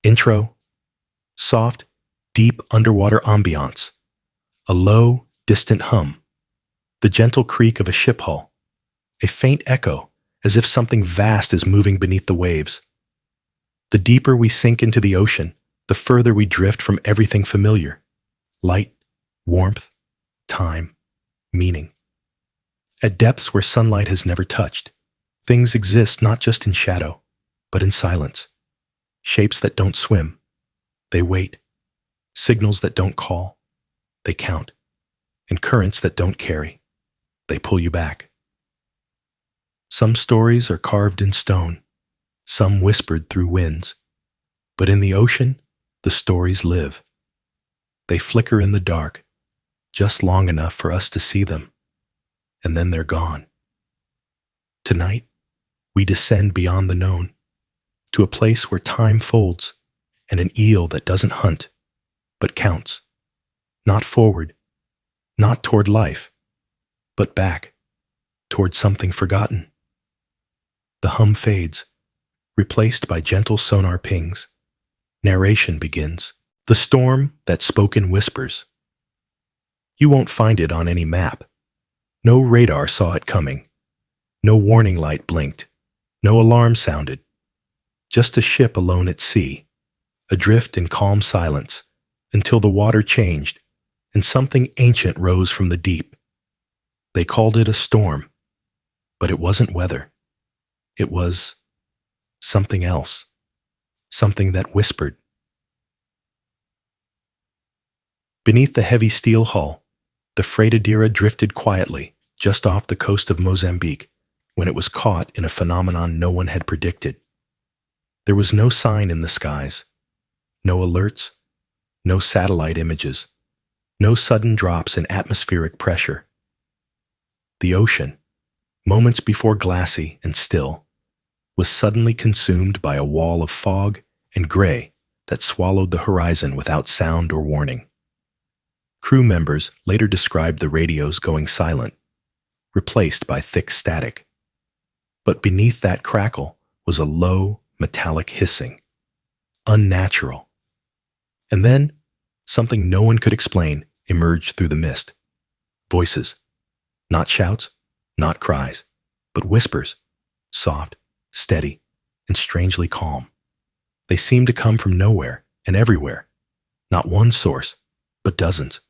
Intro: soft, deep underwater ambiance. A low, distant hum. The gentle creak of a ship hull. A faint echo, as if something vast is moving beneath the waves. The deeper we sink into the ocean, the further we drift from everything familiar. Light, warmth, time, meaning. At depths where sunlight has never touched, things exist not just in shadow, but in silence. Shapes that don't swim, they wait. Signals that don't call, they count. And currents that don't carry, they pull you back. Some stories are carved in stone, some whispered through winds. But in the ocean, the stories live. They flicker in the dark, just long enough for us to see them, and then they're gone. Tonight, we descend beyond the known, to a place where time folds, and an eel that doesn't hunt, but counts. Not forward, not toward life, but back, toward something forgotten. The hum fades, replaced by gentle sonar pings. Narration begins. The storm that spoke in whispers. You won't find it on any map. No radar saw it coming. No warning light blinked. No alarm sounded. Just a ship alone at sea, adrift in calm silence, until the water changed and something ancient rose from the deep. They called it a storm, but it wasn't weather. It was something else, something that whispered. Beneath the heavy steel hull, the Freightadera drifted quietly just off the coast of Mozambique when it was caught in a phenomenon no one had predicted. There was no sign in the skies, no alerts, no satellite images, no sudden drops in atmospheric pressure. The ocean, moments before glassy and still, was suddenly consumed by a wall of fog and gray that swallowed the horizon without sound or warning. Crew members later described the radios going silent, replaced by thick static. But beneath that crackle was a low, metallic hissing, unnatural. And then, something no one could explain emerged through the mist. Voices. Not shouts, not cries, but whispers, soft, steady, and strangely calm. They seemed to come from nowhere and everywhere, not one source, but dozens,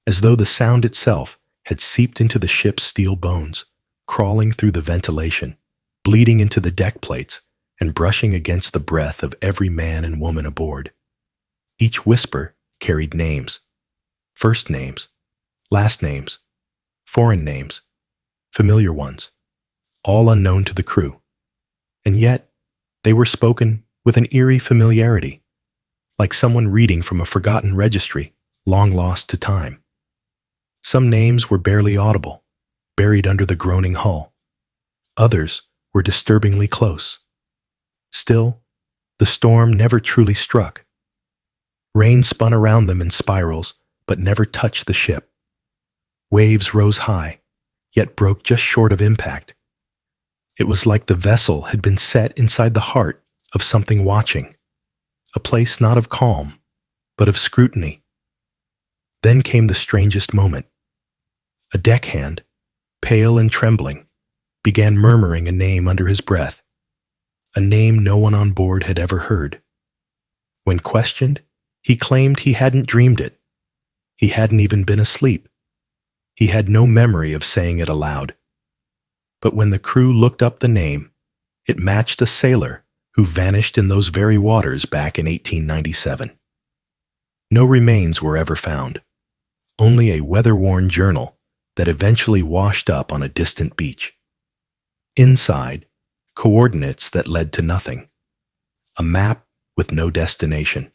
as though the sound itself had seeped into the ship's steel bones, crawling through the ventilation, bleeding into the deck plates, and brushing against the breath of every man and woman aboard. Each whisper carried names, first names, last names, foreign names, familiar ones, all unknown to the crew. And yet, they were spoken with an eerie familiarity, like someone reading from a forgotten registry, long lost to time. Some names were barely audible, buried under the groaning hull. Others were disturbingly close. Still, the storm never truly struck. Rain spun around them in spirals, but never touched the ship. Waves rose high, yet broke just short of impact. It was like the vessel had been set inside the heart of something watching, a place not of calm, but of scrutiny. Then came the strangest moment. A deckhand, pale and trembling, began murmuring a name under his breath, a name no one on board had ever heard. When questioned, he claimed he hadn't dreamed it. He hadn't even been asleep. He had no memory of saying it aloud. But when the crew looked up the name, it matched a sailor who vanished in those very waters back in 1897. No remains were ever found, only a weather-worn journal that eventually washed up on a distant beach. Inside, coordinates that led to nothing, a map with no destination.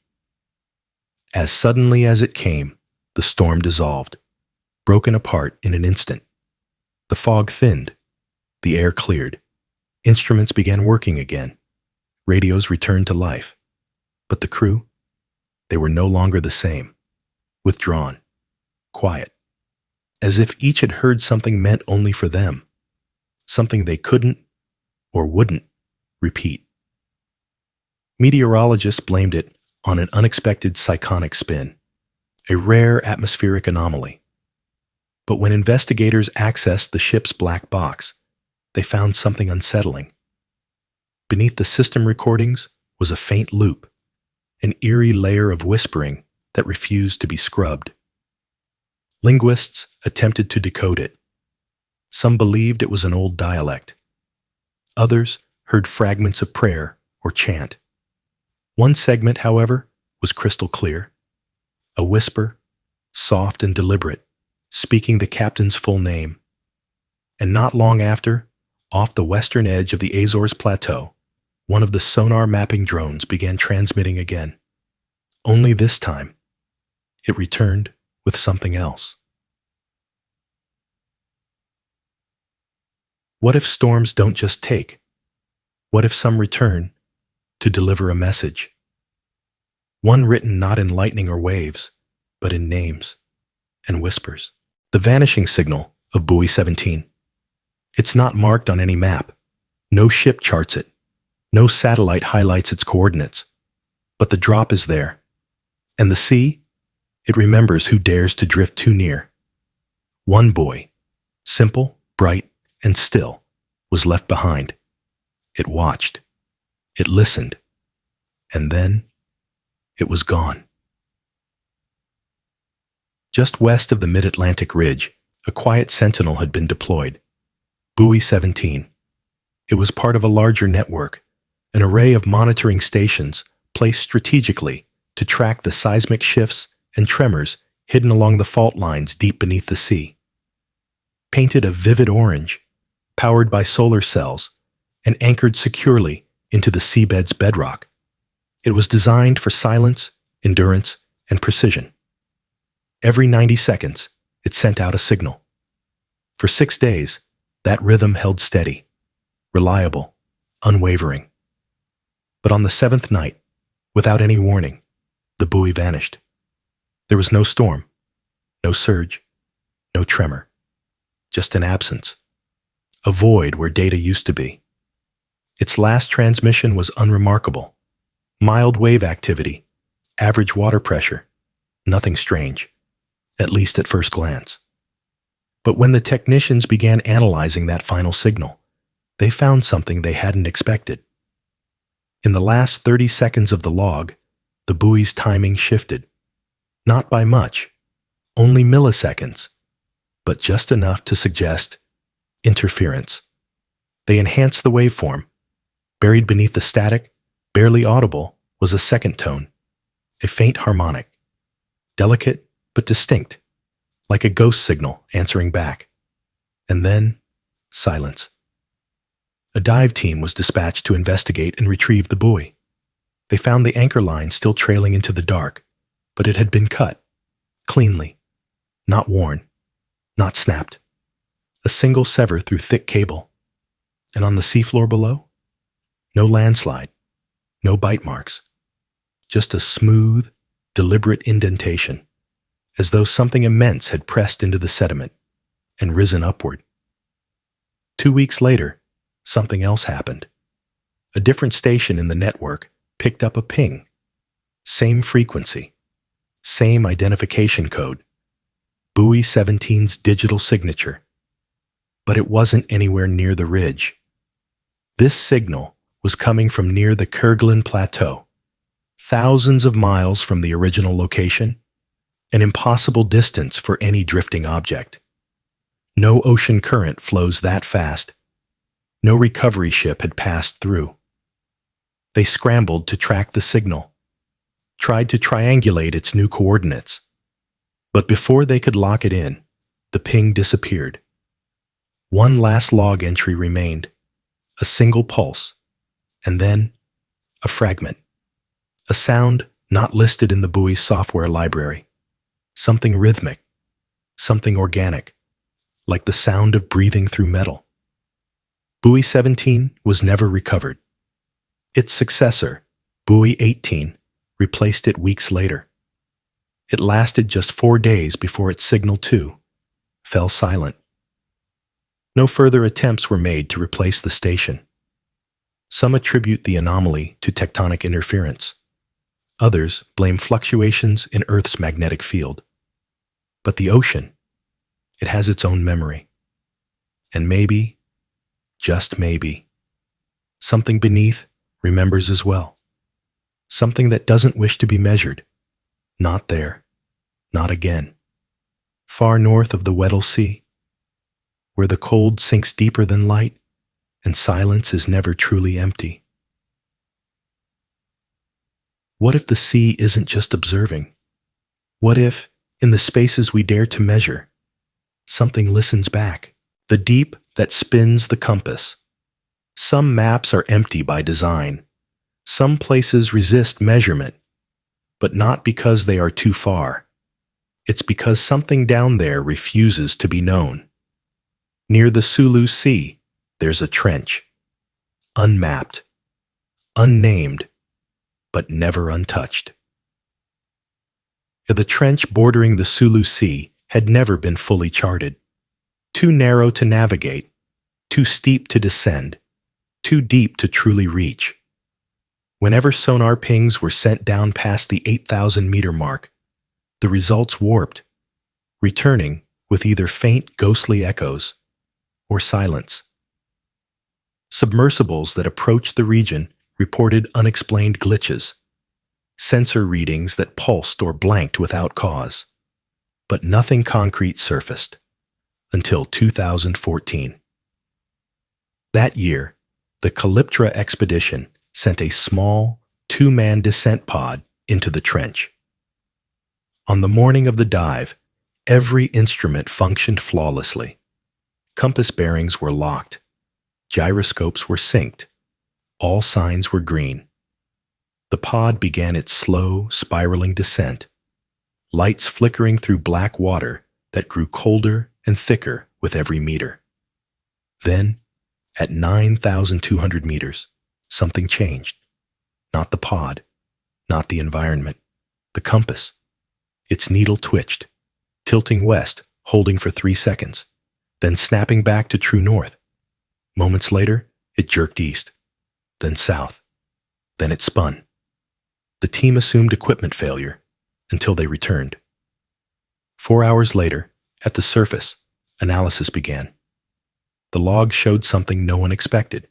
As suddenly as it came, the storm dissolved, broken apart in an instant. The fog thinned, the air cleared, instruments began working again, radios returned to life. But the crew? They were no longer the same, withdrawn, quiet, as if each had heard something meant only for them, something they couldn't or wouldn't repeat. Meteorologists blamed it on an unexpected cyclonic spin, a rare atmospheric anomaly. But when investigators accessed the ship's black box, they found something unsettling. Beneath the system recordings was a faint loop, an eerie layer of whispering that refused to be scrubbed. Linguists attempted to decode it. Some believed it was an old dialect. Others heard fragments of prayer or chant. One segment, however, was crystal clear. A whisper, soft and deliberate, speaking the captain's full name. And not long after, off the western edge of the Azores Plateau, one of the sonar mapping drones began transmitting again. Only this time, it returned with something else. What if storms don't just take? What if some return to deliver a message? One written not in lightning or waves, but in names and whispers. The vanishing signal of Buoy 17. It's not marked on any map. No ship charts it. No satellite highlights its coordinates. But the drop is there. And the sea? It remembers who dares to drift too near. One buoy, simple, bright, and still, was left behind. It watched. It listened. And then, it was gone. Just west of the mid-Atlantic ridge, a quiet sentinel had been deployed. Buoy 17. It was part of a larger network, an array of monitoring stations placed strategically to track the seismic shifts and tremors hidden along the fault lines deep beneath the sea. Painted a vivid orange, powered by solar cells, and anchored securely into the seabed's bedrock, it was designed for silence, endurance, and precision. Every 90 seconds, it sent out a signal. For 6 days, that rhythm held steady, reliable, unwavering. But on the 7th night, without any warning, the buoy vanished. There was no storm, no surge, no tremor, just an absence, a void where data used to be. Its last transmission was unremarkable. Mild wave activity, average water pressure, nothing strange, at least at first glance. But when the technicians began analyzing that final signal, they found something they hadn't expected. In the last 30 seconds of the log, the buoy's timing shifted. Not by much, only milliseconds, but just enough to suggest interference. They enhanced the waveform. Buried beneath the static, barely audible, was a second tone, a faint harmonic, delicate but distinct, like a ghost signal answering back. And then, silence. A dive team was dispatched to investigate and retrieve the buoy. They found the anchor line still trailing into the dark, but it had been cut, cleanly, not worn, not snapped. A single sever through thick cable. And on the seafloor below? No landslide, no bite marks, just a smooth, deliberate indentation, as though something immense had pressed into the sediment and risen upward. 2 weeks later, something else happened. A different station in the network picked up a ping. Same frequency, same identification code, Buoy 17's digital signature. But it wasn't anywhere near the ridge. This signal was coming from near the Kerguelen Plateau, thousands of miles from the original location, an impossible distance for any drifting object. No ocean current flows that fast. No recovery ship had passed through. They scrambled to track the signal, tried to triangulate its new coordinates. But before they could lock it in, the ping disappeared. One last log entry remained, a single pulse, and then a fragment, a sound not listed in the buoy's software library, something rhythmic, something organic, like the sound of breathing through metal. Buoy 17 was never recovered. Its successor, Buoy 18, replaced it weeks later. It lasted just 4 days before its signal, too, fell silent. No further attempts were made to replace the station. Some attribute the anomaly to tectonic interference. Others blame fluctuations in Earth's magnetic field. But the ocean, it has its own memory. And maybe, just maybe, something beneath remembers as well. Something that doesn't wish to be measured. Not there. Not again. Far north of the Weddell Sea, where the cold sinks deeper than light and silence is never truly empty. What if the sea isn't just observing? What if, in the spaces we dare to measure, something listens back? The deep that spins the compass. Some maps are empty by design. Some places resist measurement, but not because they are too far. It's because something down there refuses to be known. Near the Sulu Sea, there's a trench. Unmapped, unnamed, but never untouched. The trench bordering the Sulu Sea had never been fully charted. Too narrow to navigate, too steep to descend, too deep to truly reach. Whenever sonar pings were sent down past the 8,000-meter mark, the results warped, returning with either faint ghostly echoes or silence. Submersibles that approached the region reported unexplained glitches, sensor readings that pulsed or blanked without cause, but nothing concrete surfaced until 2014. That year, the Calyptra expedition sent a small, two-man descent pod into the trench. On the morning of the dive, every instrument functioned flawlessly. Compass bearings were locked. Gyroscopes were synced. All signs were green. The pod began its slow, spiraling descent, lights flickering through black water that grew colder and thicker with every meter. Then, at 9,200 meters, something changed. Not the pod, not the environment, the compass. Its needle twitched, tilting west, holding for 3 seconds, then snapping back to true north. Moments later, it jerked east, then south, then it spun. The team assumed equipment failure until they returned. 4 hours later, at the surface, analysis began. The log showed something no one expected.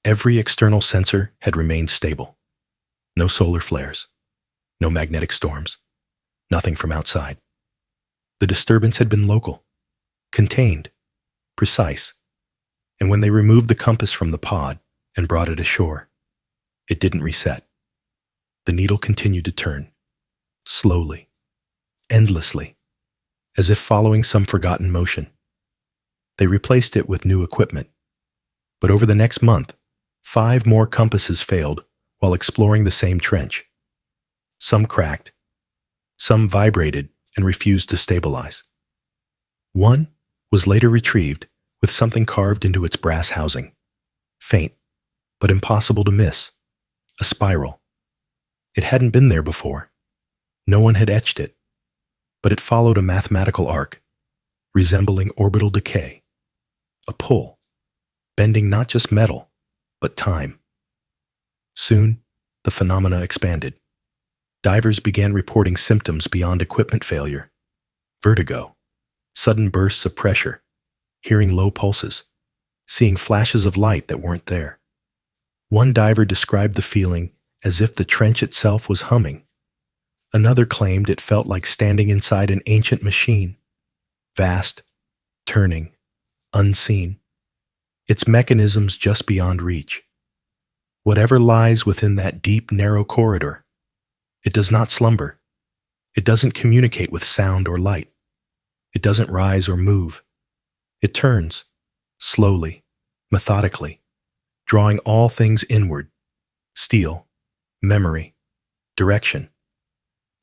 Every external sensor had remained stable. No solar flares, no magnetic storms, nothing from outside. The disturbance had been local, contained, precise, and when they removed the compass from the pod and brought it ashore, it didn't reset. The needle continued to turn, slowly, endlessly, as if following some forgotten motion. They replaced it with new equipment, but over the next month, 5 more compasses failed while exploring the same trench. Some cracked, some vibrated and refused to stabilize. One was later retrieved with something carved into its brass housing. Faint, but impossible to miss. A spiral. It hadn't been there before. No one had etched it, but it followed a mathematical arc, resembling orbital decay. A pull, bending not just metal, but time. Soon, the phenomena expanded. Divers began reporting symptoms beyond equipment failure. Vertigo, sudden bursts of pressure, hearing low pulses, seeing flashes of light that weren't there. One diver described the feeling as if the trench itself was humming. Another claimed it felt like standing inside an ancient machine, vast, turning, unseen, its mechanisms just beyond reach. Whatever lies within that deep, narrow corridor, it does not slumber. It doesn't communicate with sound or light. It doesn't rise or move. It turns, slowly, methodically, drawing all things inward, steel, memory, direction.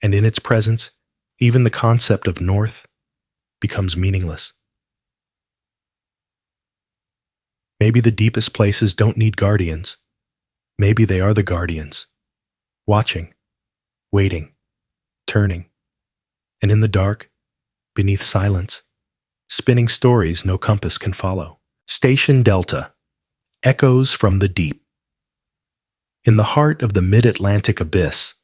And in its presence, even the concept of north becomes meaningless. Maybe the deepest places don't need guardians. Maybe they are the guardians, watching, waiting, turning, and in the dark, beneath silence, spinning stories no compass can follow. Station Delta, echoes from the deep. In the heart of the mid-Atlantic abyss,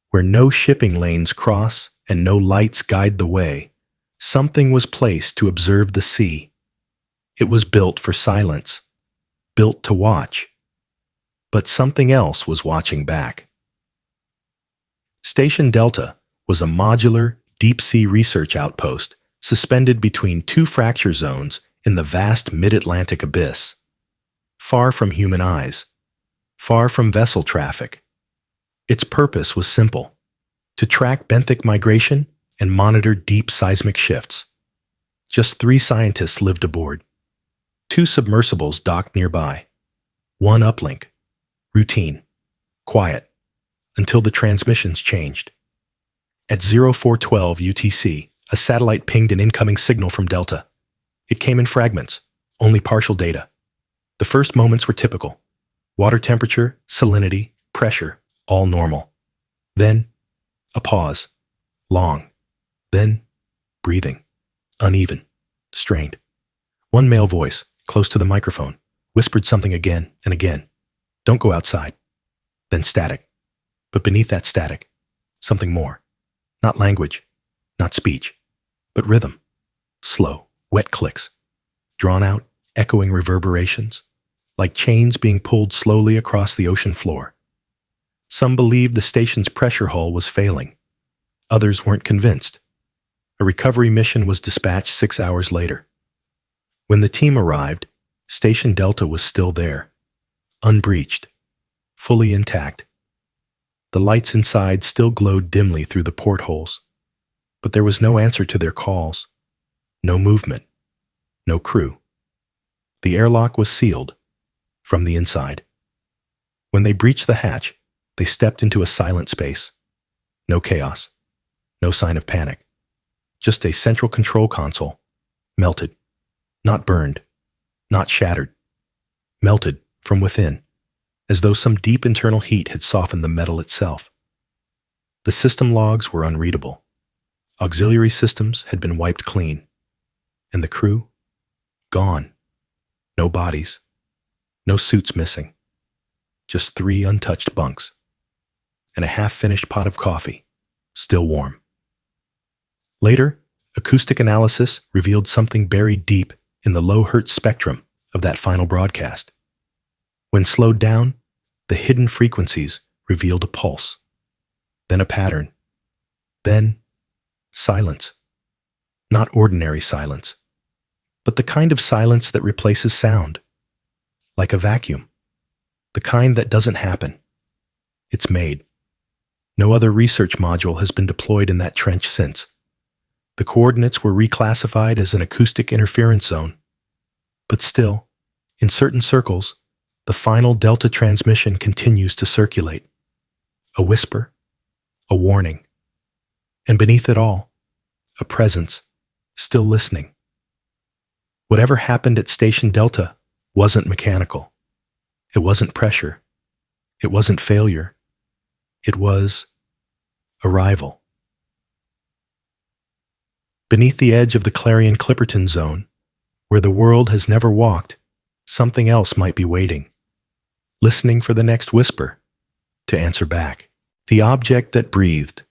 where no shipping lanes cross and no lights guide the way, something was placed to observe the sea. It was built for silence, built to watch. But something else was watching back. Station Delta was a modular, deep-sea research outpost suspended between two fracture zones in the vast mid-Atlantic abyss. Far from human eyes, far from vessel traffic. Its purpose was simple: to track benthic migration and monitor deep seismic shifts. Just 3 scientists lived aboard. 2 submersibles docked nearby. 1 uplink. Routine. Quiet. Until the transmissions changed. At 0412 UTC, a satellite pinged an incoming signal from Delta. It came in fragments, only partial data. The first moments were typical. Water temperature, salinity, pressure, all normal. Then, a pause. Long. Then, breathing. Uneven. Strained. One male voice, close to the microphone, whispered something again and again. Don't go outside. Then static. But beneath that static, something more. Not language, not speech, but rhythm. Slow, wet clicks. Drawn out, echoing reverberations, like chains being pulled slowly across the ocean floor. Some believed the station's pressure hull was failing. Others weren't convinced. A recovery mission was dispatched 6 hours later. When the team arrived, Station Delta was still there, unbreached, fully intact. The lights inside still glowed dimly through the portholes, but there was no answer to their calls, no movement, no crew. The airlock was sealed from the inside. When they breached the hatch, they stepped into a silent space. No chaos, no sign of panic, just a central control console, melted, not burned, not shattered, melted from within, as though some deep internal heat had softened the metal itself. The system logs were unreadable. Auxiliary systems had been wiped clean. And the crew? Gone. No bodies. No suits missing. Just 3 untouched bunks. And a half-finished pot of coffee, still warm. Later, acoustic analysis revealed something buried deep in the low-hertz spectrum of that final broadcast. When slowed down, the hidden frequencies revealed a pulse, then a pattern, then silence. Not ordinary silence, but the kind of silence that replaces sound, like a vacuum, the kind that doesn't happen. It's made. No other research module has been deployed in that trench since. The coordinates were reclassified as an acoustic interference zone. But still, in certain circles, the final Delta transmission continues to circulate. A whisper, a warning, and beneath it all, a presence, still listening. Whatever happened at Station Delta wasn't mechanical. It wasn't pressure. It wasn't failure. It was arrival. Beneath the edge of the Clarion-Clipperton zone, where the world has never walked, something else might be waiting, listening for the next whisper to answer back. The object that breathed.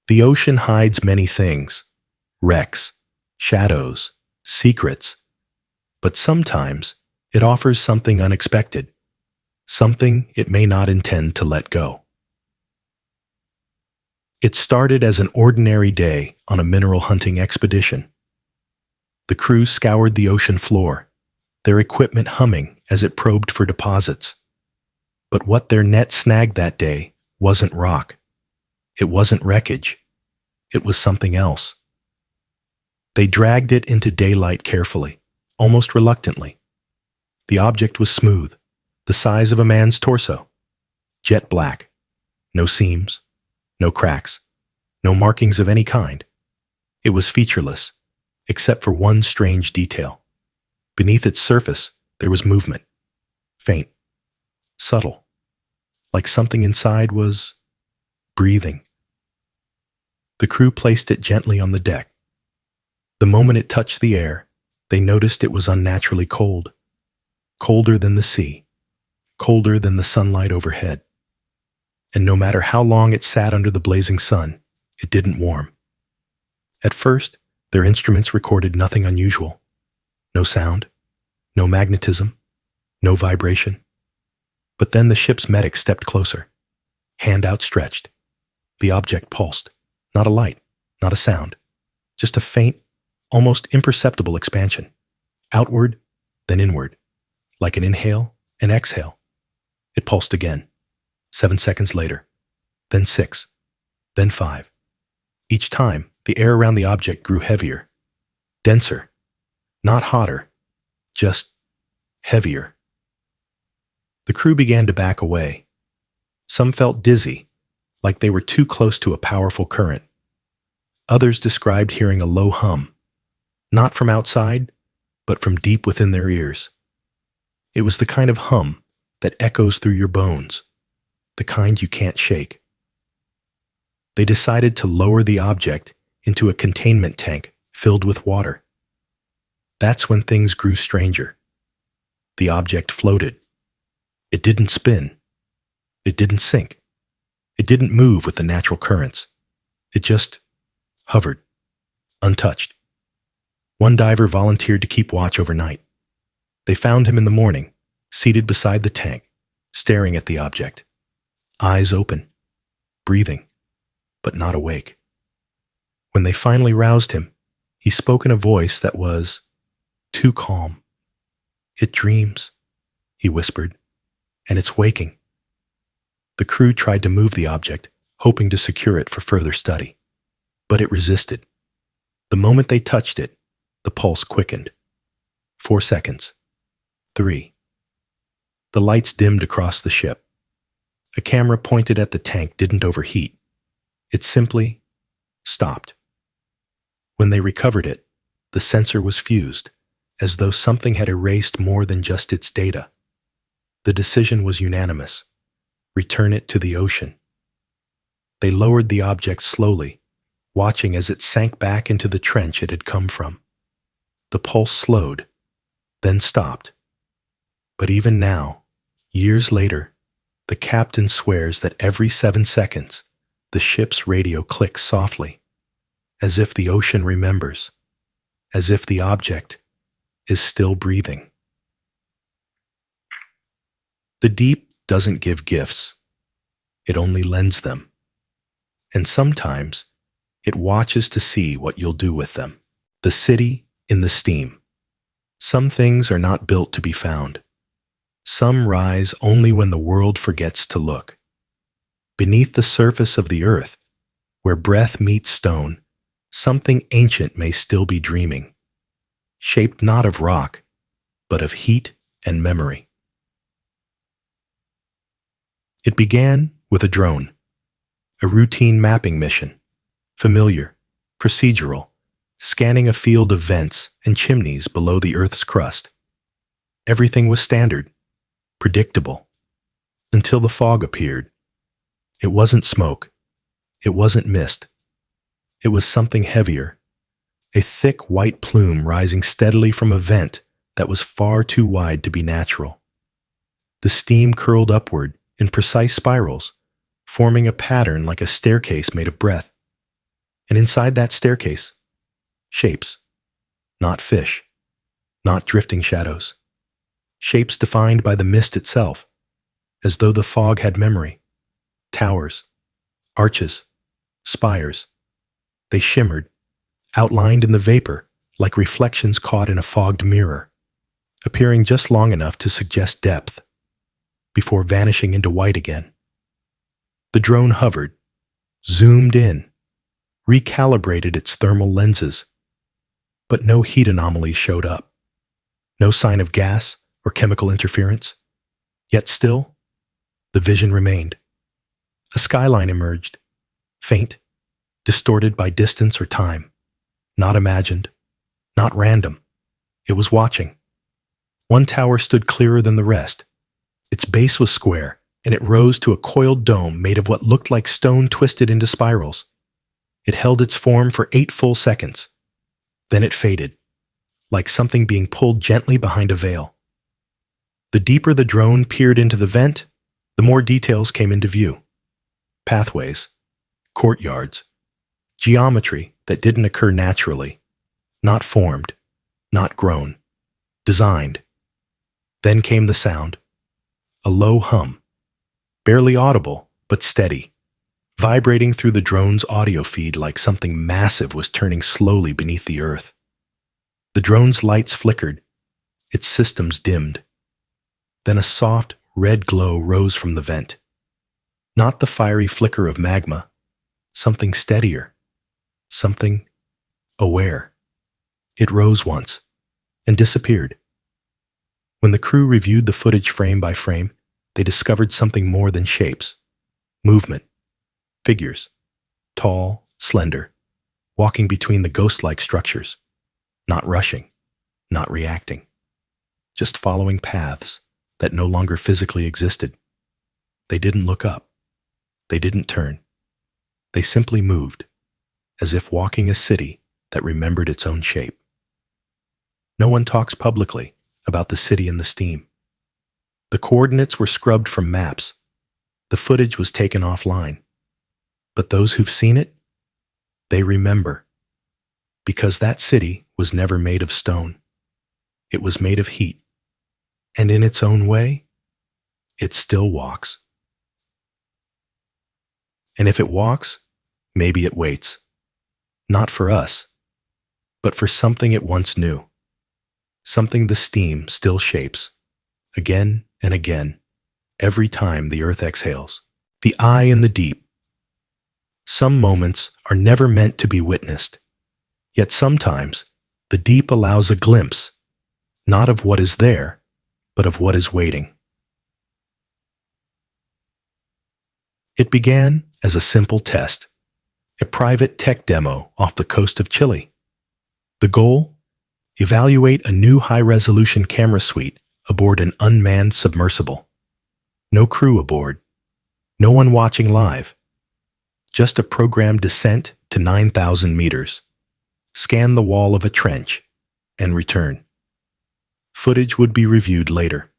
The ocean hides many things, wrecks, shadows, secrets, but sometimes it offers something unexpected, something it may not intend to let go. It started as an ordinary day on a mineral hunting expedition. The crew scoured the ocean floor, their equipment humming as it probed for deposits. But what their net snagged that day wasn't rock. It wasn't wreckage. It was something else. They dragged it into daylight carefully, almost reluctantly. The object was smooth, the size of a man's torso, jet black, no seams, no cracks, no markings of any kind. It was featureless, except for one strange detail. Beneath its surface, there was movement, faint, subtle, like something inside was breathing. The crew placed it gently on the deck. The moment it touched the air, they noticed it was unnaturally cold, colder than the sea, colder than the sunlight overhead. and no matter how long it sat under the blazing sun, it didn't warm. At first, their instruments recorded nothing unusual. No sound, no magnetism, no vibration. But then the ship's medic stepped closer, hand outstretched. The object pulsed. Not a light, not a sound, just a faint, almost imperceptible expansion. Outward, then inward, like an inhale and exhale. It pulsed again, 7 seconds later, then 6, then 5. Each time, the air around the object grew heavier, denser, not hotter, just heavier. The crew began to back away. Some felt dizzy, like they were too close to a powerful current. Others described hearing a low hum, not from outside, but from deep within their ears. It was the kind of hum that echoes through your bones, the kind you can't shake. They decided to lower the object into a containment tank filled with water. That's when things grew stranger. The object floated. It didn't spin. It didn't sink. It didn't move with the natural currents. It just hovered, untouched. One diver volunteered to keep watch overnight. They found him in the morning, seated beside the tank, staring at the object, eyes open, breathing, but not awake. When they finally roused him, he spoke in a voice that was too calm. "It dreams," he whispered, "and it's waking." The crew tried to move the object, hoping to secure it for further study. But it resisted. The moment they touched it, the pulse quickened. 4 seconds. 3. The lights dimmed across the ship. A camera pointed at the tank didn't overheat. It simply stopped. When they recovered it, the sensor was fused, as though something had erased more than just its data. The decision was unanimous. Return it to the ocean. They lowered the object slowly, watching as it sank back into the trench it had come from. The pulse slowed, then stopped. But even now, years later, the captain swears that every 7 seconds, the ship's radio clicks softly, as if the ocean remembers, as if the object is still breathing. The deep doesn't give gifts. It only lends them. And sometimes, it watches to see what you'll do with them. The city in the steam. Some things are not built to be found. Some rise only when the world forgets to look. Beneath the surface of the earth, where breath meets stone, something ancient may still be dreaming, shaped not of rock, but of heat and memory. It began with a drone, a routine mapping mission, familiar, procedural, scanning a field of vents and chimneys below the Earth's crust. Everything was standard, predictable, until the fog appeared. It wasn't smoke. It wasn't mist. It was something heavier, a thick white plume rising steadily from a vent that was far too wide to be natural. The steam curled upward in precise spirals, forming a pattern like a staircase made of breath. And inside that staircase, shapes, not fish, not drifting shadows, shapes defined by the mist itself, as though the fog had memory. Towers, arches, spires. They shimmered, outlined in the vapor like reflections caught in a fogged mirror, appearing just long enough to suggest depth, before vanishing into white again. The drone hovered, zoomed in, recalibrated its thermal lenses, but no heat anomalies showed up. No sign of gas or chemical interference. Yet still, the vision remained. A skyline emerged, faint, distorted by distance or time, not imagined, not random. It was watching. One tower stood clearer than the rest. Its base was square, and it rose to a coiled dome made of what looked like stone twisted into spirals. It held its form for 8 full seconds. Then it faded, like something being pulled gently behind a veil. The deeper the drone peered into the vent, the more details came into view. pathways, courtyards, geometry that didn't occur naturally, not formed, not grown, designed. Then came the sound, a low hum, barely audible but steady, vibrating through the drone's audio feed like something massive was turning slowly beneath the earth. The drone's lights flickered, its systems dimmed. Then a soft, red glow rose from the vent. Not the fiery flicker of magma, something steadier, something aware. It rose once and disappeared. When the crew reviewed the footage frame by frame, they discovered something more than shapes. Movement, figures, tall, slender, walking between the ghost-like structures, not rushing, not reacting, just following paths that no longer physically existed. They didn't look up. They didn't turn. They simply moved, as if walking a city that remembered its own shape. No one talks publicly about the city in the steam. The coordinates were scrubbed from maps. The footage was taken offline. But those who've seen it, they remember. Because that city was never made of stone. It was made of heat. And in its own way, it still walks. And if it walks, maybe it waits. Not for us, but for something it once knew. Something the steam still shapes, again and again, every time the earth exhales. The eye in the deep. Some moments are never meant to be witnessed, yet sometimes the deep allows a glimpse, not of what is there, but of what is waiting. It began as a simple test, a private tech demo off the coast of Chile. The goal? Evaluate a new high-resolution camera suite aboard an unmanned submersible. No crew aboard. No one watching live. Just a programmed descent to 9,000 meters. Scan the wall of a trench and return. Footage would be reviewed later.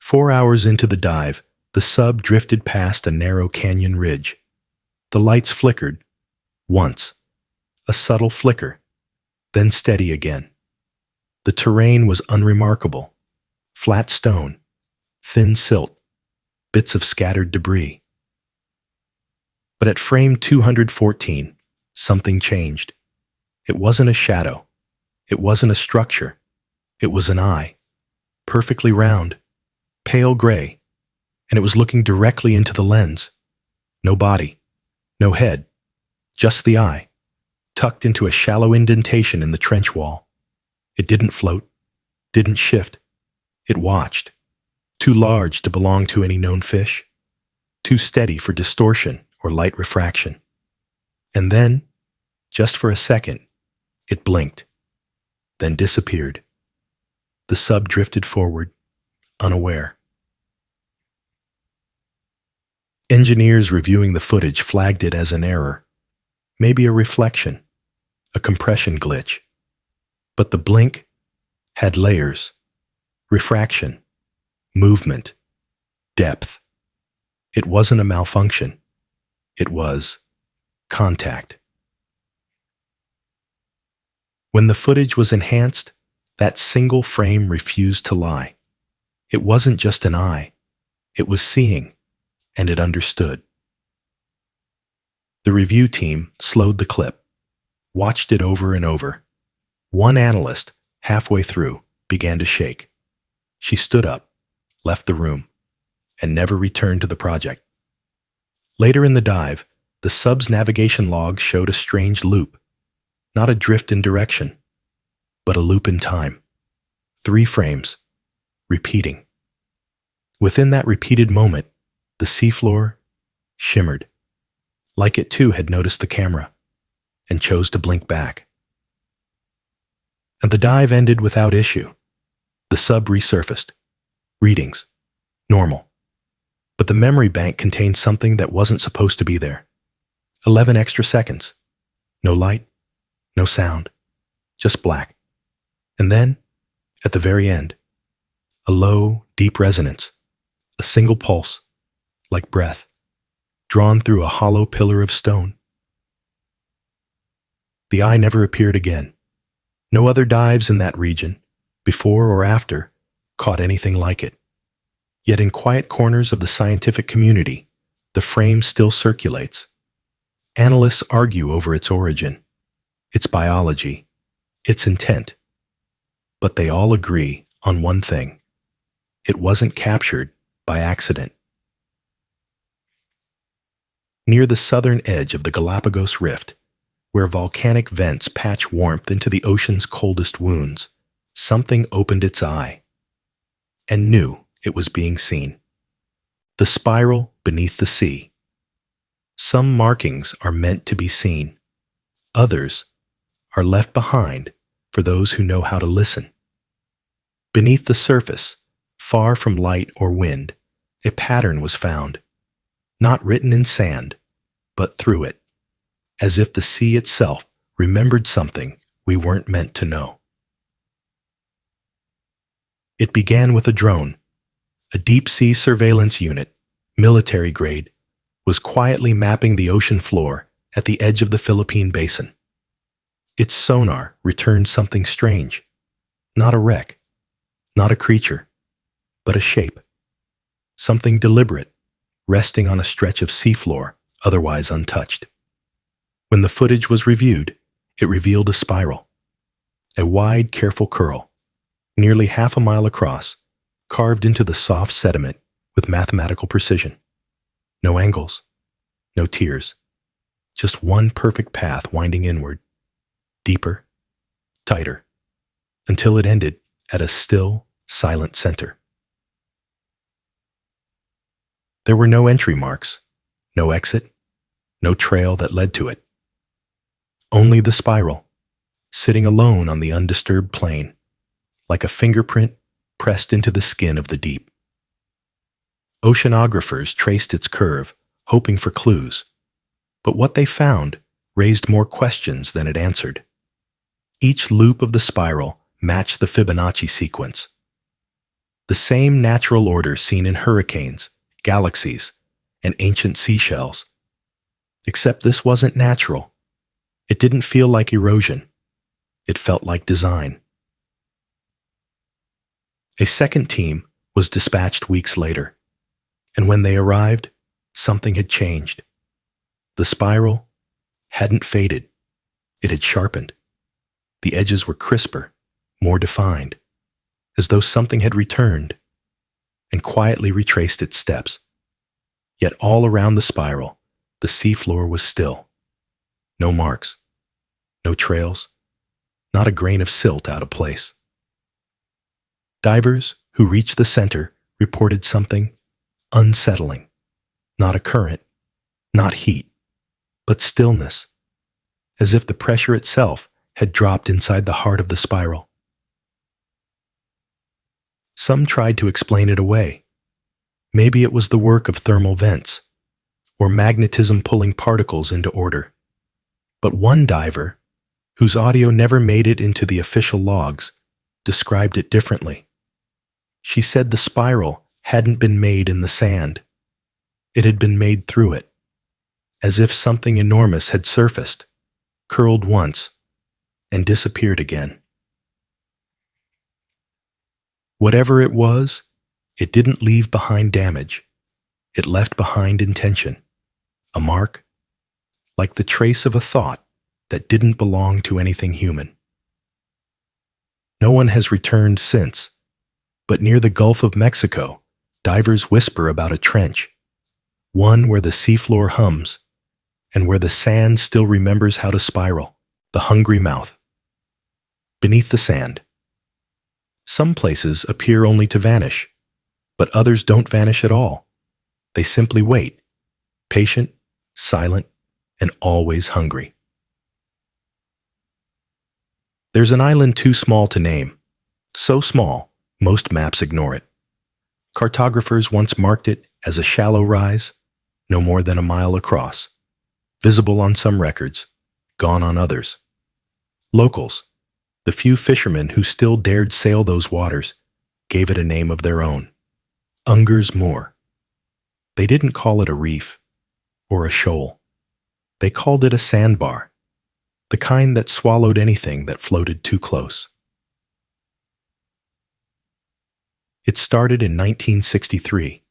4 hours into the dive, the sub drifted past a narrow canyon ridge. The lights flickered. Once. A subtle flicker. Then steady again. The terrain was unremarkable. Flat stone. Thin silt. Bits of scattered debris. But at frame 214, something changed. It wasn't a shadow. It wasn't a structure. It was an eye. Perfectly round. Pale gray. And it was looking directly into the lens. No body. No head. Just the eye. Tucked into a shallow indentation in the trench wall. It didn't float. Didn't shift. It watched. Too large to belong to any known fish. Too steady for distortion or light refraction. And then, just for a second, it blinked. Then disappeared. The sub drifted forward, unaware. Engineers reviewing the footage flagged it as an error. Maybe a reflection, a compression glitch. But the blink had layers, refraction, movement, depth. It wasn't a malfunction. It was contact. When the footage was enhanced, that single frame refused to lie. It wasn't just an eye. It was seeing, and it understood. The review team slowed the clip, watched it over and over. One analyst, halfway through, began to shake. She stood up, left the room, and never returned to the project. Later in the dive, the sub's navigation logs showed a strange loop. Not a drift in direction, but a loop in time. 3 frames, repeating. Within that repeated moment, the seafloor shimmered, like it too had noticed the camera, and chose to blink back. And the dive ended without issue. The sub resurfaced. Readings. Normal. But the memory bank contained something that wasn't supposed to be there. 11 extra seconds. No light, no sound, just black. And then, at the very end, a low, deep resonance, a single pulse, like breath. drawn through a hollow pillar of stone. The eye never appeared again. No other dives in that region, before or after, caught anything like it. Yet in quiet corners of the scientific community, the frame still circulates. Analysts argue over its origin, its biology, its intent. But they all agree on one thing. It wasn't captured by accident. Near the southern edge of the Galapagos Rift, where volcanic vents patch warmth into the ocean's coldest wounds, something opened its eye and knew it was being seen. The spiral beneath the sea. Some markings are meant to be seen. Others are left behind for those who know how to listen. Beneath the surface, far from light or wind, a pattern was found, not written in sand, but through it, as if the sea itself remembered something we weren't meant to know. It began with a drone. A deep-sea surveillance unit, military grade, was quietly mapping the ocean floor at the edge of the Philippine Basin. Its sonar returned something strange. Not a wreck, not a creature, but a shape. Something deliberate, resting on a stretch of seafloor otherwise untouched. When the footage was reviewed, it revealed a spiral. A wide, careful curl, nearly half a mile across, carved into the soft sediment with mathematical precision. No angles, no tiers, just one perfect path winding inward, deeper, tighter, until it ended at a still, silent center. There were no entry marks, no exit, no trail that led to it. Only the spiral, sitting alone on the undisturbed plain, like a fingerprint pressed into the skin of the deep. Oceanographers traced its curve, hoping for clues, but what they found raised more questions than it answered. Each loop of the spiral matched the Fibonacci sequence. The same natural order seen in hurricanes, galaxies, and ancient seashells. Except this wasn't natural. It didn't feel like erosion. It felt like design. A second team was dispatched weeks later, and when they arrived, something had changed. The spiral hadn't faded. It had sharpened. The edges were crisper, more defined, as though something had returned and quietly retraced its steps. Yet all around the spiral, the seafloor was still. No marks, no trails, not a grain of silt out of place. Divers who reached the center reported something unsettling. Not a current, not heat, but stillness, as if the pressure itself had dropped inside the heart of the spiral. Some tried to explain it away. Maybe it was the work of thermal vents, or magnetism pulling particles into order. But one diver, whose audio never made it into the official logs, described it differently. She said the spiral hadn't been made in the sand. It had been made through it, as if something enormous had surfaced, curled once, and disappeared again. Whatever it was, it didn't leave behind damage. It left behind intention, a mark, like the trace of a thought that didn't belong to anything human. No one has returned since, but near the Gulf of Mexico, divers whisper about a trench, one where the seafloor hums, and where the sand still remembers how to spiral, the hungry mouth. Beneath the sand. Some places appear only to vanish, but others don't vanish at all. They simply wait, patient, silent, and always hungry. There's an island too small to name. So small, most maps ignore it. Cartographers once marked it as a shallow rise, no more than a mile across, visible on some records, gone on others. Locals, the few fishermen who still dared sail those waters, gave it a name of their own, Unger's Moor. They didn't call it a reef, or a shoal. They called it a sandbar, the kind that swallowed anything that floated too close. It started in 1963.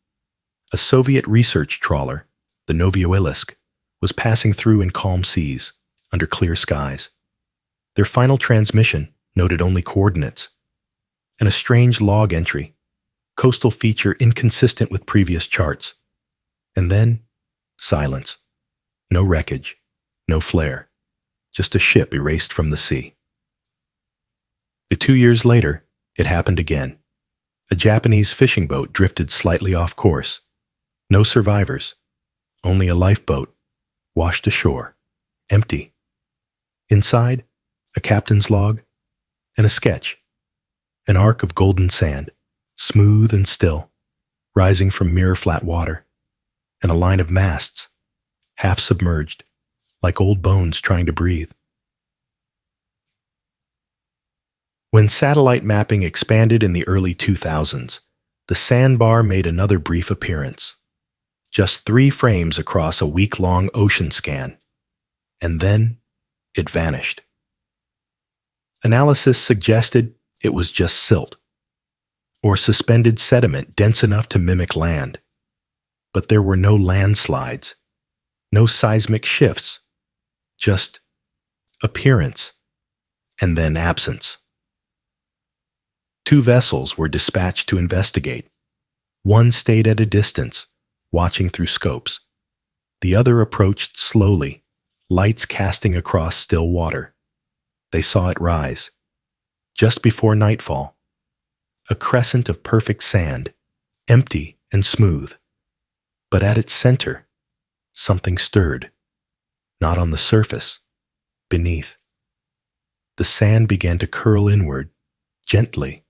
A Soviet research trawler, the Novouilsk, was passing through in calm seas, under clear skies. Their final transmission noted only coordinates, and a strange log entry, coastal feature inconsistent with previous charts. And then, silence. No wreckage, no flare, just a ship erased from the sea. 2 years later, it happened again. A Japanese fishing boat drifted slightly off course. No survivors, only a lifeboat, washed ashore, empty. Inside, a captain's log and a sketch, an arc of golden sand, smooth and still, rising from mirror-flat water, and a line of masts, half submerged, like old bones trying to breathe. When satellite mapping expanded in the early 2000s, the sandbar made another brief appearance. Just 3 frames across a week-long ocean scan, and then it vanished. Analysis suggested it was just silt, or suspended sediment dense enough to mimic land. But there were no landslides, no seismic shifts, just appearance and then absence. 2 vessels were dispatched to investigate. One stayed at a distance, watching through scopes. The other approached slowly, lights casting across still water. They saw it rise. Just before nightfall, a crescent of perfect sand, empty and smooth. But at its center, something stirred. Not on the surface, beneath. The sand began to curl inward, gently,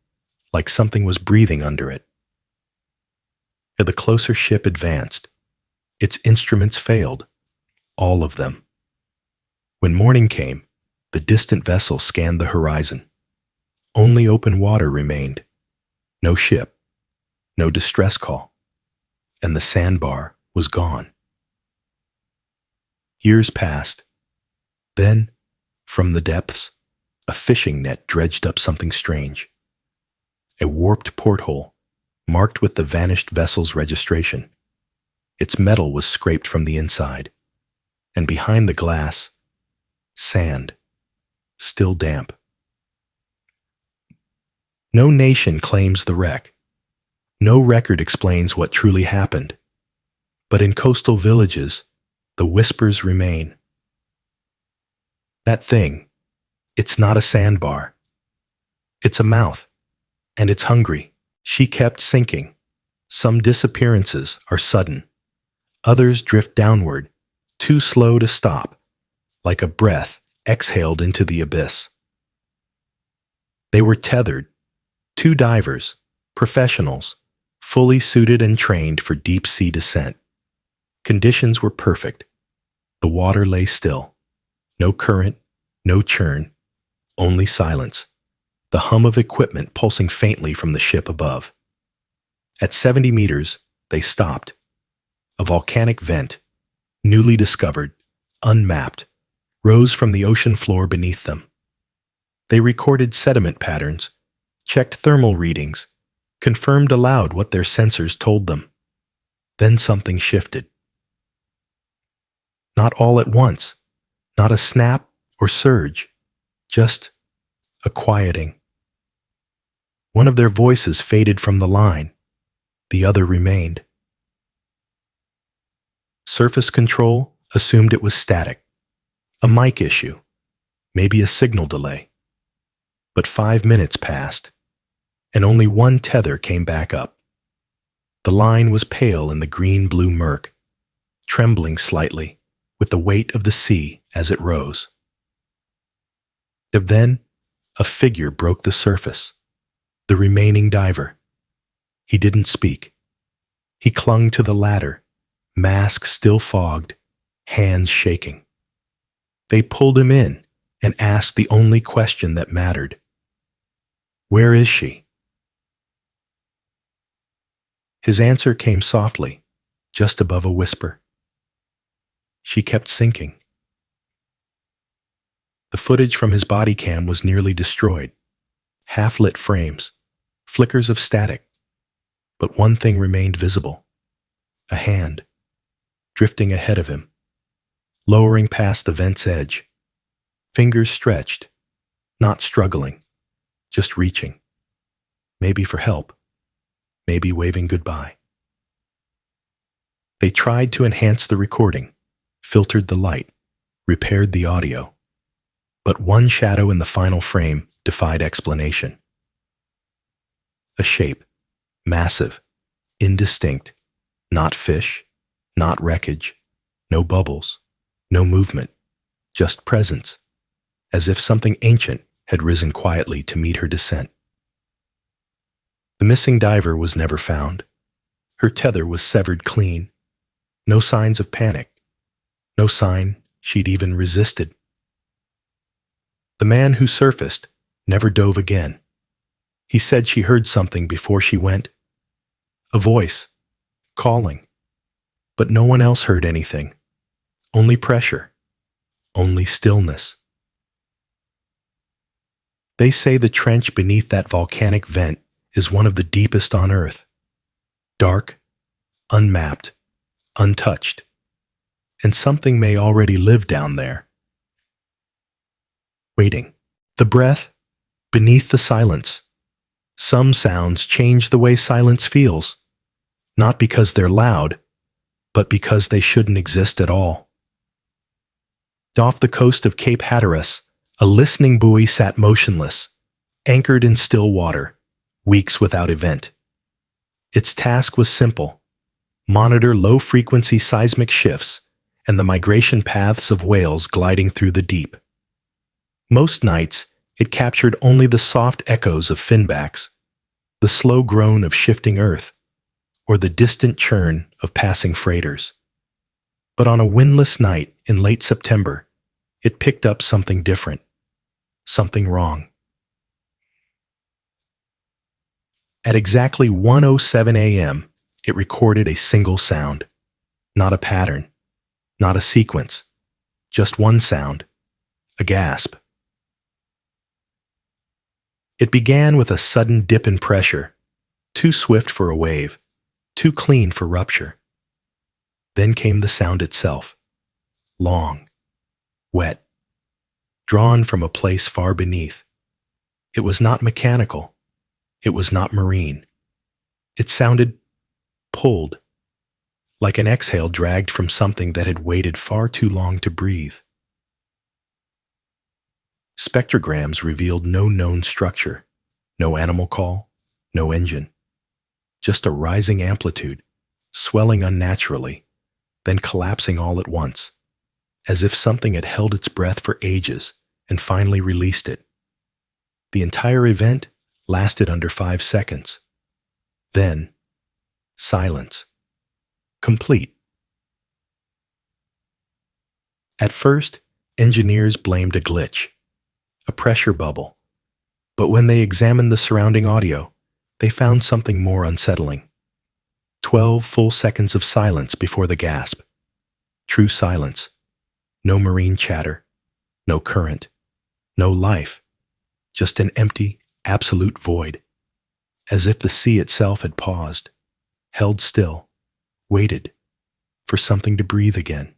like something was breathing under it. As the closer ship advanced, its instruments failed, all of them. When morning came, the distant vessel scanned the horizon. Only open water remained. No ship, no distress call, and the sandbar was gone. Years passed. Then, from the depths, a fishing net dredged up something strange. A warped porthole, marked with the vanished vessel's registration. Its metal was scraped from the inside, and behind the glass, sand, still damp. No nation claims the wreck. No record explains what truly happened. But in coastal villages, the whispers remain. That thing, it's not a sandbar. It's a mouth, and it's hungry. She kept sinking. Some disappearances are sudden. Others drift downward, too slow to stop, like a breath exhaled into the abyss. They were tethered. 2 divers, professionals, fully suited and trained for deep-sea descent. Conditions were perfect. The water lay still. No current, no churn, only silence. The hum of equipment pulsing faintly from the ship above. At 70 meters, they stopped. A volcanic vent, newly discovered, unmapped, rose from the ocean floor beneath them. They recorded sediment patterns, checked thermal readings, confirmed aloud what their sensors told them. Then something shifted. Not all at once, not a snap or surge, just a quieting. One of their voices faded from the line, the other remained. Surface control assumed it was static, a mic issue, maybe a signal delay. But 5 minutes passed, and only one tether came back up. The line was pale in the green-blue murk, trembling slightly with the weight of the sea as it rose. Then, a figure broke the surface, the remaining diver. He didn't speak. He clung to the ladder, mask still fogged, hands shaking. They pulled him in and asked the only question that mattered. Where is she? His answer came softly, just above a whisper. She kept sinking. The footage from his body cam was nearly destroyed. Half-lit frames, flickers of static. But one thing remained visible. A hand, drifting ahead of him, lowering past the vent's edge. Fingers stretched, not struggling, just reaching. Maybe for help, maybe waving goodbye. They tried to enhance the recording, filtered the light, repaired the audio. But one shadow in the final frame defied explanation. A shape, massive, indistinct, not fish, not wreckage, no bubbles, no movement, just presence, as if something ancient had risen quietly to meet her descent. The missing diver was never found. Her tether was severed clean. No signs of panic. No sign she'd even resisted. The man who surfaced never dove again. He said she heard something before she went. A voice, calling. But no one else heard anything. Only pressure. Only stillness. They say the trench beneath that volcanic vent is one of the deepest on Earth. Dark, unmapped, untouched. And something may already live down there. Waiting. The breath, beneath the silence. Some sounds change the way silence feels. Not because they're loud, but because they shouldn't exist at all. Off the coast of Cape Hatteras, a listening buoy sat motionless, anchored in still water, weeks without event. Its task was simple: monitor low-frequency seismic shifts and the migration paths of whales gliding through the deep. Most nights, it captured only the soft echoes of finbacks, the slow groan of shifting earth, or the distant churn of passing freighters. But on a windless night in late September, it picked up something different, something wrong. At exactly 1:07 a.m., it recorded a single sound, not a pattern, not a sequence, just one sound, a gasp. It began with a sudden dip in pressure, too swift for a wave, too clean for rupture. Then came the sound itself, long, wet, drawn from a place far beneath. It was not mechanical. It was not marine. It sounded pulled, like an exhale dragged from something that had waited far too long to breathe. Spectrograms revealed no known structure, no animal call, no engine. Just a rising amplitude, swelling unnaturally, then collapsing all at once, as if something had held its breath for ages and finally released it. The entire event lasted under 5 seconds. Then, silence. Complete. At first, engineers blamed a glitch, a pressure bubble, but when they examined the surrounding audio, they found something more unsettling. 12 full seconds of silence before the gasp. True silence. No marine chatter, no current, no life, just an empty, absolute void, as if the sea itself had paused, held still, waited for something to breathe again.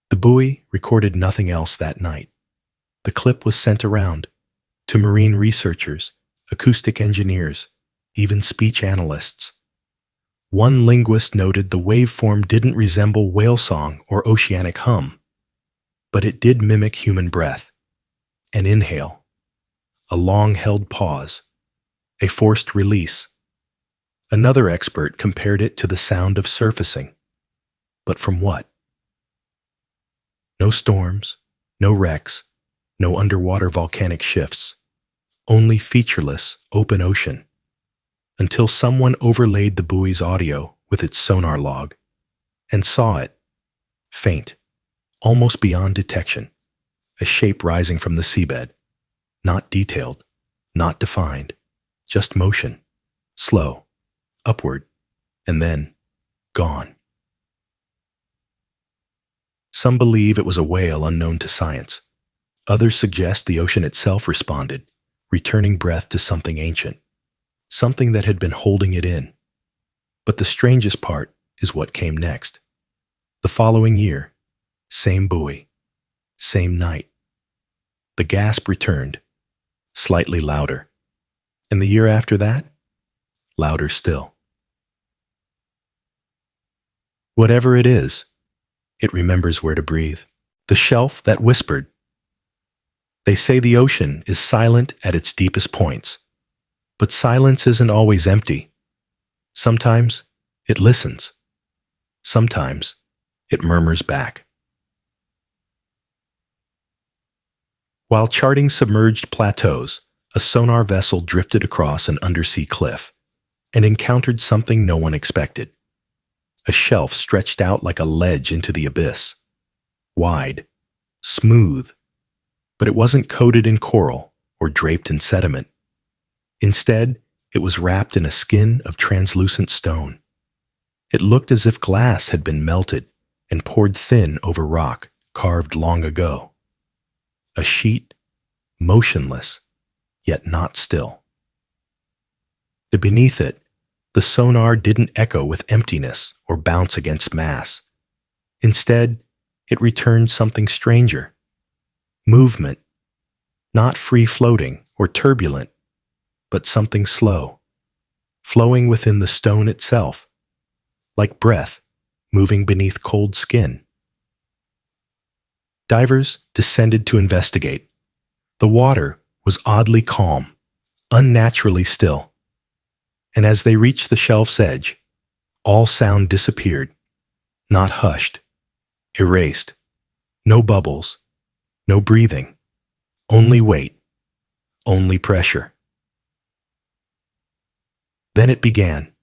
The buoy recorded nothing else that night. The clip was sent around to marine researchers, acoustic engineers, even speech analysts. One linguist noted the waveform didn't resemble whale song or oceanic hum, but it did mimic human breath, an inhale, a long-held pause, a forced release. Another expert compared it to the sound of surfacing. But from what? No storms, no wrecks, no underwater volcanic shifts, only featureless open ocean, until someone overlaid the buoy's audio with its sonar log and saw it, faint, almost beyond detection, a shape rising from the seabed, not detailed, not defined, just motion, slow, upward, and then gone. Some believe it was a whale unknown to science. Others suggest the ocean itself responded, returning breath to something ancient, something that had been holding it in. But the strangest part is what came next. The following year, same buoy, same night. The gasp returned, slightly louder. And the year after that, louder still. Whatever it is, it remembers where to breathe. The shelf that whispered. They say the ocean is silent at its deepest points, but silence isn't always empty. Sometimes it listens. Sometimes it murmurs back. While charting submerged plateaus, a sonar vessel drifted across an undersea cliff and encountered something no one expected. A shelf stretched out like a ledge into the abyss. Wide, smooth, but it wasn't coated in coral or draped in sediment. Instead, it was wrapped in a skin of translucent stone. It looked as if glass had been melted and poured thin over rock carved long ago. A sheet, motionless, yet not still. Beneath it, the sonar didn't echo with emptiness or bounce against mass. Instead, it returned something stranger. Movement, not free-floating or turbulent, but something slow, flowing within the stone itself, like breath moving beneath cold skin. Divers descended to investigate. The water was oddly calm, unnaturally still. And as they reached the shelf's edge, all sound disappeared, not hushed, erased. No bubbles, no breathing, only weight, only pressure. Then it began,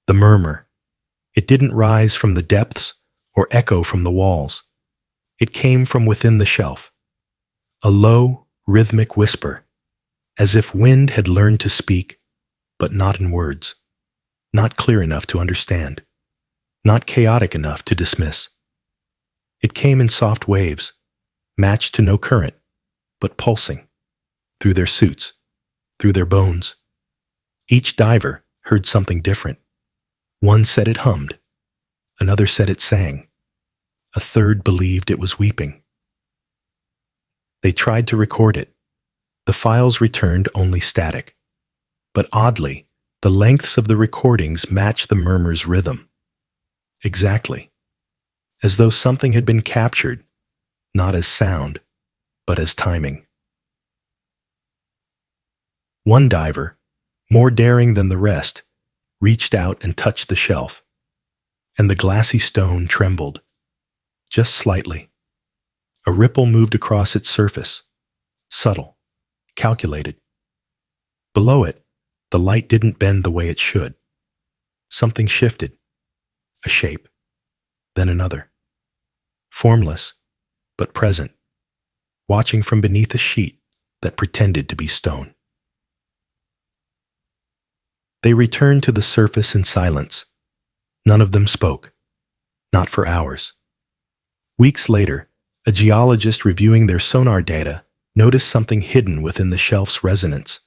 the murmur. It didn't rise from the depths or echo from the walls. It came from within the shelf, a low, rhythmic whisper, as if wind had learned to speak, but not in words, not clear enough to understand, not chaotic enough to dismiss. It came in soft waves, matched to no current, but pulsing, through their suits, through their bones. Each diver heard something different. One said it hummed, another said it sang, a third believed it was weeping. They tried to record it. The files returned only static. But oddly, the lengths of the recordings matched the murmur's rhythm. Exactly. As though something had been captured, not as sound, but as timing. One diver, more daring than the rest, reached out and touched the shelf, and the glassy stone trembled, just slightly. A ripple moved across its surface, subtle, calculated. Below it, the light didn't bend the way it should. Something shifted, a shape, then another. Formless, but present, watching from beneath a sheet that pretended to be stone. They returned to the surface in silence. None of them spoke, not for hours. Weeks later, a geologist reviewing their sonar data noticed something hidden within the shelf's resonance,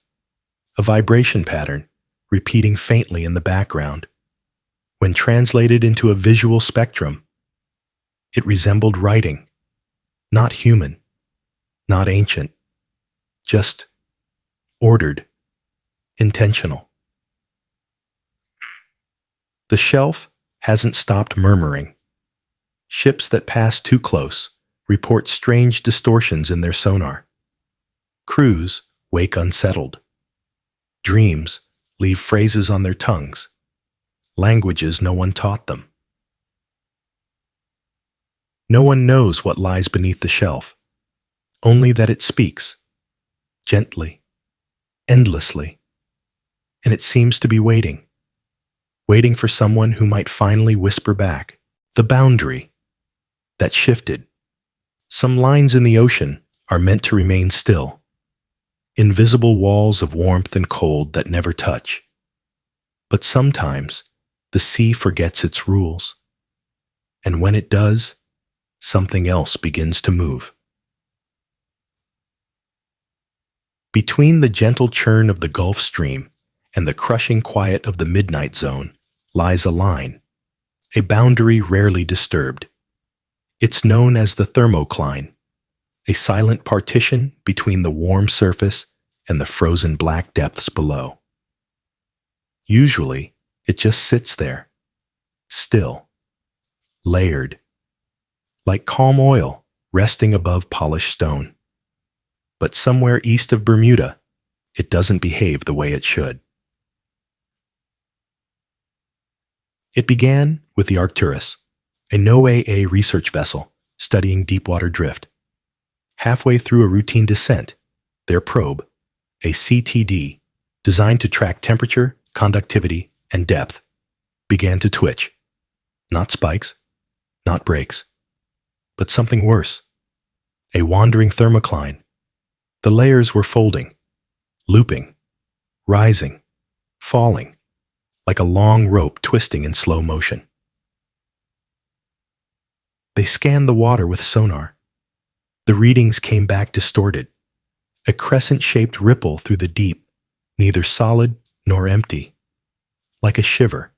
a vibration pattern repeating faintly in the background. When translated into a visual spectrum, it resembled writing, not human, not ancient, just ordered, intentional. The shelf hasn't stopped murmuring. Ships that pass too close report strange distortions in their sonar. Crews wake unsettled. Dreams leave phrases on their tongues, languages no one taught them. No one knows what lies beneath the shelf, only that it speaks, gently, endlessly, and it seems to be waiting for someone who might finally whisper back. The boundary that shifted. Some lines in the ocean are meant to remain still, invisible walls of warmth and cold that never touch. But sometimes the sea forgets its rules, and when it does, something else begins to move. Between the gentle churn of the Gulf Stream and the crushing quiet of the midnight zone lies a line, a boundary rarely disturbed. It's known as the thermocline, a silent partition between the warm surface and the frozen black depths below. Usually, it just sits there, still, layered, like calm oil resting above polished stone. But somewhere east of Bermuda, it doesn't behave the way it should. It began with the Arcturus, a NOAA research vessel studying deepwater drift. Halfway through a routine descent, their probe, a CTD, designed to track temperature, conductivity, and depth, began to twitch. Not spikes, not breaks, but something worse. A wandering thermocline. The layers were folding, looping, rising, falling, like a long rope twisting in slow motion. They scanned the water with sonar. The readings came back distorted, a crescent-shaped ripple through the deep, neither solid nor empty, like a shiver,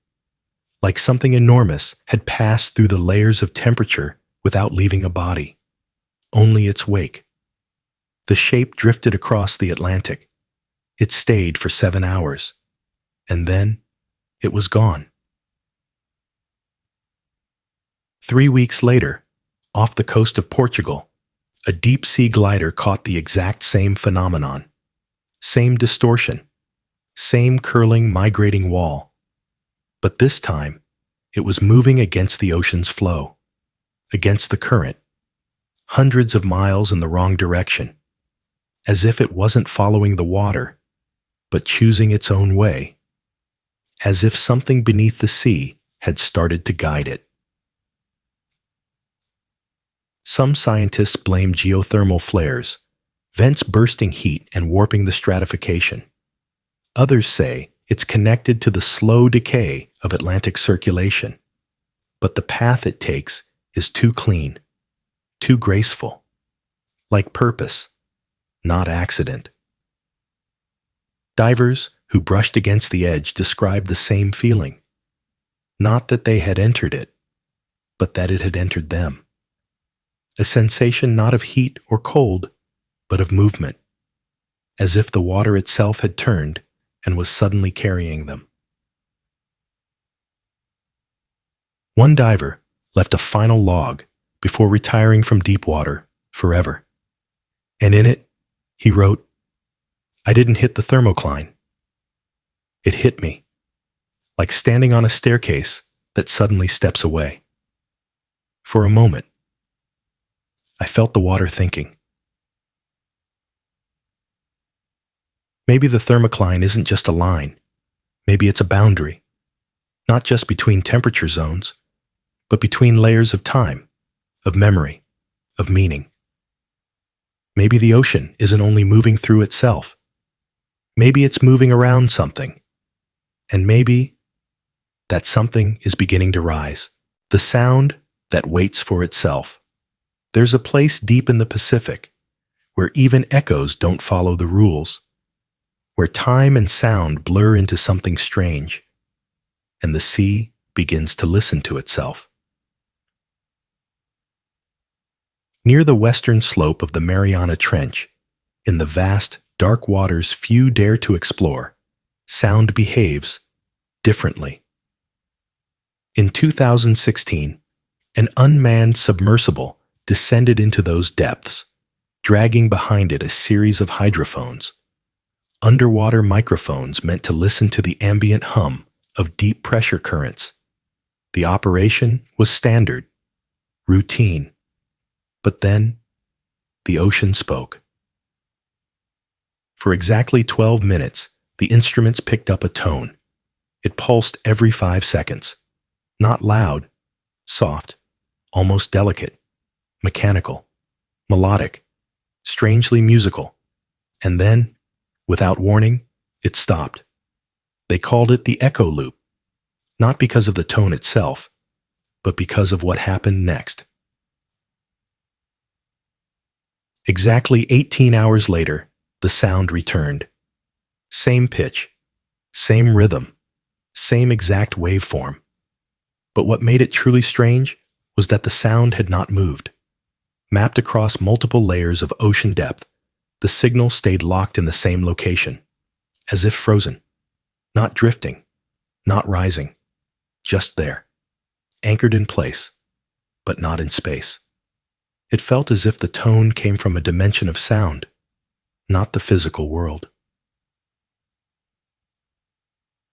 like something enormous had passed through the layers of temperature without leaving a body, only its wake. The shape drifted across the Atlantic. It stayed for 7 hours, and then it was gone. 3 weeks later, off the coast of Portugal, a deep-sea glider caught the exact same phenomenon. Same distortion, same curling, migrating wall. But this time, it was moving against the ocean's flow, against the current, hundreds of miles in the wrong direction, as if it wasn't following the water, but choosing its own way, as if something beneath the sea had started to guide it. Some scientists blame geothermal flares, vents bursting heat and warping the stratification. Others say it's connected to the slow decay of Atlantic circulation, but the path it takes is too clean, too graceful, like purpose, not accident. Divers who brushed against the edge described the same feeling. Not that they had entered it, but that it had entered them. A sensation not of heat or cold, but of movement, as if the water itself had turned and was suddenly carrying them. One diver left a final log before retiring from deep water forever, and in it, he wrote, "I didn't hit the thermocline. It hit me, like standing on a staircase that suddenly steps away. For a moment, I felt the water thinking. Maybe the thermocline isn't just a line. Maybe it's a boundary, not just between temperature zones, but between layers of time, of memory, of meaning. Maybe the ocean isn't only moving through itself. Maybe it's moving around something. And maybe that something is beginning to rise, the sound that waits for itself. There's a place deep in the Pacific where even echoes don't follow the rules, where time and sound blur into something strange, and the sea begins to listen to itself. Near the western slope of the Mariana Trench, in the vast, dark waters few dare to explore, sound behaves differently. In 2016, an unmanned submersible descended into those depths, dragging behind it a series of hydrophones, underwater microphones meant to listen to the ambient hum of deep pressure currents. The operation was standard, routine. But then, the ocean spoke. For exactly 12 minutes, the instruments picked up a tone. It pulsed every 5 seconds. Not loud, soft, almost delicate, mechanical, melodic, strangely musical. And then, without warning, it stopped. They called it the echo loop, not because of the tone itself, but because of what happened next. Exactly 18 hours later, the sound returned. Same pitch, same rhythm, same exact waveform. But what made it truly strange was that the sound had not moved. Mapped across multiple layers of ocean depth, the signal stayed locked in the same location, as if frozen, not drifting, not rising, just there, anchored in place, but not in space. It felt as if the tone came from a dimension of sound, not the physical world.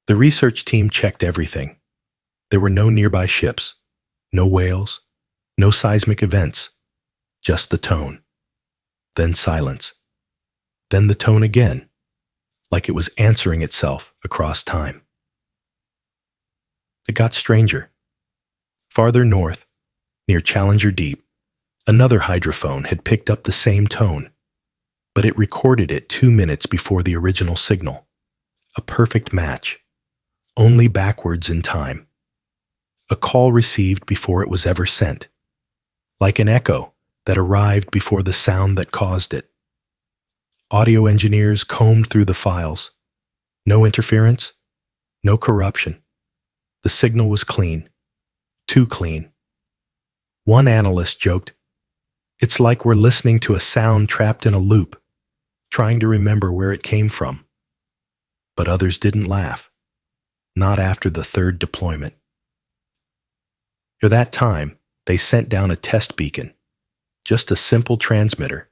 The research team checked everything. There were no nearby ships, no whales, no seismic events, just the tone. Then silence. Then the tone again, like it was answering itself across time. It got stranger. Farther north, near Challenger Deep, another hydrophone had picked up the same tone, but it recorded it 2 minutes before the original signal. A perfect match, only backwards in time. A call received before it was ever sent, like an echo that arrived before the sound that caused it. Audio engineers combed through the files. No interference, no corruption. The signal was clean, too clean. One analyst joked, "It's like we're listening to a sound trapped in a loop, trying to remember where it came from." But others didn't laugh, not after the third deployment. For that time, they sent down a test beacon, just a simple transmitter.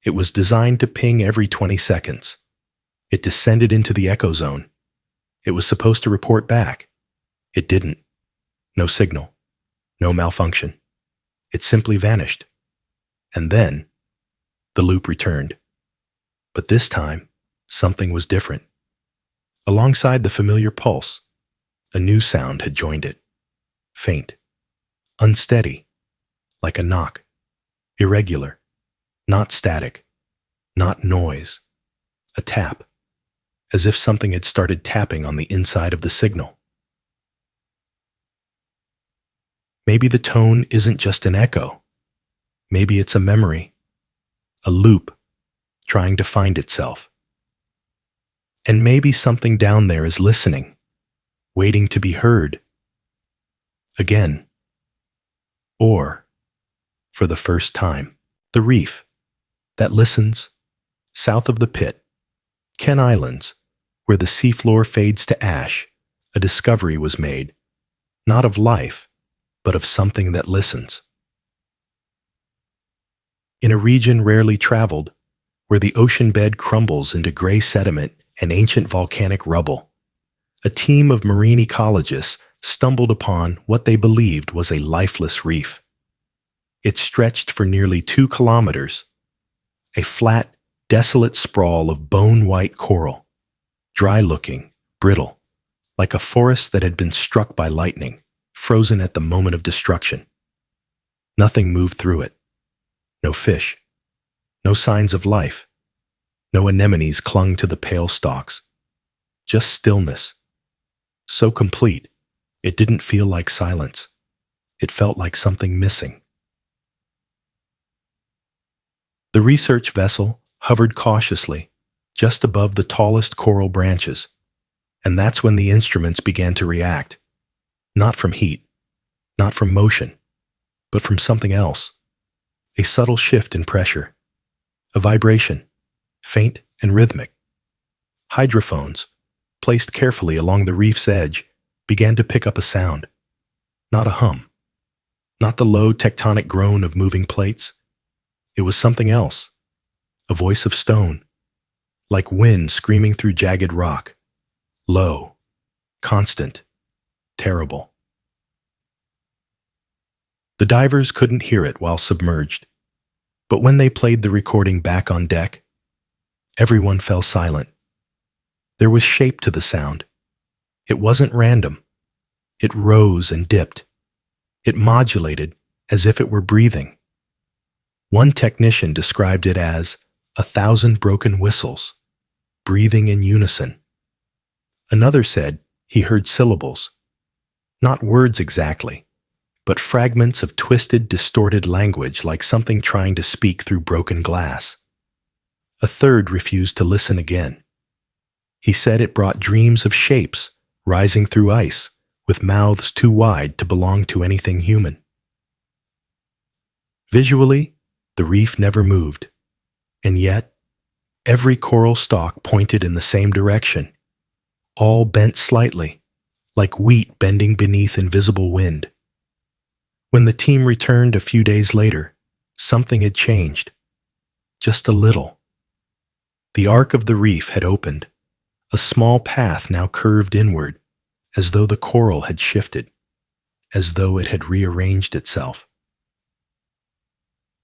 It was designed to ping every 20 seconds. It descended into the echo zone. It was supposed to report back. It didn't. No signal. No malfunction. It simply vanished. And then, the loop returned. But this time, something was different. Alongside the familiar pulse, a new sound had joined it. Faint. Unsteady. Like a knock. Irregular. Not static. Not noise. A tap. As if something had started tapping on the inside of the signal. Maybe the tone isn't just an echo. Maybe it's a memory, a loop, trying to find itself. And maybe something down there is listening, waiting to be heard. Again. Or, for the first time, the reef that listens, south of the pit, Ken Islands, where the seafloor fades to ash, a discovery was made, not of life, but of something that listens. In a region rarely traveled, where the ocean bed crumbles into gray sediment and ancient volcanic rubble, a team of marine ecologists stumbled upon what they believed was a lifeless reef. It stretched for nearly 2 kilometers, a flat, desolate sprawl of bone-white coral, dry-looking, brittle, like a forest that had been struck by lightning, frozen at the moment of destruction. Nothing moved through it. No fish. No signs of life. No anemones clung to the pale stalks. Just stillness. So complete, it didn't feel like silence. It felt like something missing. The research vessel hovered cautiously, just above the tallest coral branches, and that's when the instruments began to react. Not from heat, not from motion, but from something else. A subtle shift in pressure. A vibration, faint and rhythmic. Hydrophones, placed carefully along the reef's edge, began to pick up a sound. Not a hum. Not the low tectonic groan of moving plates. It was something else. A voice of stone, like wind screaming through jagged rock. Low, constant, terrible. The divers couldn't hear it while submerged, but when they played the recording back on deck, everyone fell silent. There was shape to the sound. It wasn't random. It rose and dipped. It modulated as if it were breathing. One technician described it as 1,000 broken whistles, breathing in unison. Another said he heard syllables, not words exactly, but fragments of twisted, distorted language like something trying to speak through broken glass. A third refused to listen again. He said it brought dreams of shapes rising through ice, with mouths too wide to belong to anything human. Visually, the reef never moved, and yet, every coral stalk pointed in the same direction, all bent slightly, like wheat bending beneath invisible wind. When the team returned a few days later, something had changed. Just a little. The arc of the reef had opened. A small path now curved inward, as though the coral had shifted, as though it had rearranged itself.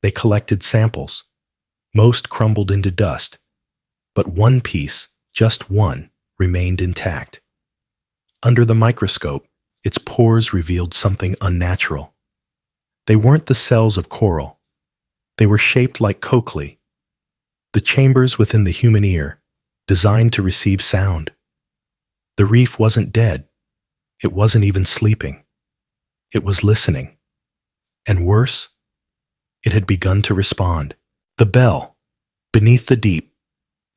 They collected samples. Most crumbled into dust, but one piece, just one, remained intact. Under the microscope, its pores revealed something unnatural. They weren't the cells of coral. They were shaped like cochlea, the chambers within the human ear, designed to receive sound. The reef wasn't dead. It wasn't even sleeping. It was listening. And worse, it had begun to respond. The bell, beneath the deep.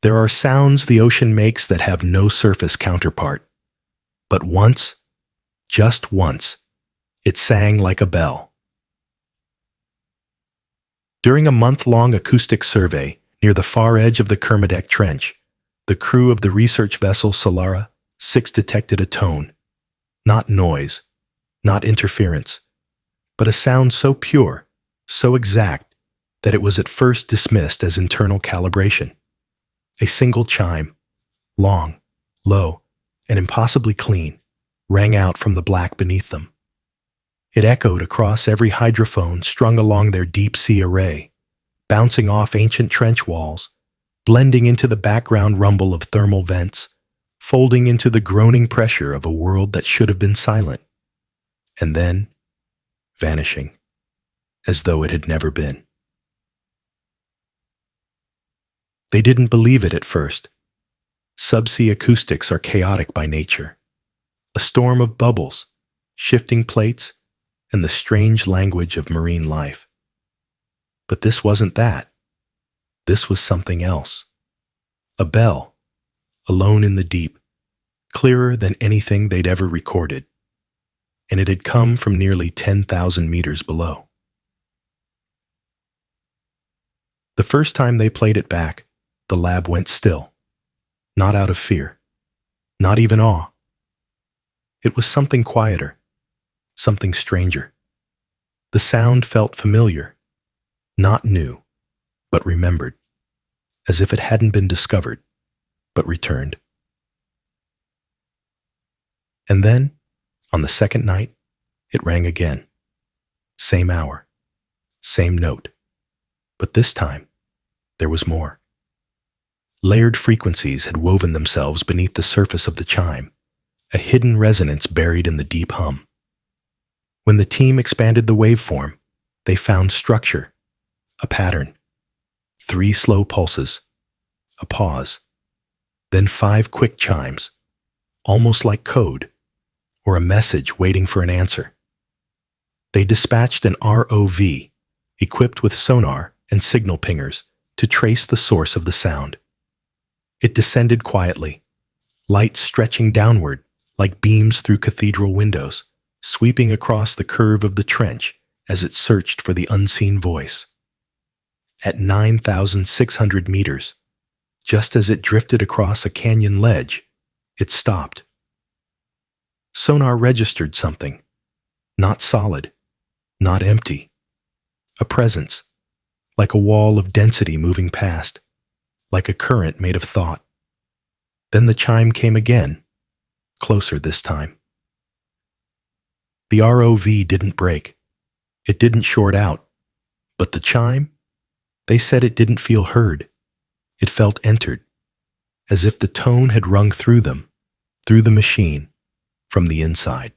There are sounds the ocean makes that have no surface counterpart. But once, just once, it sang like a bell. During a month-long acoustic survey near the far edge of the Kermadec Trench, the crew of the research vessel Solara 6 detected a tone. Not noise, not interference, but a sound so pure, so exact, that it was at first dismissed as internal calibration. A single chime, long, low, and impossibly clean, rang out from the black beneath them. It echoed across every hydrophone strung along their deep-sea array, bouncing off ancient trench walls, blending into the background rumble of thermal vents, folding into the groaning pressure of a world that should have been silent, and then vanishing, as though it had never been. They didn't believe it at first. Subsea acoustics are chaotic by nature. A storm of bubbles, shifting plates, and the strange language of marine life. But this wasn't that. This was something else. A bell, alone in the deep, clearer than anything they'd ever recorded. And it had come from nearly 10,000 meters below. The first time they played it back, the lab went still. Not out of fear. Not even awe. It was something quieter. Something stranger. The sound felt familiar. Not new, but remembered. As if it hadn't been discovered, but returned. And then, on the second night, it rang again. Same hour. Same note. But this time, there was more. Layered frequencies had woven themselves beneath the surface of the chime, a hidden resonance buried in the deep hum. When the team expanded the waveform, they found structure, a pattern, 3 slow pulses, a pause, then 5 quick chimes, almost like code, or a message waiting for an answer. They dispatched an ROV, equipped with sonar and signal pingers, to trace the source of the sound. It descended quietly, light stretching downward like beams through cathedral windows, sweeping across the curve of the trench as it searched for the unseen voice. At 9,600 meters, just as it drifted across a canyon ledge, it stopped. Sonar registered something, not solid, not empty, a presence, like a wall of density moving past, like a current made of thought. Then the chime came again, closer this time. The ROV didn't break. It didn't short out. But the chime? They said it didn't feel heard. It felt entered, as if the tone had rung through them, through the machine, from the inside.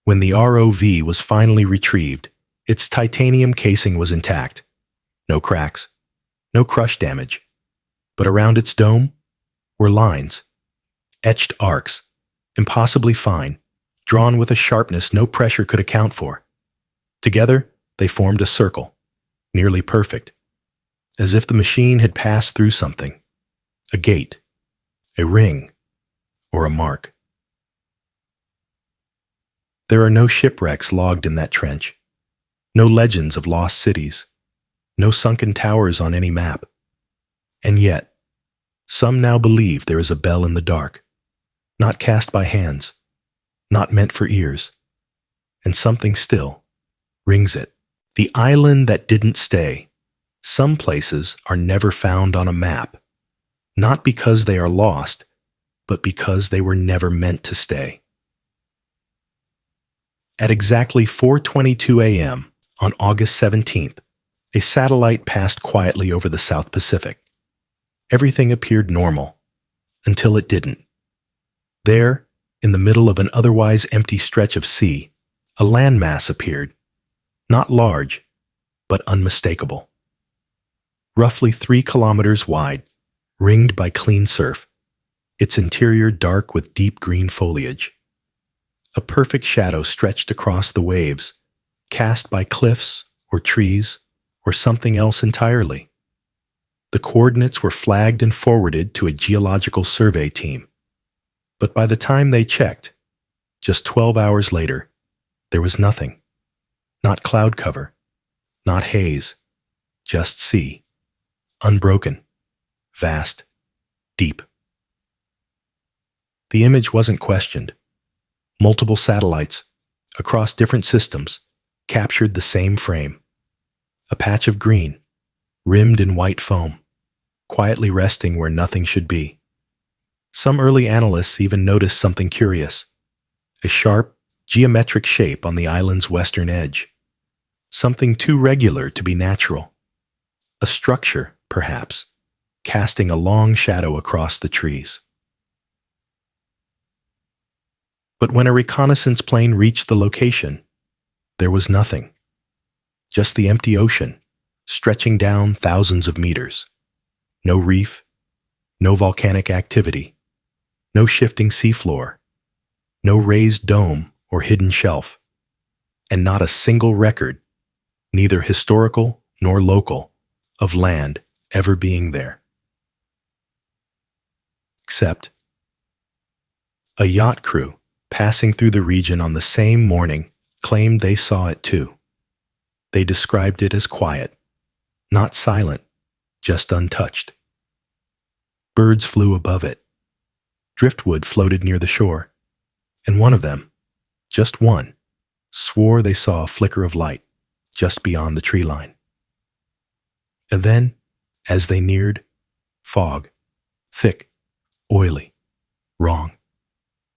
When the ROV was finally retrieved, its titanium casing was intact. No cracks, no crush damage. But around its dome were lines, etched arcs, impossibly fine, drawn with a sharpness no pressure could account for. Together, they formed a circle, nearly perfect, as if the machine had passed through something, a gate, a ring, or a mark. There are no shipwrecks logged in that trench, no legends of lost cities, no sunken towers on any map. And yet, some now believe there is a bell in the dark, not cast by hands, not meant for ears, and something still rings it. The island that didn't stay. Some places are never found on a map, not because they are lost, but because they were never meant to stay. At exactly 4:22 a.m. on August 17th, a satellite passed quietly over the South Pacific. Everything appeared normal, until it didn't. There, in the middle of an otherwise empty stretch of sea, a landmass appeared, not large, but unmistakable. Roughly 3 kilometers wide, ringed by clean surf, its interior dark with deep green foliage. A perfect shadow stretched across the waves, cast by cliffs or trees or something else entirely. The coordinates were flagged and forwarded to a geological survey team. But by the time they checked, just 12 hours later, there was nothing. Not cloud cover, not haze, just sea. Unbroken, vast, deep. The image wasn't questioned. Multiple satellites, across different systems, captured the same frame. A patch of green, rimmed in white foam, quietly resting where nothing should be. Some early analysts even noticed something curious, a sharp, geometric shape on the island's western edge. Something too regular to be natural. A structure, perhaps, casting a long shadow across the trees. But when a reconnaissance plane reached the location, there was nothing. Just the empty ocean, stretching down thousands of meters. No reef, no volcanic activity, no shifting seafloor, no raised dome or hidden shelf, and not a single record, neither historical nor local, of land ever being there. Except a yacht crew passing through the region on the same morning claimed they saw it too. They described it as quiet, not silent, just untouched. Birds flew above it. Driftwood floated near the shore, and one of them, just one, swore they saw a flicker of light just beyond the tree line. And then, as they neared, fog, thick, oily, wrong.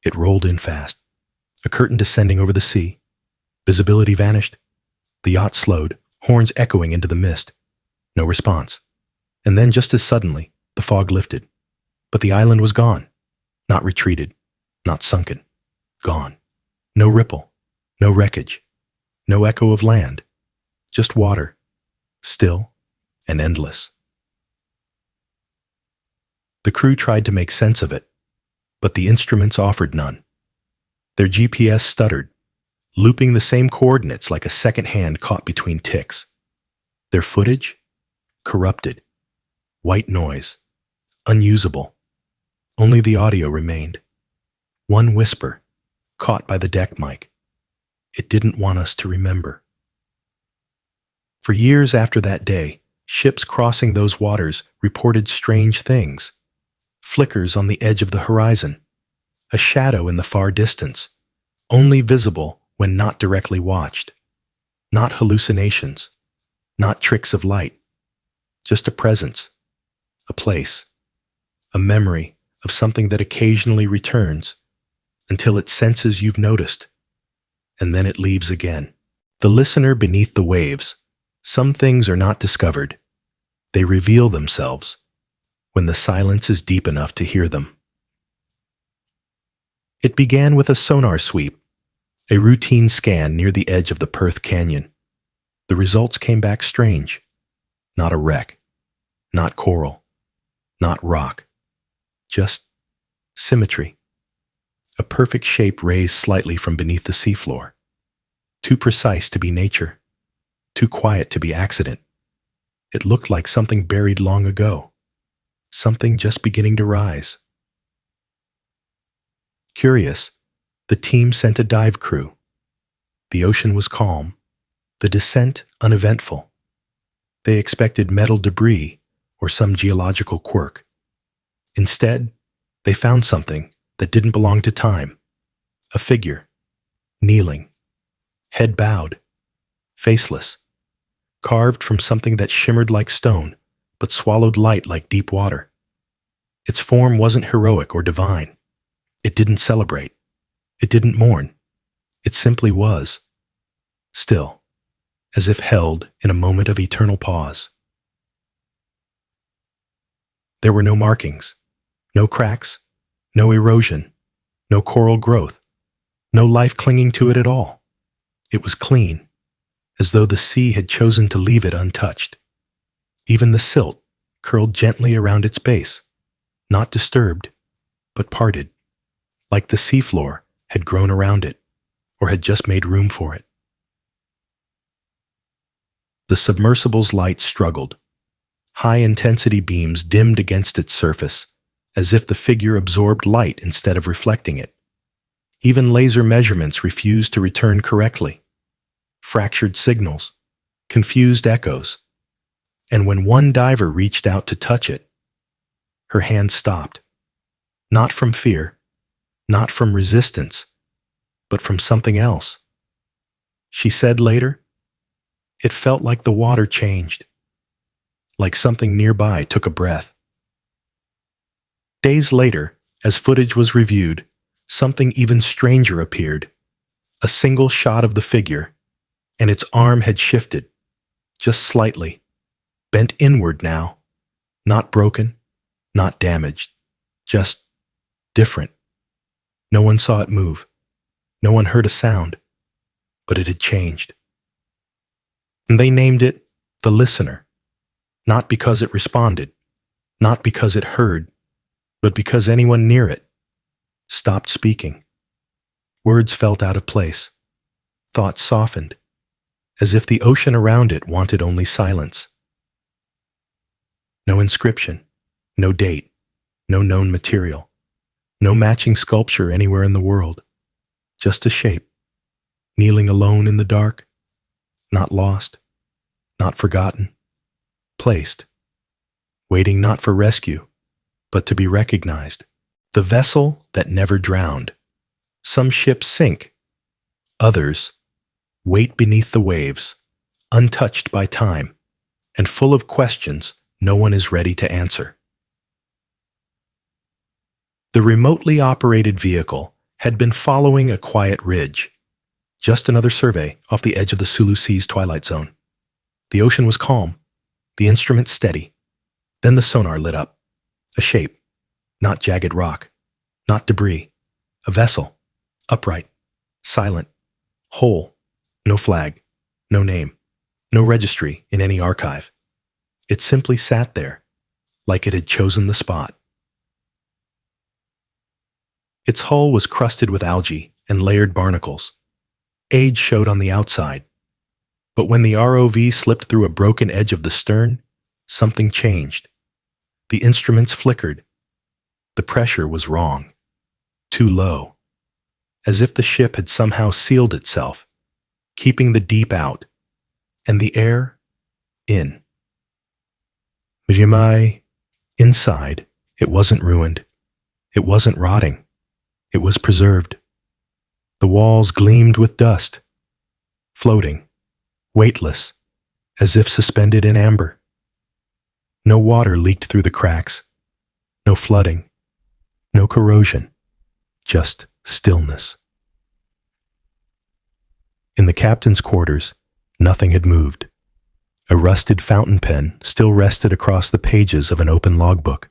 It rolled in fast, a curtain descending over the sea. Visibility vanished. The yacht slowed, horns echoing into the mist. No response. And then just as suddenly, the fog lifted. But the island was gone. Not retreated, not sunken. Gone. No ripple, no wreckage, no echo of land. Just water, still and endless. The crew tried to make sense of it, but the instruments offered none. Their GPS stuttered, looping the same coordinates like a second hand caught between ticks. Their footage? Corrupted. White noise. Unusable. Only the audio remained. One whisper, caught by the deck mic. It didn't want us to remember. For years after that day, ships crossing those waters reported strange things. Flickers on the edge of the horizon, a shadow in the far distance, only visible when not directly watched. Not hallucinations, not tricks of light, just a presence, a place, a memory of something that occasionally returns until it senses you've noticed, and then it leaves again. The listener beneath the waves. Some things are not discovered. They reveal themselves when the silence is deep enough to hear them. It began with a sonar sweep, a routine scan near the edge of the Perth Canyon. The results came back strange. Not a wreck, not coral, not rock, just symmetry. a perfect shape raised slightly from beneath the seafloor. Too precise to be nature, too quiet to be accident. It looked like something buried long ago, something just beginning to rise. Curious, the team sent a dive crew. The ocean was calm, the descent uneventful. They expected metal debris or some geological quirk. Instead, they found something that didn't belong to time. A figure, kneeling, head bowed, faceless, carved from something that shimmered like stone, but swallowed light like deep water. Its form wasn't heroic or divine. It didn't celebrate. It didn't mourn. It simply was, still, as if held in a moment of eternal pause. There were no markings, no cracks, no erosion, no coral growth, no life clinging to it at all. It was clean, as though the sea had chosen to leave it untouched. Even the silt curled gently around its base, not disturbed, but parted, like the seafloor had grown around it, or had just made room for it. The submersible's light struggled. High-intensity beams dimmed against its surface, as if the figure absorbed light instead of reflecting it. Even laser measurements refused to return correctly. Fractured signals, confused echoes, and when one diver reached out to touch it, her hand stopped. Not from fear, not from resistance, but from something else. She said later, "It felt like the water changed, like something nearby took a breath." Days later, as footage was reviewed, something even stranger appeared. A single shot of the figure, and its arm had shifted, just slightly, bent inward now, not broken, not damaged, just different. No one saw it move. No one heard a sound, but it had changed. And they named it the listener, not because it responded, not because it heard, but because anyone near it stopped speaking. Words felt out of place. Thoughts softened, as if the ocean around it wanted only silence. No inscription, no date, no known material, no matching sculpture anywhere in the world. Just a shape, kneeling alone in the dark, not lost, not forgotten, placed, waiting not for rescue, but to be recognized. The vessel that never drowned. Some ships sink, others wait beneath the waves, untouched by time, and full of questions no one is ready to answer. The remotely operated vehicle had been following a quiet ridge, just another survey off the edge of the Sulu Sea's twilight zone. The ocean was calm, the instrument steady. Then the sonar lit up. A shape, not jagged rock, not debris. A vessel, upright, silent, whole, no flag, no name, no registry in any archive. It simply sat there, like it had chosen the spot. Its hull was crusted with algae and layered barnacles. Age showed on the outside. But when the ROV slipped through a broken edge of the stern, something changed. The instruments flickered. The pressure was wrong. Too low. As if the ship had somehow sealed itself, keeping the deep out, and the air in. Mjimai, inside, it wasn't ruined. It wasn't rotting. It was preserved. The walls gleamed with dust, floating, weightless, as if suspended in amber. No water leaked through the cracks, no flooding, no corrosion, just stillness. In the captain's quarters, nothing had moved. A rusted fountain pen still rested across the pages of an open logbook.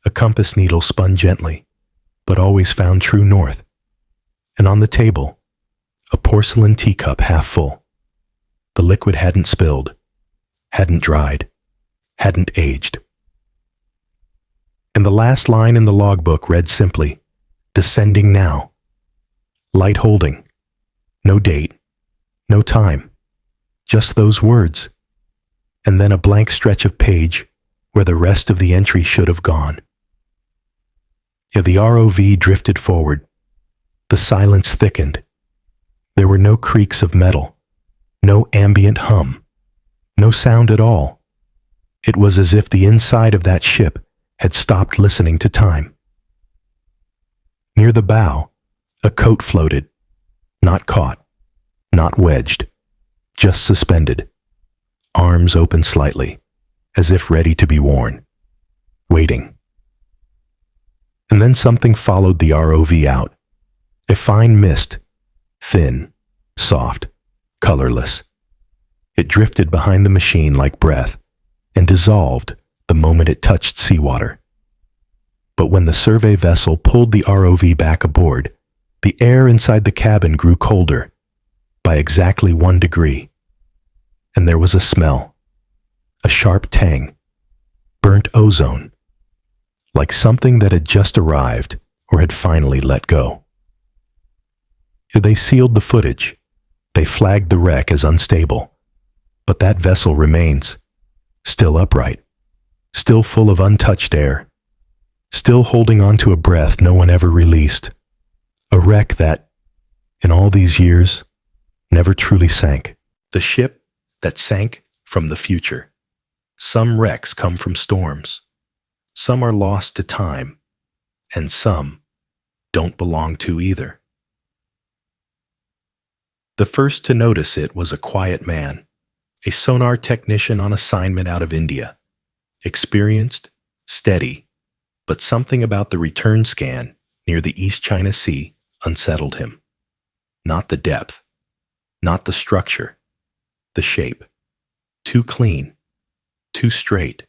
A compass needle spun gently, but always found true north. And on the table, a porcelain teacup half full. The liquid hadn't spilled, hadn't dried, hadn't aged. And the last line in the logbook read simply, descending now. Light holding. No date. No time. Just those words. And then a blank stretch of page where the rest of the entry should have gone. Yeah, the ROV drifted forward. The silence thickened. There were no creaks of metal, no ambient hum, no sound at all. It was as if the inside of that ship had stopped listening to time. Near the bow, a coat floated, not caught, not wedged, just suspended, arms open slightly, as if ready to be worn, waiting. And then something followed the ROV out, a fine mist, thin, soft, colorless. It drifted behind the machine like breath and dissolved the moment it touched seawater. But when the survey vessel pulled the ROV back aboard, the air inside the cabin grew colder by exactly 1 degree, and there was a smell, a sharp tang, burnt ozone, like something that had just arrived or had finally let go. They sealed the footage. They flagged the wreck as unstable, but that vessel remains, still upright, still full of untouched air, still holding on to a breath no one ever released, a wreck that, in all these years, never truly sank. The ship that sank from the future. Some wrecks come from storms. Some are lost to time, and some don't belong to either. The first to notice it was a quiet man, a sonar technician on assignment out of India. Experienced, steady, but something about the return scan near the East China Sea unsettled him. Not the depth, not the structure, the shape. Too clean, too straight.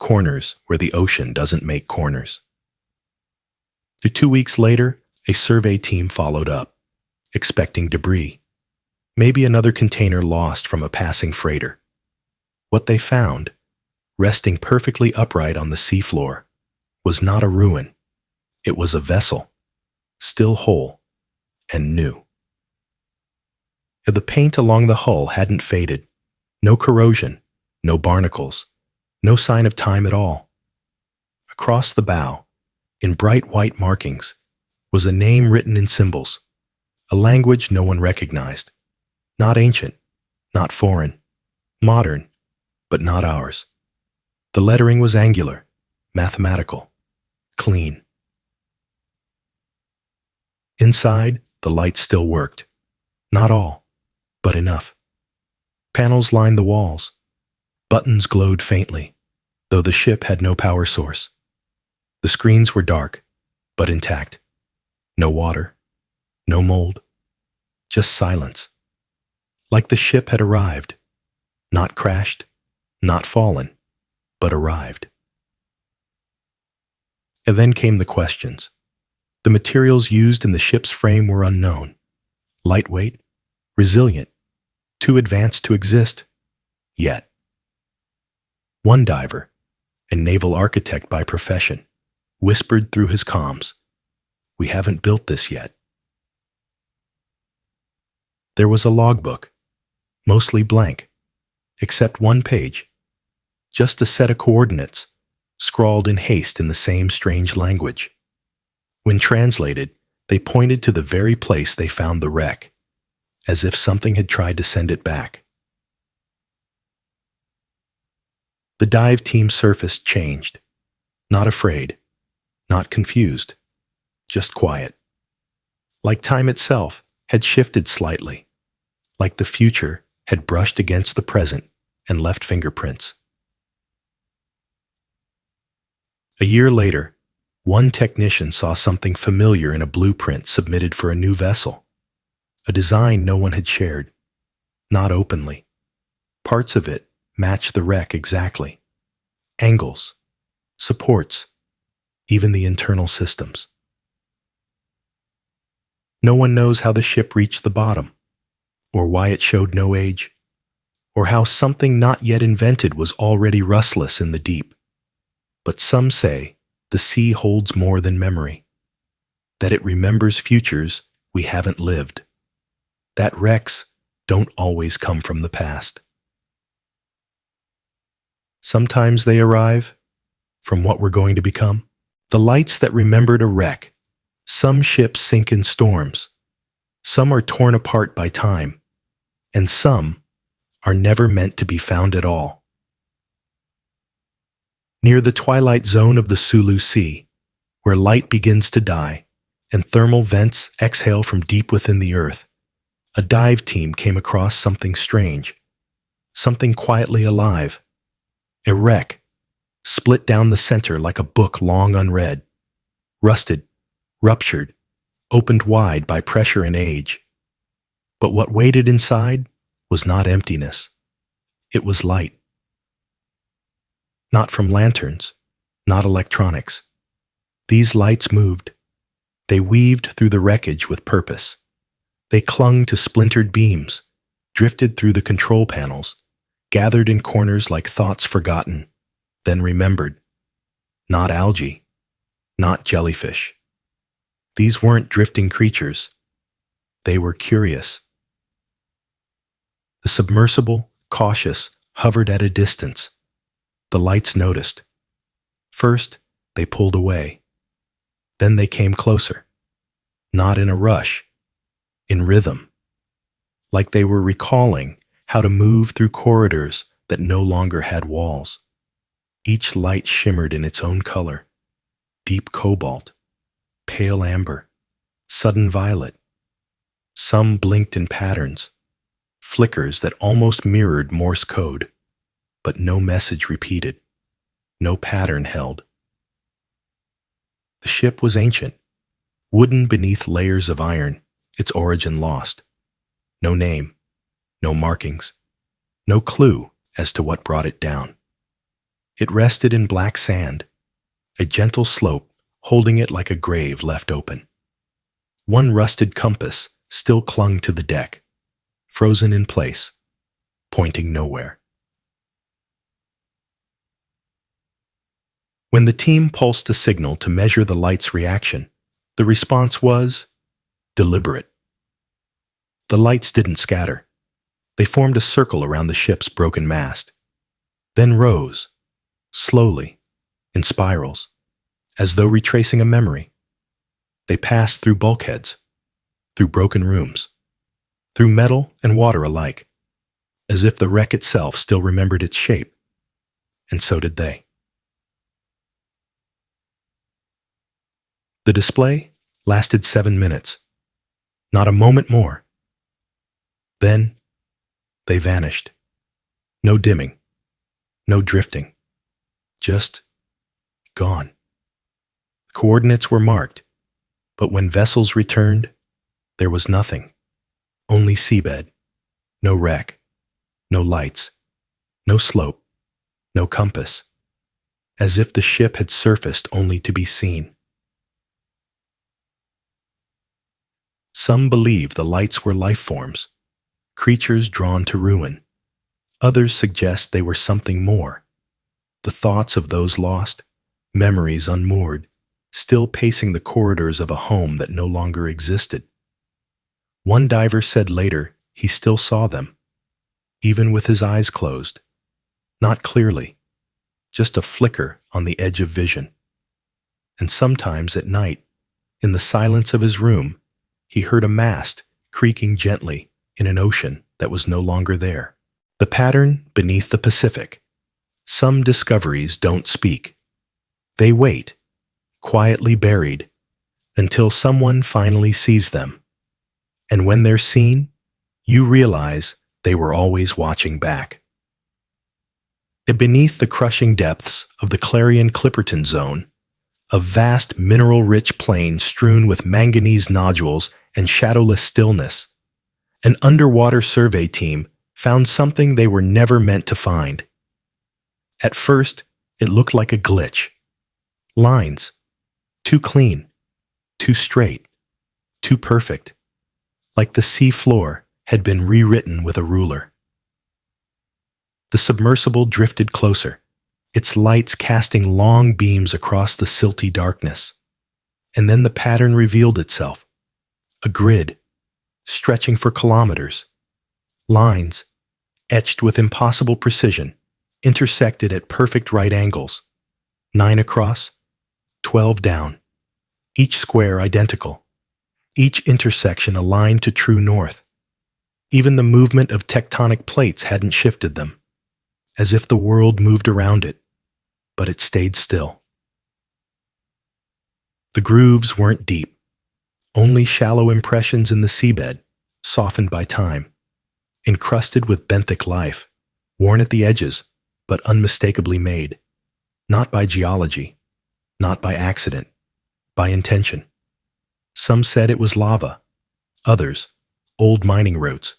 Corners where the ocean doesn't make corners. 2 weeks later, a survey team followed up, expecting debris. Maybe another container lost from a passing freighter. What they found, resting perfectly upright on the seafloor, was not a ruin. It was a vessel, still whole and new. The paint along the hull hadn't faded. No corrosion, no barnacles, no sign of time at all. Across the bow, in bright white markings, was a name written in symbols, a language no one recognized. Not ancient, not foreign, modern, but not ours. The lettering was angular, mathematical, clean. Inside, the lights still worked. Not all, but enough. Panels lined the walls. Buttons glowed faintly, though the ship had no power source. The screens were dark, but intact. No water, no mold, just silence. Like the ship had arrived, not crashed, not fallen, but arrived. And then came the questions. The materials used in the ship's frame were unknown, lightweight, resilient, too advanced to exist, yet. One diver, a naval architect by profession, whispered through his comms, "We haven't built this yet." There was a logbook, mostly blank, except one page, just a set of coordinates, scrawled in haste in the same strange language. When translated, they pointed to the very place they found the wreck, as if something had tried to send it back. The dive team surface changed, not afraid, not confused, just quiet. Like time itself had shifted slightly, like the future had brushed against the present and left fingerprints. A year later, one technician saw something familiar in a blueprint submitted for a new vessel, a design no one had shared, not openly. Parts of it matched the wreck exactly. Angles, supports, even the internal systems. No one knows how the ship reached the bottom, or why it showed no age, or how something not yet invented was already rustless in the deep. But some say the sea holds more than memory. that it remembers futures we haven't lived. That wrecks don't always come from the past. Sometimes they arrive from what we're going to become. The lights that remembered a wreck. Some ships sink in storms. Some are torn apart by time. And some are never meant to be found at all. Near the twilight zone of the Sulu Sea, where light begins to die and thermal vents exhale from deep within the earth, a dive team came across something strange, something quietly alive. A wreck, split down the center like a book long unread, rusted, ruptured, opened wide by pressure and age. But what waited inside was not emptiness. It was light. Not from lanterns, not electronics. These lights moved. They weaved through the wreckage with purpose. They clung to splintered beams, drifted through the control panels, gathered in corners like thoughts forgotten, then remembered. Not algae, not jellyfish. These weren't drifting creatures. They were curious. The submersible, cautious, hovered at a distance. The lights noticed. First, they pulled away. Then they came closer. Not in a rush, in rhythm. Like they were recalling how to move through corridors that no longer had walls. Each light shimmered in its own color. Deep cobalt, pale amber, sudden violet. Some blinked in patterns, flickers that almost mirrored Morse code, but no message repeated, no pattern held. The ship was ancient, wooden beneath layers of iron, its origin lost. No name, no markings, no clue as to what brought it down. It rested in black sand, a gentle slope holding it like a grave left open. One rusted compass still clung to the deck, frozen in place, pointing nowhere. When the team pulsed a signal to measure the light's reaction, the response was deliberate. The lights didn't scatter. They formed a circle around the ship's broken mast, then rose, slowly, in spirals, as though retracing a memory. They passed through bulkheads, through broken rooms, through metal and water alike, as if the wreck itself still remembered its shape, and so did they. The display lasted 7 minutes, not a moment more. Then, they vanished. No dimming, no drifting, just gone. Coordinates were marked, but when vessels returned, there was nothing, only seabed, no wreck, no lights, no slope, no compass, as if the ship had surfaced only to be seen. Some believe the lights were life forms, creatures drawn to ruin. Others suggest they were something more, the thoughts of those lost, memories unmoored, still pacing the corridors of a home that no longer existed. One diver said later he still saw them, even with his eyes closed. Not clearly, just a flicker on the edge of vision. And sometimes at night, in the silence of his room, he heard a mast creaking gently in an ocean that was no longer there. The pattern beneath the Pacific. Some discoveries don't speak. They wait, quietly buried, until someone finally sees them. And when they're seen, you realize they were always watching back. Beneath the crushing depths of the Clarion-Clipperton Zone, a vast mineral-rich plain strewn with manganese nodules and shadowless stillness, an underwater survey team found something they were never meant to find. At first, it looked like a glitch. Lines, too clean, too straight, too perfect, like the sea floor had been rewritten with a ruler. The submersible drifted closer, its lights casting long beams across the silty darkness. And then the pattern revealed itself. A grid, stretching for kilometers. Lines, etched with impossible precision, intersected at perfect right angles. 9 across, 12 down. Each square identical. Each intersection aligned to true north. Even the movement of tectonic plates hadn't shifted them, as if the world moved around it, but it stayed still. The grooves weren't deep, only shallow impressions in the seabed, softened by time, encrusted with benthic life, worn at the edges, but unmistakably made, not by geology, not by accident, by intention. Some said it was lava, others, old mining roads.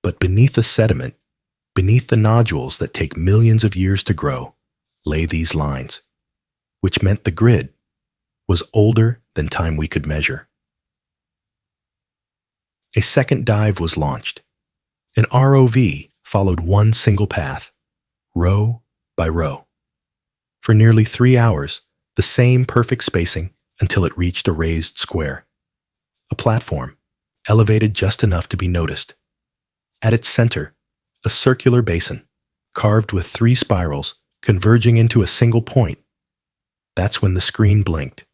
But beneath the sediment, beneath the nodules that take millions of years to grow, lay these lines, which meant the grid was older than time we could measure. A second dive was launched. An ROV followed one single path, row by row. For nearly 3 hours, the same perfect spacing until it reached a raised square. A platform, elevated just enough to be noticed. At its center, a circular basin, carved with 3 spirals converging into a single point. That's when the screen blinked.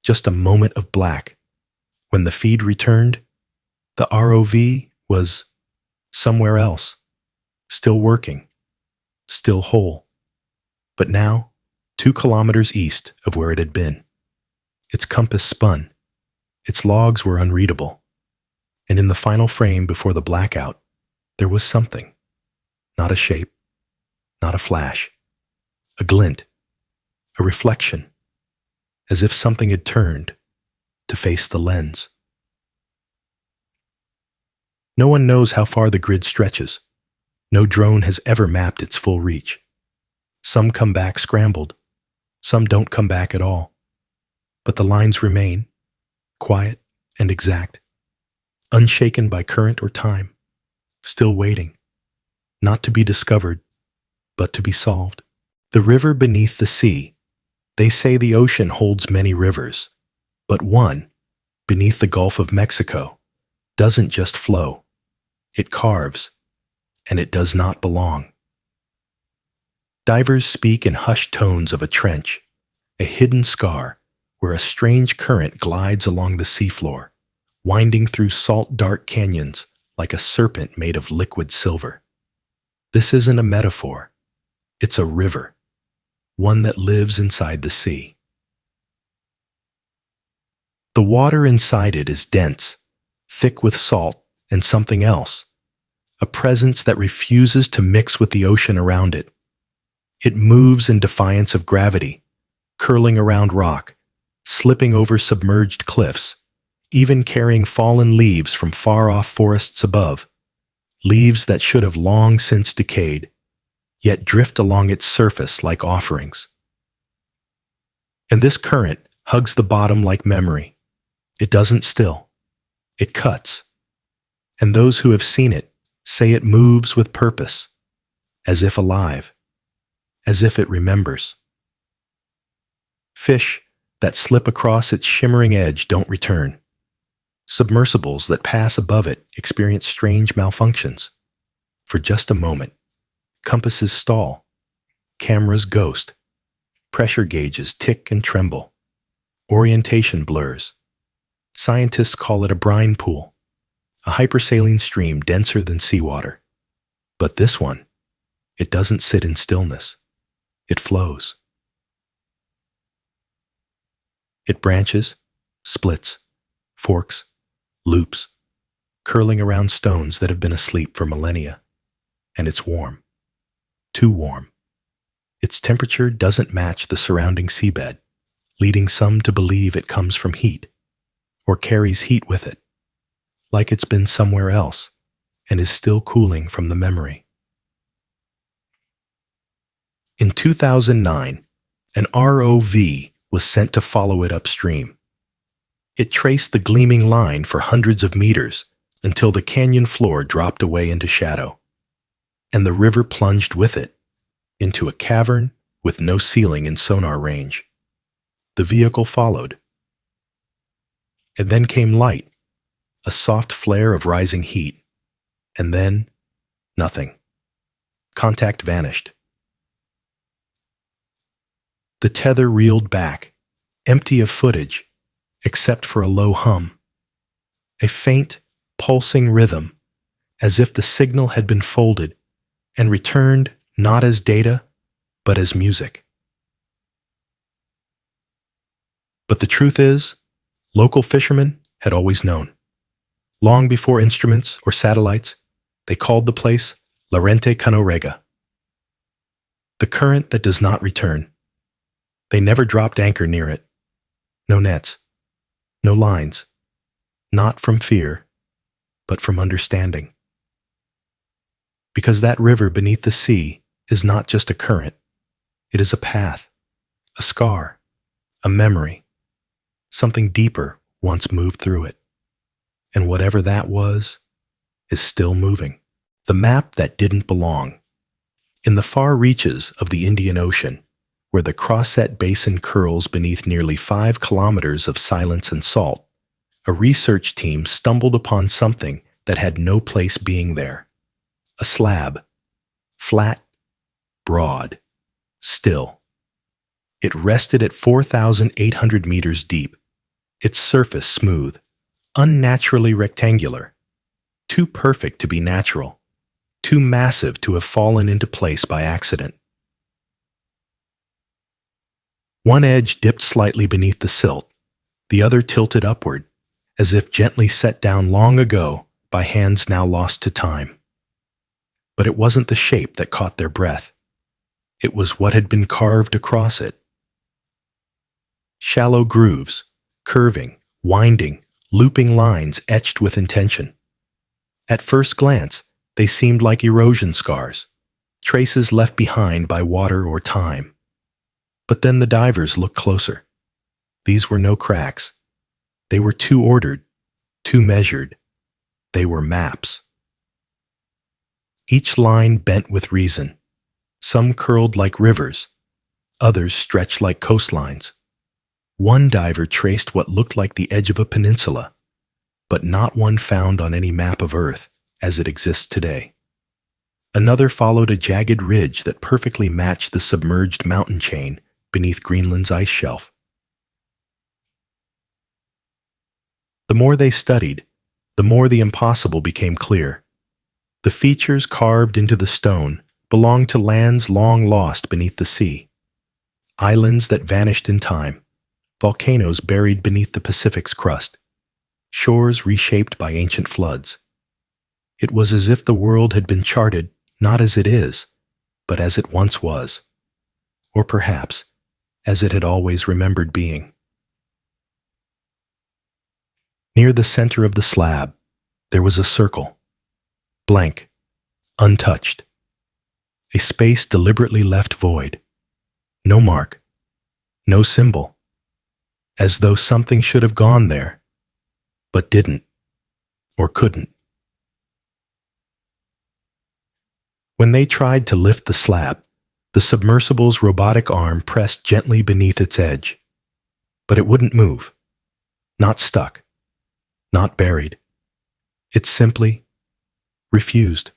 Just a moment of black. When the feed returned, the ROV was somewhere else, still working, still whole. But now, 2 kilometers east of where it had been. Its compass spun. Its logs were unreadable. And in the final frame before the blackout, there was something. Not a shape, not a flash. A glint, a reflection, as if something had turned to face the lens. No one knows how far the grid stretches. No drone has ever mapped its full reach. Some come back scrambled. Some don't come back at all. But the lines remain, quiet and exact, unshaken by current or time, still waiting, not to be discovered, but to be solved. The river beneath the sea. They say the ocean holds many rivers, but one, beneath the Gulf of Mexico, doesn't just flow. It carves, and it does not belong. Divers speak in hushed tones of a trench, a hidden scar where a strange current glides along the seafloor, winding through salt dark canyons like a serpent made of liquid silver. This isn't a metaphor. It's a river, one that lives inside the sea. The water inside it is dense, thick with salt and something else, a presence that refuses to mix with the ocean around it. It moves in defiance of gravity, curling around rock, slipping over submerged cliffs, even carrying fallen leaves from far-off forests above, leaves that should have long since decayed, yet drift along its surface like offerings. And this current hugs the bottom like memory. It doesn't still. It cuts. And those who have seen it say it moves with purpose, as if alive, as if it remembers. Fish that slip across its shimmering edge don't return. Submersibles that pass above it experience strange malfunctions. For just a moment, compasses stall, cameras ghost, pressure gauges tick and tremble, orientation blurs. Scientists call it a brine pool, a hypersaline stream denser than seawater. But this one, it doesn't sit in stillness. It flows. It branches, splits, forks, loops, curling around stones that have been asleep for millennia. And it's warm. Too warm. Its temperature doesn't match the surrounding seabed, leading some to believe it comes from heat, or carries heat with it, like it's been somewhere else and is still cooling from the memory. In 2009, an ROV was sent to follow it upstream. It traced the gleaming line for hundreds of meters until the canyon floor dropped away into shadow, and the river plunged with it into a cavern with no ceiling in sonar range. The vehicle followed. And then came light, a soft flare of rising heat. And then, nothing. Contact vanished. The tether reeled back, empty of footage, except for a low hum. A faint, pulsing rhythm, as if the signal had been folded and returned not as data, but as music. But the truth is, local fishermen had always known. Long before instruments or satellites, they called the place La Rente Canorega, the current that does not return. They never dropped anchor near it. No nets, no lines, not from fear, but from understanding. Because that river beneath the sea is not just a current, it is a path, a scar, a memory. Something deeper once moved through it. And whatever that was, is still moving. The map that didn't belong. In the far reaches of the Indian Ocean, where the Crosset Basin curls beneath nearly 5 kilometers of silence and salt, a research team stumbled upon something that had no place being there. A slab. Flat, broad, still. It rested at 4,800 meters deep, its surface smooth, unnaturally rectangular, too perfect to be natural, too massive to have fallen into place by accident. One edge dipped slightly beneath the silt, the other tilted upward, as if gently set down long ago by hands now lost to time. But it wasn't the shape that caught their breath. It was what had been carved across it. Shallow grooves, curving, winding, looping lines etched with intention. At first glance, they seemed like erosion scars, traces left behind by water or time. But then the divers looked closer. These were no cracks. They were too ordered, too measured. They were maps. Each line bent with reason. Some curled like rivers, others stretched like coastlines. One diver traced what looked like the edge of a peninsula, but not one found on any map of Earth as it exists today. Another followed a jagged ridge that perfectly matched the submerged mountain chain beneath Greenland's ice shelf. The more they studied, the more the impossible became clear. The features carved into the stone belonged to lands long lost beneath the sea, islands that vanished in time, volcanoes buried beneath the Pacific's crust, shores reshaped by ancient floods. It was as if the world had been charted not as it is, but as it once was, or perhaps as it had always remembered being. Near the center of the slab, there was a circle, blank, untouched, a space deliberately left void, no mark, no symbol, as though something should have gone there, but didn't, or couldn't. When they tried to lift the slab, the submersible's robotic arm pressed gently beneath its edge, but it wouldn't move, not stuck, not buried. It simply refused,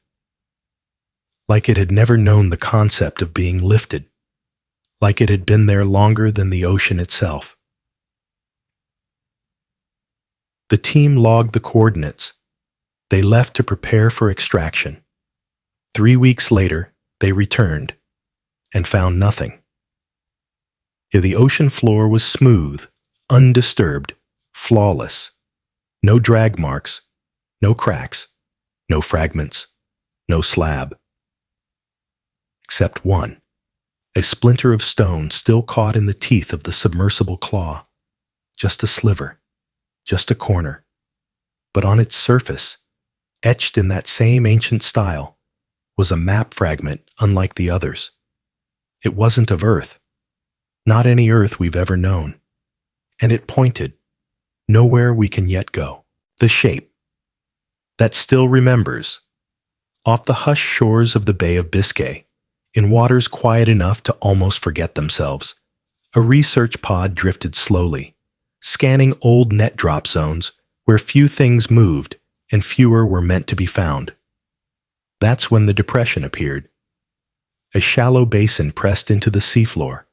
like it had never known the concept of being lifted, like it had been there longer than the ocean itself. The team logged the coordinates. They left to prepare for extraction. 3 weeks later, they returned and found nothing. The ocean floor was smooth, undisturbed, flawless. No drag marks, no cracks, no fragments, no slab. Except one, a splinter of stone still caught in the teeth of the submersible claw. Just a sliver, just a corner. But on its surface, etched in that same ancient style, was a map fragment unlike the others. It wasn't of Earth, not any Earth we've ever known. And it pointed, nowhere we can yet go. The shape that still remembers, off the hushed shores of the Bay of Biscay, in waters quiet enough to almost forget themselves, A research pod drifted slowly, scanning old net drop zones where few things moved and fewer were meant to be found. That's when the depression appeared. A shallow basin pressed into the seafloor,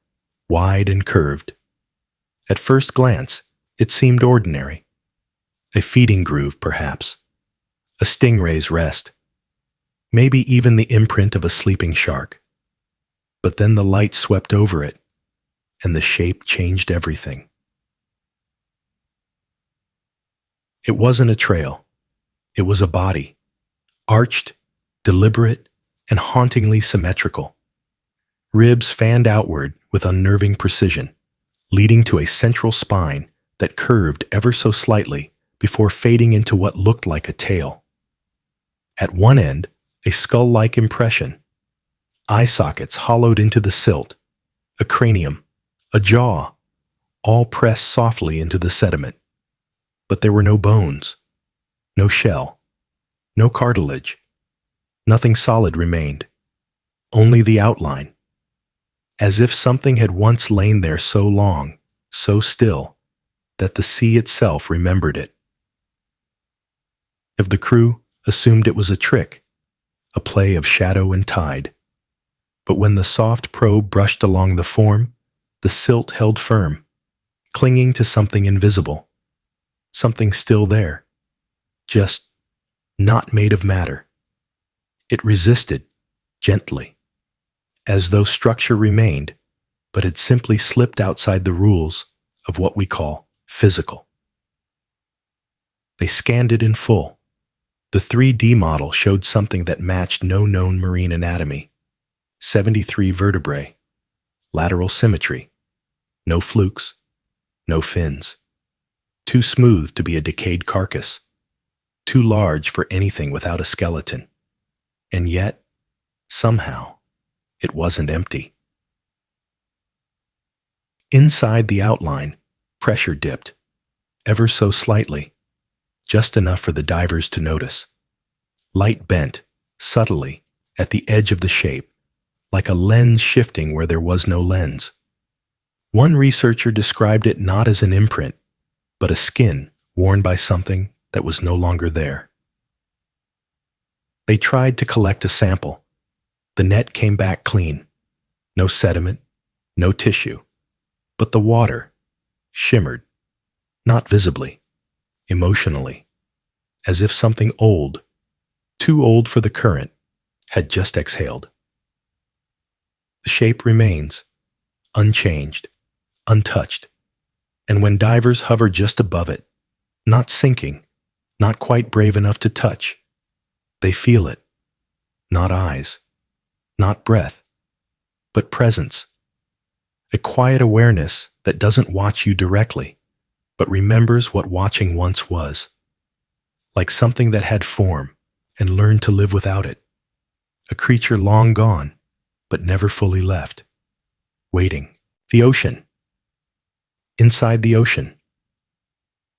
wide and curved. At first glance, it seemed ordinary. A feeding groove, perhaps. A stingray's rest. Maybe even the imprint of a sleeping shark. But then the light swept over it, and the shape changed everything. It wasn't a trail. It was a body, arched, deliberate, and hauntingly symmetrical. Ribs fanned outward with unnerving precision, leading to a central spine that curved ever so slightly before fading into what looked like a tail. At one end, a skull-like impression, eye sockets hollowed into the silt, a cranium, a jaw, all pressed softly into the sediment. But there were no bones, no shell, no cartilage. Nothing solid remained, only the outline, as if something had once lain there so long, so still, that the sea itself remembered it. If the crew assumed it was a trick, a play of shadow and tide. But when the soft probe brushed along the form, the silt held firm, clinging to something invisible, something still there, just not made of matter. It resisted, gently, as though structure remained, but had simply slipped outside the rules of what we call physical. They scanned it in full. The 3D model showed something that matched no known marine anatomy. 73 vertebrae, lateral symmetry, no flukes, no fins. Too smooth to be a decayed carcass, too large for anything without a skeleton. And yet, somehow, it wasn't empty. Inside the outline, pressure dipped, ever so slightly, just enough for the divers to notice. Light bent, subtly, at the edge of the shape, like a lens shifting where there was no lens. One researcher described it not as an imprint, but a skin worn by something that was no longer there. They tried to collect a sample. The net came back clean. No sediment, no tissue. But the water shimmered, not visibly, emotionally, as if something old, too old for the current, had just exhaled. The shape remains, unchanged, untouched, and when divers hover just above it, not sinking, not quite brave enough to touch, they feel it, not eyes, not breath, but presence, a quiet awareness that doesn't watch you directly, but remembers what watching once was, like something that had form and learned to live without it, a creature long gone, but never fully left, waiting. The ocean. Inside the ocean.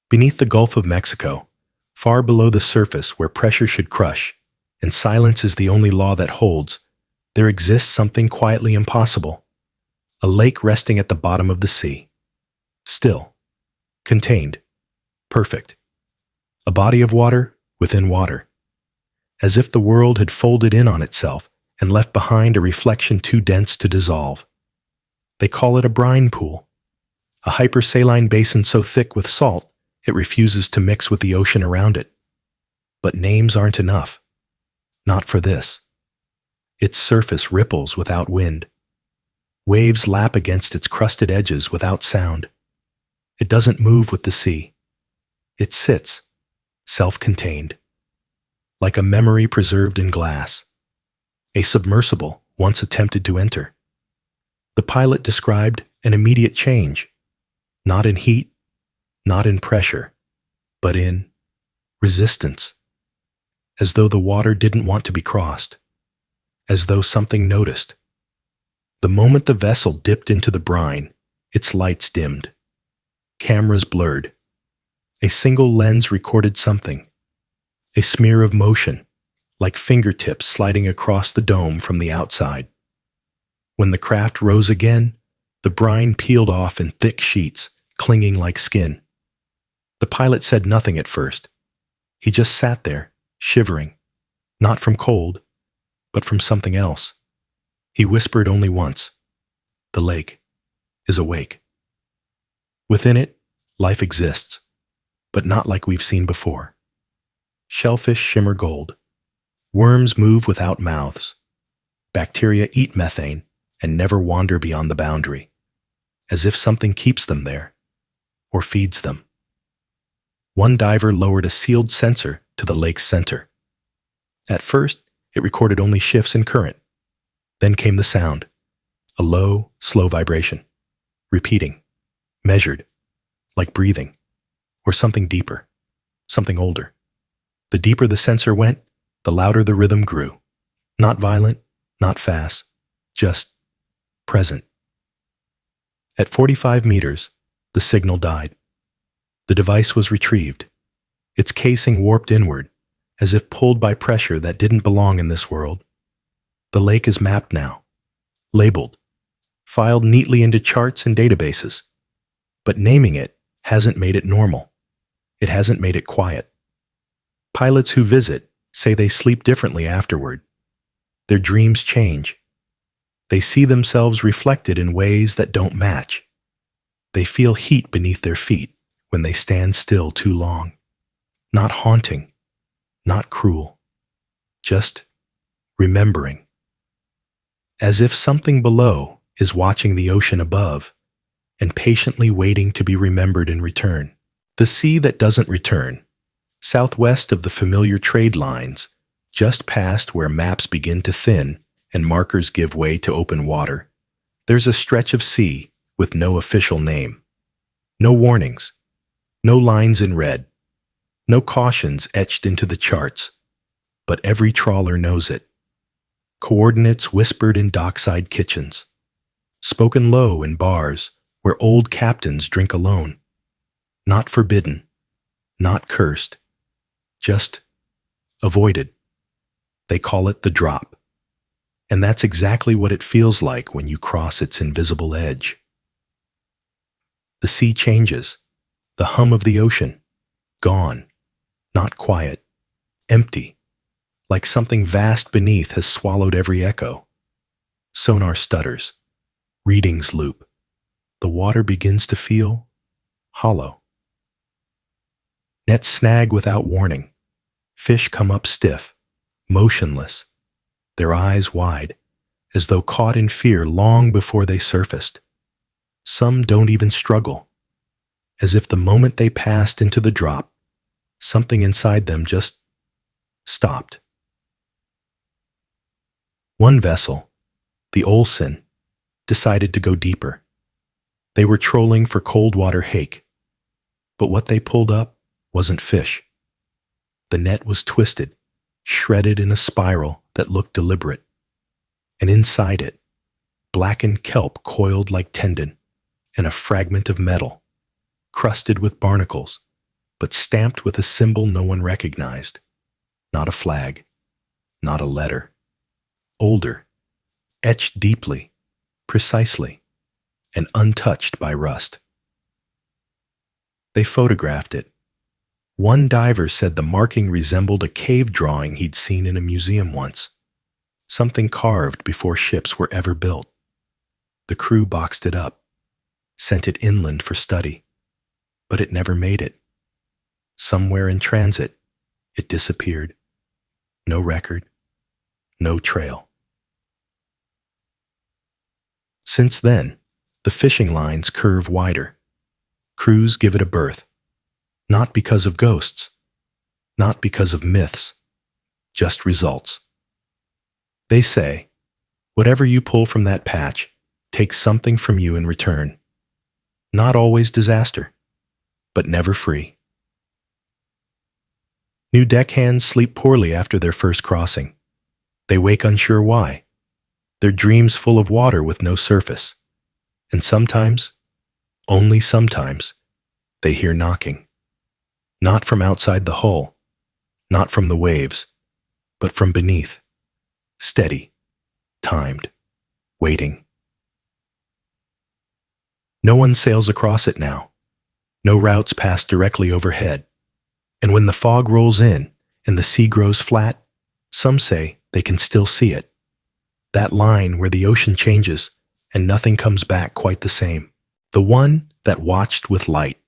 Beneath the Gulf of Mexico, far below the surface where pressure should crush, and silence is the only law that holds, there exists something quietly impossible. A lake resting at the bottom of the sea. Still. Contained. Perfect. A body of water within water. As if the world had folded in on itself and left behind a reflection too dense to dissolve. They call it a brine pool, a hypersaline basin so thick with salt it refuses to mix with the ocean around it. But names aren't enough. Not for this. Its surface ripples without wind. Waves lap against its crusted edges without sound. It doesn't move with the sea. It sits, self-contained, like a memory preserved in glass. A submersible once attempted to enter. The pilot described an immediate change, not in heat, not in pressure, but in resistance, as though the water didn't want to be crossed, as though something noticed. The moment the vessel dipped into the brine, its lights dimmed, cameras blurred. A single lens recorded something, a smear of motion, like fingertips sliding across the dome from the outside. When the craft rose again, The brine peeled off in thick sheets, clinging like skin. The pilot said nothing at first. He just sat there, shivering, not from cold, but from something else. He whispered only once, "The lake is awake." Within it, life exists, but not like we've seen before. Shellfish shimmer gold. Worms move without mouths. Bacteria eat methane and never wander beyond the boundary, as if something keeps them there, or feeds them. One diver lowered a sealed sensor to the lake's center. At first, it recorded only shifts in current. Then came the sound, a low, slow vibration, repeating, measured, like breathing, or something deeper, something older. The deeper the sensor went, the louder the rhythm grew. Not violent, not fast, just present. At 45 meters, the signal died. The device was retrieved, its casing warped inward, as if pulled by pressure that didn't belong in this world. The lake is mapped now, labeled, filed neatly into charts and databases. But naming it hasn't made it normal. It hasn't made it quiet. Pilots who visit say they sleep differently afterward. Their dreams change. They see themselves reflected in ways that don't match. They feel heat beneath their feet when they stand still too long. Not haunting, not cruel, just remembering. As if something below is watching the ocean above and patiently waiting to be remembered in return. The sea that doesn't return, southwest of the familiar trade lines, just past where maps begin to thin and markers give way to open water, there's a stretch of sea with no official name. No warnings, no lines in red, no cautions etched into the charts, but every trawler knows it. Coordinates whispered in dockside kitchens, spoken low in bars where old captains drink alone. Not forbidden, not cursed, just avoided. They call it the drop. And that's exactly what it feels like when you cross its invisible edge. The sea changes, the hum of the ocean, gone, not quiet, empty, like something vast beneath has swallowed every echo. Sonar stutters, readings loop. The water begins to feel hollow. Nets snag without warning. Fish come up stiff, motionless, their eyes wide, as though caught in fear long before they surfaced. Some don't even struggle, as if the moment they passed into the drop, something inside them just stopped. One vessel, the Olsen, decided to go deeper. They were trolling for cold water hake, but what they pulled up wasn't fish. The net was twisted, shredded in a spiral that looked deliberate, and inside it, blackened kelp coiled like tendon, and a fragment of metal, crusted with barnacles, but stamped with a symbol no one recognized. Not a flag, not a letter. Older, etched deeply, precisely, and untouched by rust. They photographed it. One diver said the marking resembled a cave drawing he'd seen in a museum once, something carved before ships were ever built. The crew boxed it up, sent it inland for study, but it never made it. Somewhere in transit, it disappeared. No record, no trail. Since then, the fishing lines curve wider. Crews give it a berth, not because of ghosts, not because of myths, just results. They say, whatever you pull from that patch takes something from you in return. Not always disaster, but never free. New deckhands sleep poorly after their first crossing. They wake unsure why. Their dreams full of water with no surface. And sometimes, only sometimes, they hear knocking. Not from outside the hull, not from the waves, but from beneath. Steady, timed, waiting. No one sails across it now. No routes pass directly overhead. And when the fog rolls in and the sea grows flat, some say they can still see it. That line where the ocean changes and nothing comes back quite the same. The one that watched with light.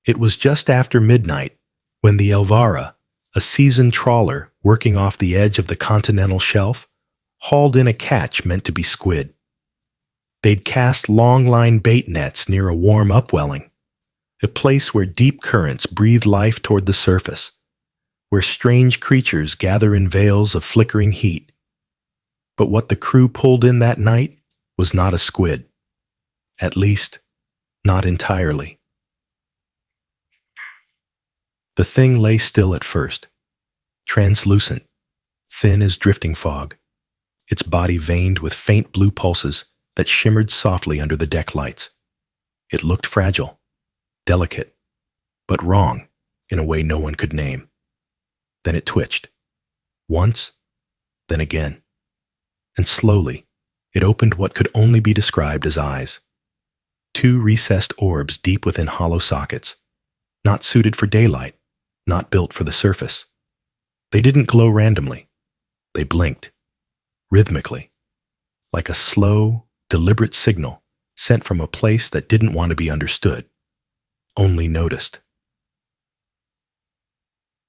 It was just after midnight when the Elvira, a seasoned trawler working off the edge of the continental shelf, hauled in a catch meant to be squid. They'd cast long-line bait nets near a warm upwelling, a place where deep currents breathe life toward the surface, where strange creatures gather in veils of flickering heat. But what the crew pulled in that night was not a squid. At least, not entirely. The thing lay still at first, translucent, thin as drifting fog, its body veined with faint blue pulses that shimmered softly under the deck lights. It looked fragile, delicate, but wrong in a way no one could name. Then it twitched. Once, then again. And slowly, it opened what could only be described as eyes. Two recessed orbs deep within hollow sockets, not suited for daylight, not built for the surface. They didn't glow randomly. They blinked, rhythmically, like a slow, deliberate signal sent from a place that didn't want to be understood, only noticed.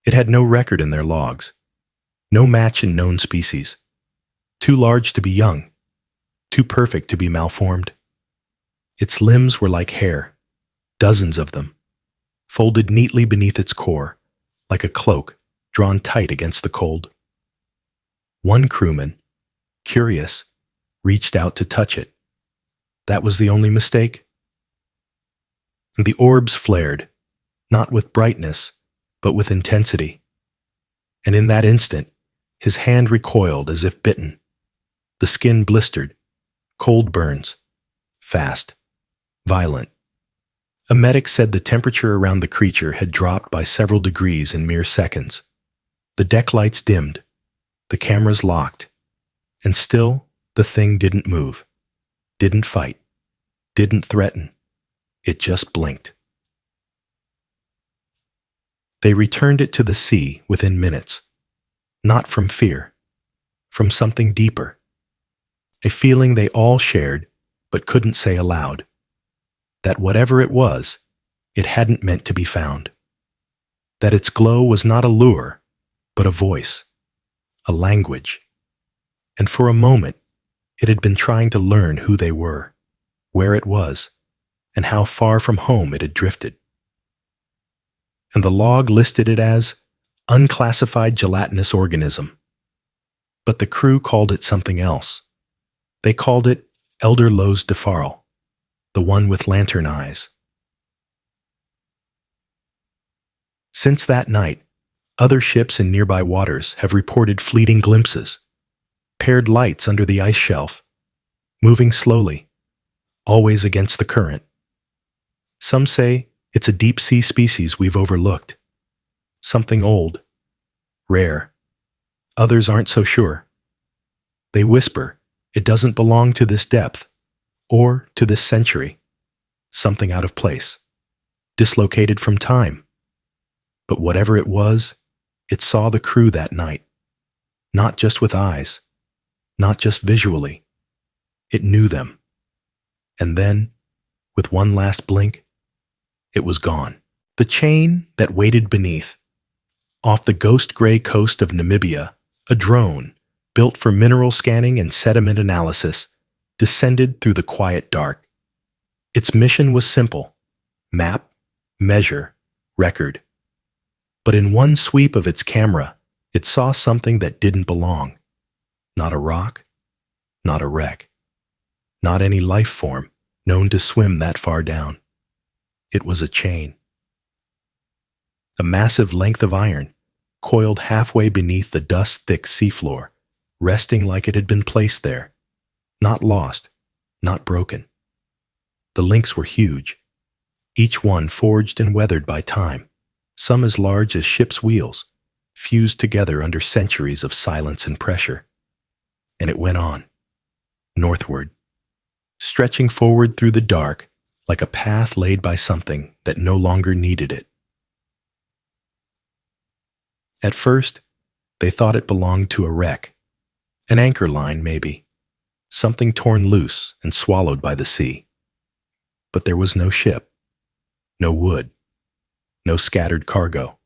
It had no record in their logs, no match in known species, too large to be young, too perfect to be malformed. Its limbs were like hair, dozens of them, folded neatly beneath its core, like a cloak drawn tight against the cold. One crewman, curious, reached out to touch it. That was the only mistake. And the orbs flared, not with brightness, but with intensity. And in that instant, his hand recoiled as if bitten. The skin blistered, cold burns, fast, violent. A medic said the temperature around the creature had dropped by several degrees in mere seconds. The deck lights dimmed, the cameras locked, and still the thing didn't move, didn't fight, didn't threaten. It just blinked. They returned it to the sea within minutes, not from fear, from something deeper, a feeling they all shared but couldn't say aloud, that whatever it was, it hadn't meant to be found, that its glow was not a lure, but a voice, a language, and for a moment it had been trying to learn who they were, where it was, and how far from home it had drifted. And the log listed it as unclassified gelatinous organism. But the crew called it something else. They called it Elder Lowe's defarl, the one with lantern eyes. Since that night, other ships in nearby waters have reported fleeting glimpses, paired lights under the ice shelf, moving slowly, always against the current. Some say it's a deep-sea species we've overlooked, something old, rare. Others aren't so sure. They whisper it doesn't belong to this depth, or to this century, something out of place, dislocated from time. But whatever it was, it saw the crew that night, not just with eyes, not just visually. It knew them. And then, with one last blink, it was gone. The chain that waited beneath. Off the ghost-gray coast of Namibia, a drone, built for mineral scanning and sediment analysis, descended through the quiet dark. Its mission was simple: map, measure, record. But in one sweep of its camera, it saw something that didn't belong. Not a rock, not a wreck, not any life form known to swim that far down. It was a chain. A massive length of iron, coiled halfway beneath the dust-thick seafloor, resting like it had been placed there, not lost, not broken. The links were huge, each one forged and weathered by time, some as large as ship's wheels, fused together under centuries of silence and pressure. And it went on, northward, stretching forward through the dark like a path laid by something that no longer needed it. At first, they thought it belonged to a wreck, an anchor line maybe, something torn loose and swallowed by the sea. But there was no ship, no wood, no scattered cargo,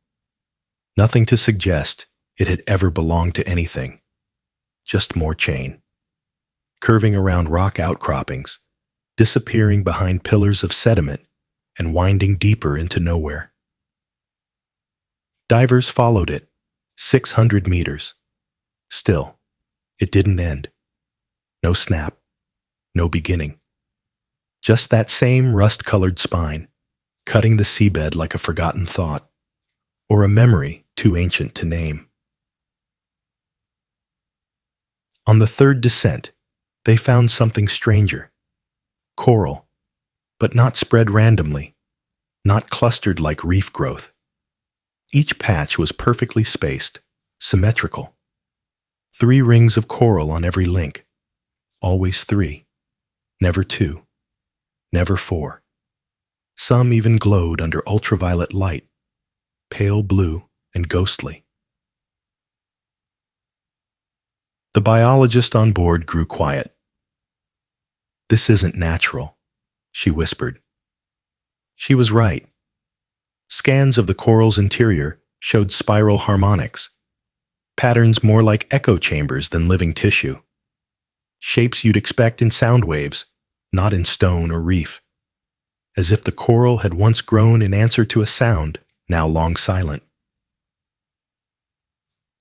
nothing to suggest it had ever belonged to anything, just more chain, curving around rock outcroppings, disappearing behind pillars of sediment, and winding deeper into nowhere. Divers followed it, 600 meters. Still, it didn't end. No snap, no beginning. Just that same rust-colored spine, cutting the seabed like a forgotten thought, or a memory too ancient to name. On the third descent, they found something stranger. Coral, but not spread randomly, not clustered like reef growth. Each patch was perfectly spaced, symmetrical. 3 rings of coral on every link, always 3, never 2, never 4. Some even glowed under ultraviolet light, pale blue and ghostly. The biologist on board grew quiet. "This isn't natural," she whispered. She was right. Scans of the coral's interior showed spiral harmonics, patterns more like echo chambers than living tissue, shapes you'd expect in sound waves, not in stone or reef, as if the coral had once grown in answer to a sound now long silent.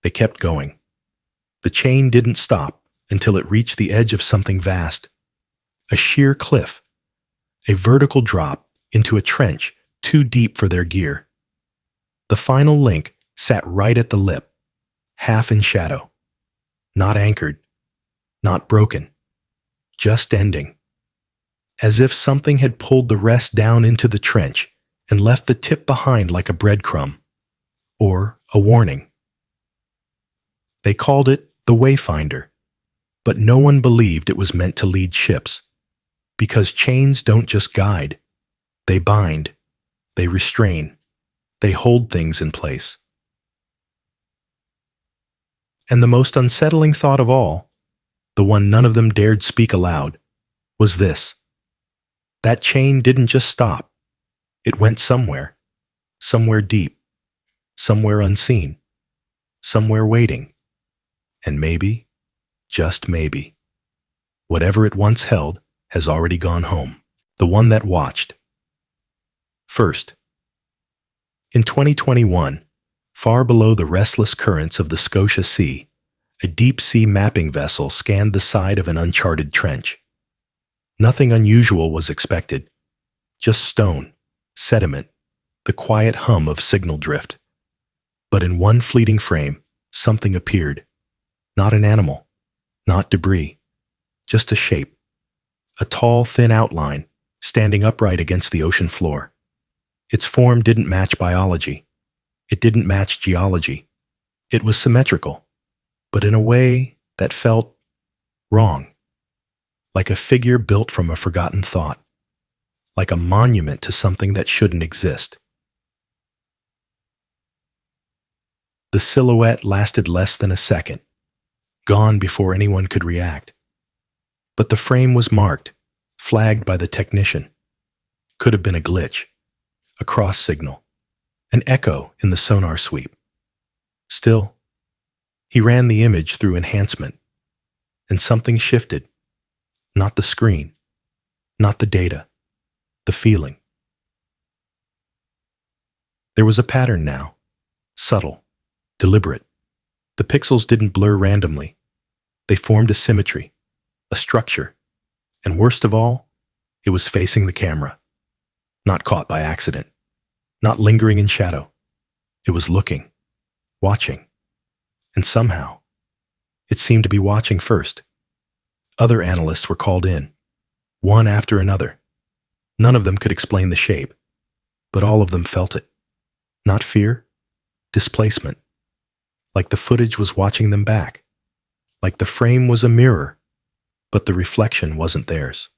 They kept going. The chain didn't stop until it reached the edge of something vast, a sheer cliff, a vertical drop into a trench too deep for their gear. The final link sat right at the lip, half in shadow, not anchored, not broken, just ending, as if something had pulled the rest down into the trench and left the tip behind like a breadcrumb, or a warning. They called it the Wayfinder, but no one believed it was meant to lead ships, because chains don't just guide, they bind, they restrain, they hold things in place. And the most unsettling thought of all, the one none of them dared speak aloud, was this: that chain didn't just stop. It went somewhere, somewhere deep, somewhere unseen, somewhere waiting. And maybe, just maybe, whatever it once held has already gone home. The one that watched. First, in 2021, far below the restless currents of the Scotia Sea, a deep-sea mapping vessel scanned the side of an uncharted trench. Nothing unusual was expected, just stone, sediment, the quiet hum of signal drift. But in one fleeting frame, something appeared. Not an animal, not debris, just a shape, a tall, thin outline, standing upright against the ocean floor. Its form didn't match biology. It didn't match geology. It was symmetrical, but in a way that felt wrong, like a figure built from a forgotten thought, like a monument to something that shouldn't exist. The silhouette lasted less than a second, gone before anyone could react. But the frame was marked, flagged by the technician. Could have been a glitch, a cross signal, an echo in the sonar sweep. Still, he ran the image through enhancement, and something shifted. Not the screen, not the data, the feeling. There was a pattern now, subtle, deliberate. The pixels didn't blur randomly. They formed a symmetry, a structure, and worst of all, it was facing the camera. Not caught by accident, not lingering in shadow. It was looking, watching, and somehow, it seemed to be watching first. Other analysts were called in, one after another. None of them could explain the shape, but all of them felt it. Not fear, displacement. Like the footage was watching them back. Like the frame was a mirror, but the reflection wasn't theirs.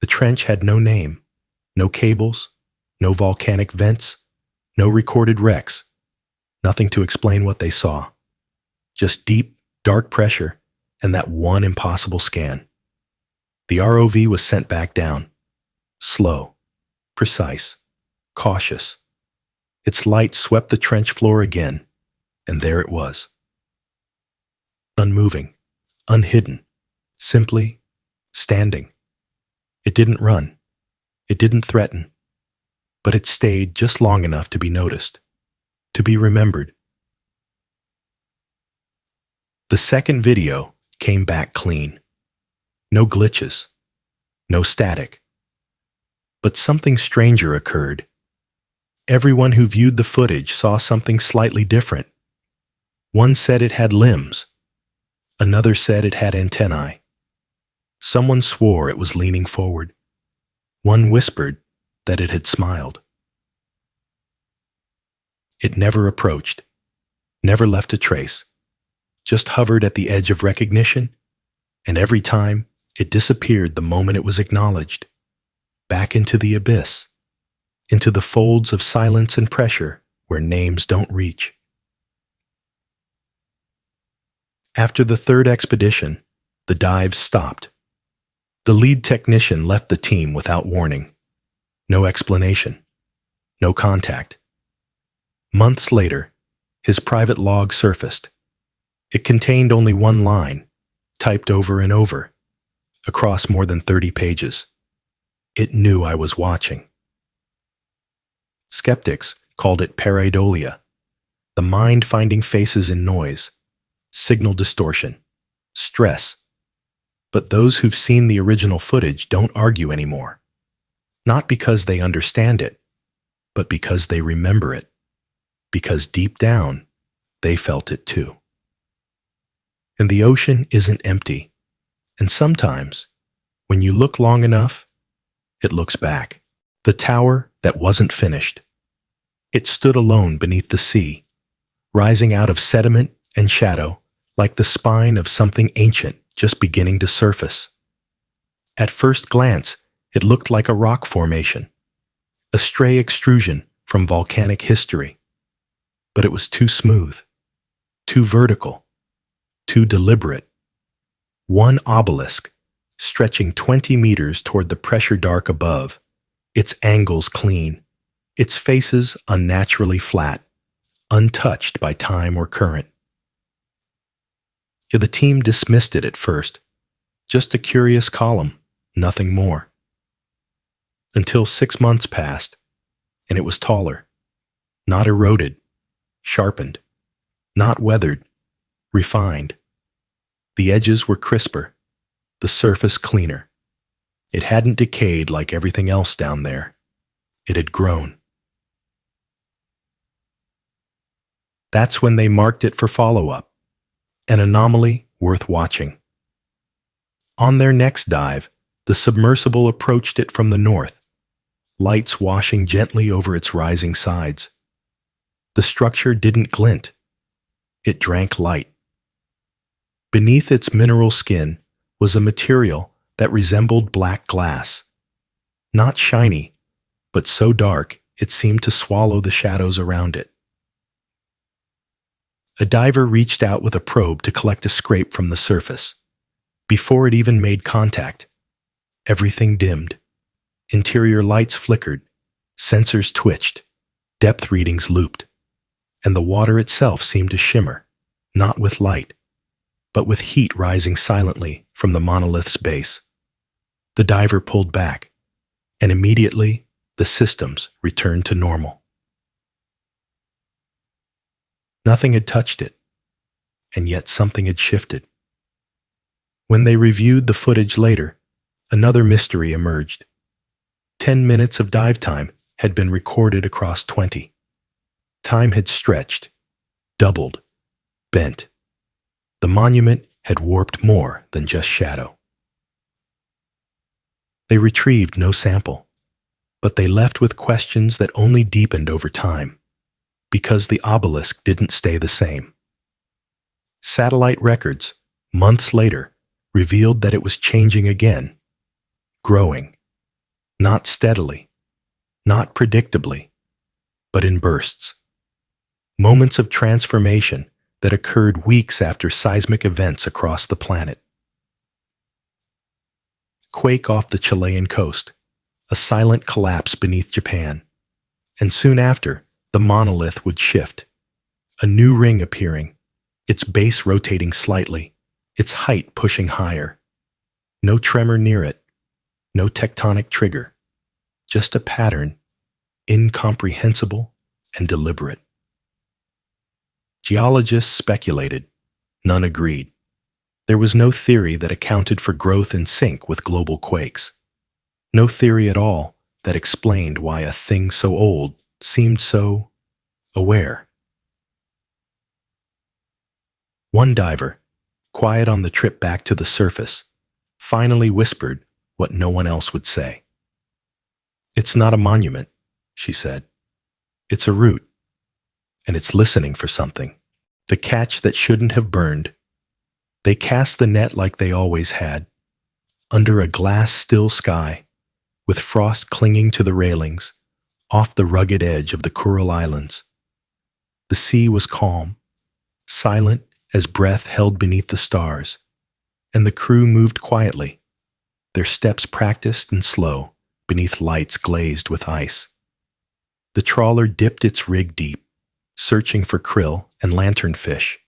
The trench had no name, no cables, no volcanic vents, no recorded wrecks, nothing to explain what they saw. Just deep, dark pressure and that one impossible scan. The ROV was sent back down. Slow, precise, cautious. Its light swept the trench floor again, and there it was. Unmoving, unhidden, simply standing. It didn't run. It didn't threaten. But it stayed just long enough to be noticed, to be remembered. The second video came back clean. No glitches, no static. But something stranger occurred. Everyone who viewed the footage saw something slightly different. One said it had limbs. Another said it had antennae. Someone swore it was leaning forward. One whispered that it had smiled. It never approached, never left a trace, just hovered at the edge of recognition, and every time it disappeared the moment it was acknowledged, back into the abyss, into the folds of silence and pressure where names don't reach. After the third expedition, the dives stopped. The lead technician left the team without warning. No explanation. No contact. Months later, his private log surfaced. It contained only one line, typed over and over, across more than 30 pages. It knew I was watching. Skeptics called it pareidolia, the mind finding faces in noise, signal distortion, stress. But those who've seen the original footage don't argue anymore. Not because they understand it, but because they remember it. Because deep down, they felt it too. And the ocean isn't empty. And sometimes, when you look long enough, it looks back. The tower that wasn't finished. It stood alone beneath the sea, rising out of sediment and shadow like the spine of something ancient just beginning to surface. At first glance, it looked like a rock formation, a stray extrusion from volcanic history. But it was too smooth, too vertical, too deliberate. One obelisk, stretching 20 meters toward the pressure dark above, its angles clean, its faces unnaturally flat, untouched by time or current. The team dismissed it at first, just a curious column, nothing more. Until 6 months passed, and it was taller, not eroded, sharpened, not weathered, refined. The edges were crisper, the surface cleaner. It hadn't decayed like everything else down there. It had grown. That's when they marked it for follow-up, an anomaly worth watching. On their next dive, the submersible approached it from the north, lights washing gently over its rising sides. The structure didn't glint. It drank light. Beneath its mineral skin was a material that resembled black glass. Not shiny, but so dark it seemed to swallow the shadows around it. A diver reached out with a probe to collect a scrape from the surface. Before it even made contact, everything dimmed. Interior lights flickered, sensors twitched, depth readings looped, and the water itself seemed to shimmer, not with light, but with heat rising silently from the monolith's base. The diver pulled back, and immediately the systems returned to normal. Nothing had touched it, and yet something had shifted. When they reviewed the footage later, another mystery emerged. 10 minutes of dive time had been recorded across 20. Time had stretched, doubled, bent. The monument had warped more than just shadow. They retrieved no sample, but they left with questions that only deepened over time, because the obelisk didn't stay the same. Satellite records, months later, revealed that it was changing again, growing, Not steadily, not predictably, but in bursts. Moments of transformation that occurred weeks after seismic events across the planet. Quake off the Chilean coast, a silent collapse beneath Japan, and soon after, the monolith would shift, a new ring appearing, its base rotating slightly, its height pushing higher. No tremor near it, no tectonic trigger, just a pattern, incomprehensible and deliberate. Geologists speculated, none agreed. There was no theory that accounted for growth in sync with global quakes. No theory at all that explained why a thing so old seemed so aware. One diver, quiet on the trip back to the surface, finally whispered what no one else would say. "It's not a monument," she said. "It's a root, and it's listening for something. The catch that shouldn't have burned." They cast the net like they always had, under a glass-still sky, with frost clinging to the railings, off the rugged edge of the Kuril Islands. The sea was calm, silent as breath held beneath the stars, and the crew moved quietly, their steps practiced and slow beneath lights glazed with ice. The trawler dipped its rig deep, searching for krill and lanternfish,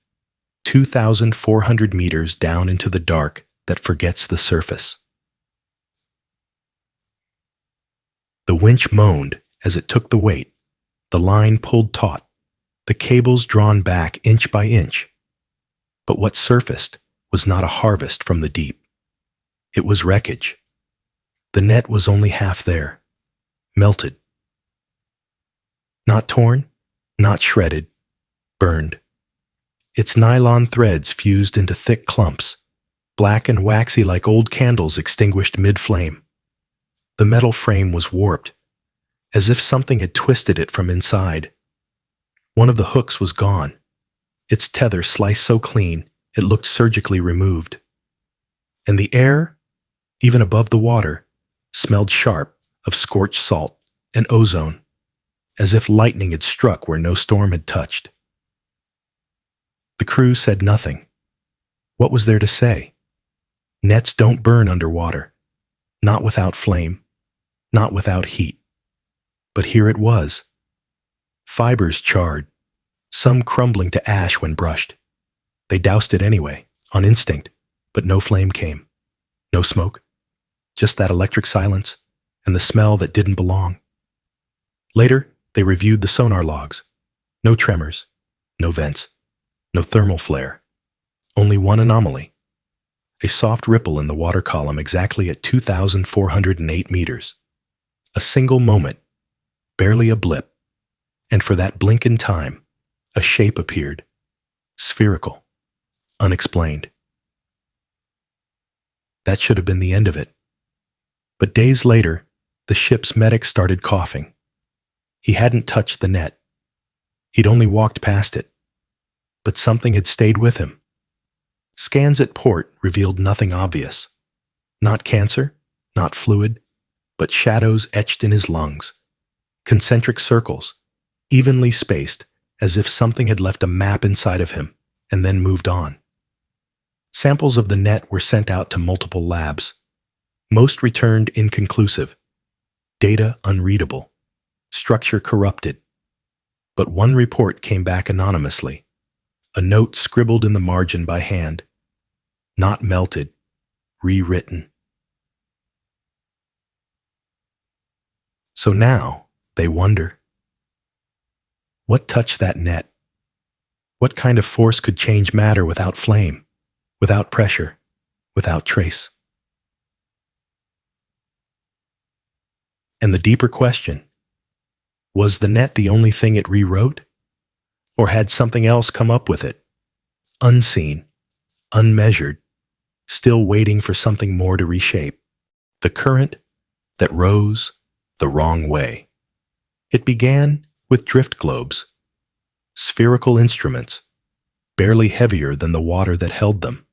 2,400 meters down into the dark that forgets the surface. The winch moaned as it took the weight, the line pulled taut, the cables drawn back inch by inch. But what surfaced was not a harvest from the deep. It was wreckage. The net was only half there, melted. Not torn, not shredded, burned. Its nylon threads fused into thick clumps, black and waxy like old candles extinguished mid-flame. The metal frame was warped, as if something had twisted it from inside. One of the hooks was gone, its tether sliced so clean it looked surgically removed. And the air, even above the water, smelled sharp of scorched salt and ozone, as if lightning had struck where no storm had touched. The crew said nothing. What was there to say? Nets don't burn underwater, not without flame, not without heat. But here it was. Fibers charred, some crumbling to ash when brushed. They doused it anyway, on instinct, but no flame came. No smoke, just that electric silence and the smell that didn't belong. Later, they reviewed the sonar logs. No tremors, no vents, no thermal flare. Only one anomaly. A soft ripple in the water column exactly at 2,408 meters. A single moment, barely a blip. And for that blink in time, a shape appeared. Spherical. Unexplained. That should have been the end of it. But days later, the ship's medic started coughing. He hadn't touched the net. He'd only walked past it. But something had stayed with him. Scans at port revealed nothing obvious. Not cancer, not fluid, but shadows etched in his lungs. Concentric circles, evenly spaced, as if something had left a map inside of him and then moved on. Samples of the net were sent out to multiple labs. Most returned inconclusive. Data unreadable. Structure corrupted. But one report came back anonymously. A note scribbled in the margin by hand. Not melted, rewritten. So now, they wonder, what touched that net? What kind of force could change matter without flame, without pressure, without trace? And the deeper question, was the net the only thing it rewrote? Or had something else come up with it? Unseen, unmeasured, still waiting for something more to reshape. The current that rose the wrong way. It began with drift globes, spherical instruments, barely heavier than the water that held them,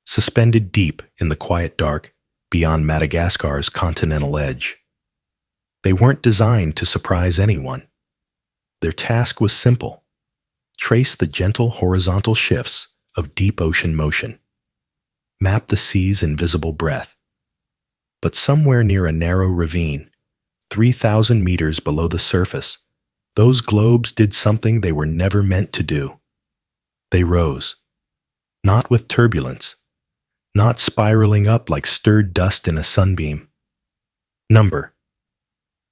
suspended deep in the quiet dark beyond Madagascar's continental edge. They weren't designed to surprise anyone. Their task was simple: trace the gentle horizontal shifts of deep ocean motion, map the sea's invisible breath. But somewhere near a narrow ravine, 3,000 meters below the surface, those globes did something they were never meant to do. They rose, not with turbulence, not spiraling up like stirred dust in a sunbeam.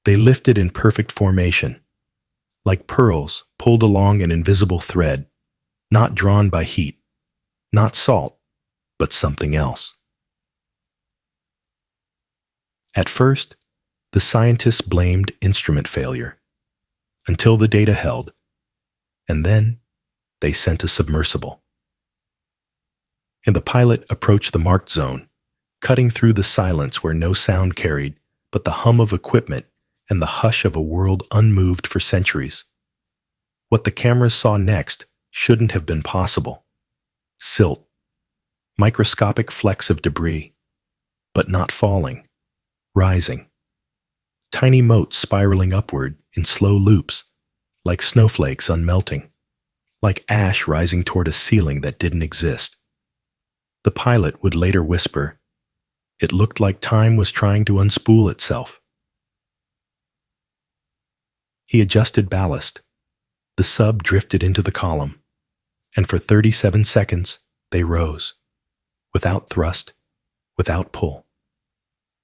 They lifted in perfect formation, like pearls pulled along an invisible thread, not drawn by heat, not salt, but something else. At first, the scientists blamed instrument failure, until the data held, and then they sent a submersible. And the pilot approached the marked zone, cutting through the silence where no sound carried but the hum of equipment and the hush of a world unmoved for centuries. What the cameras saw next shouldn't have been possible. Silt, microscopic flecks of debris, but not falling, rising. Tiny motes spiraling upward in slow loops, like snowflakes unmelting, like ash rising toward a ceiling that didn't exist. The pilot would later whisper, "It looked like time was trying to unspool itself." He adjusted ballast. The sub drifted into the column, and for 37 seconds they rose, without thrust, without pull.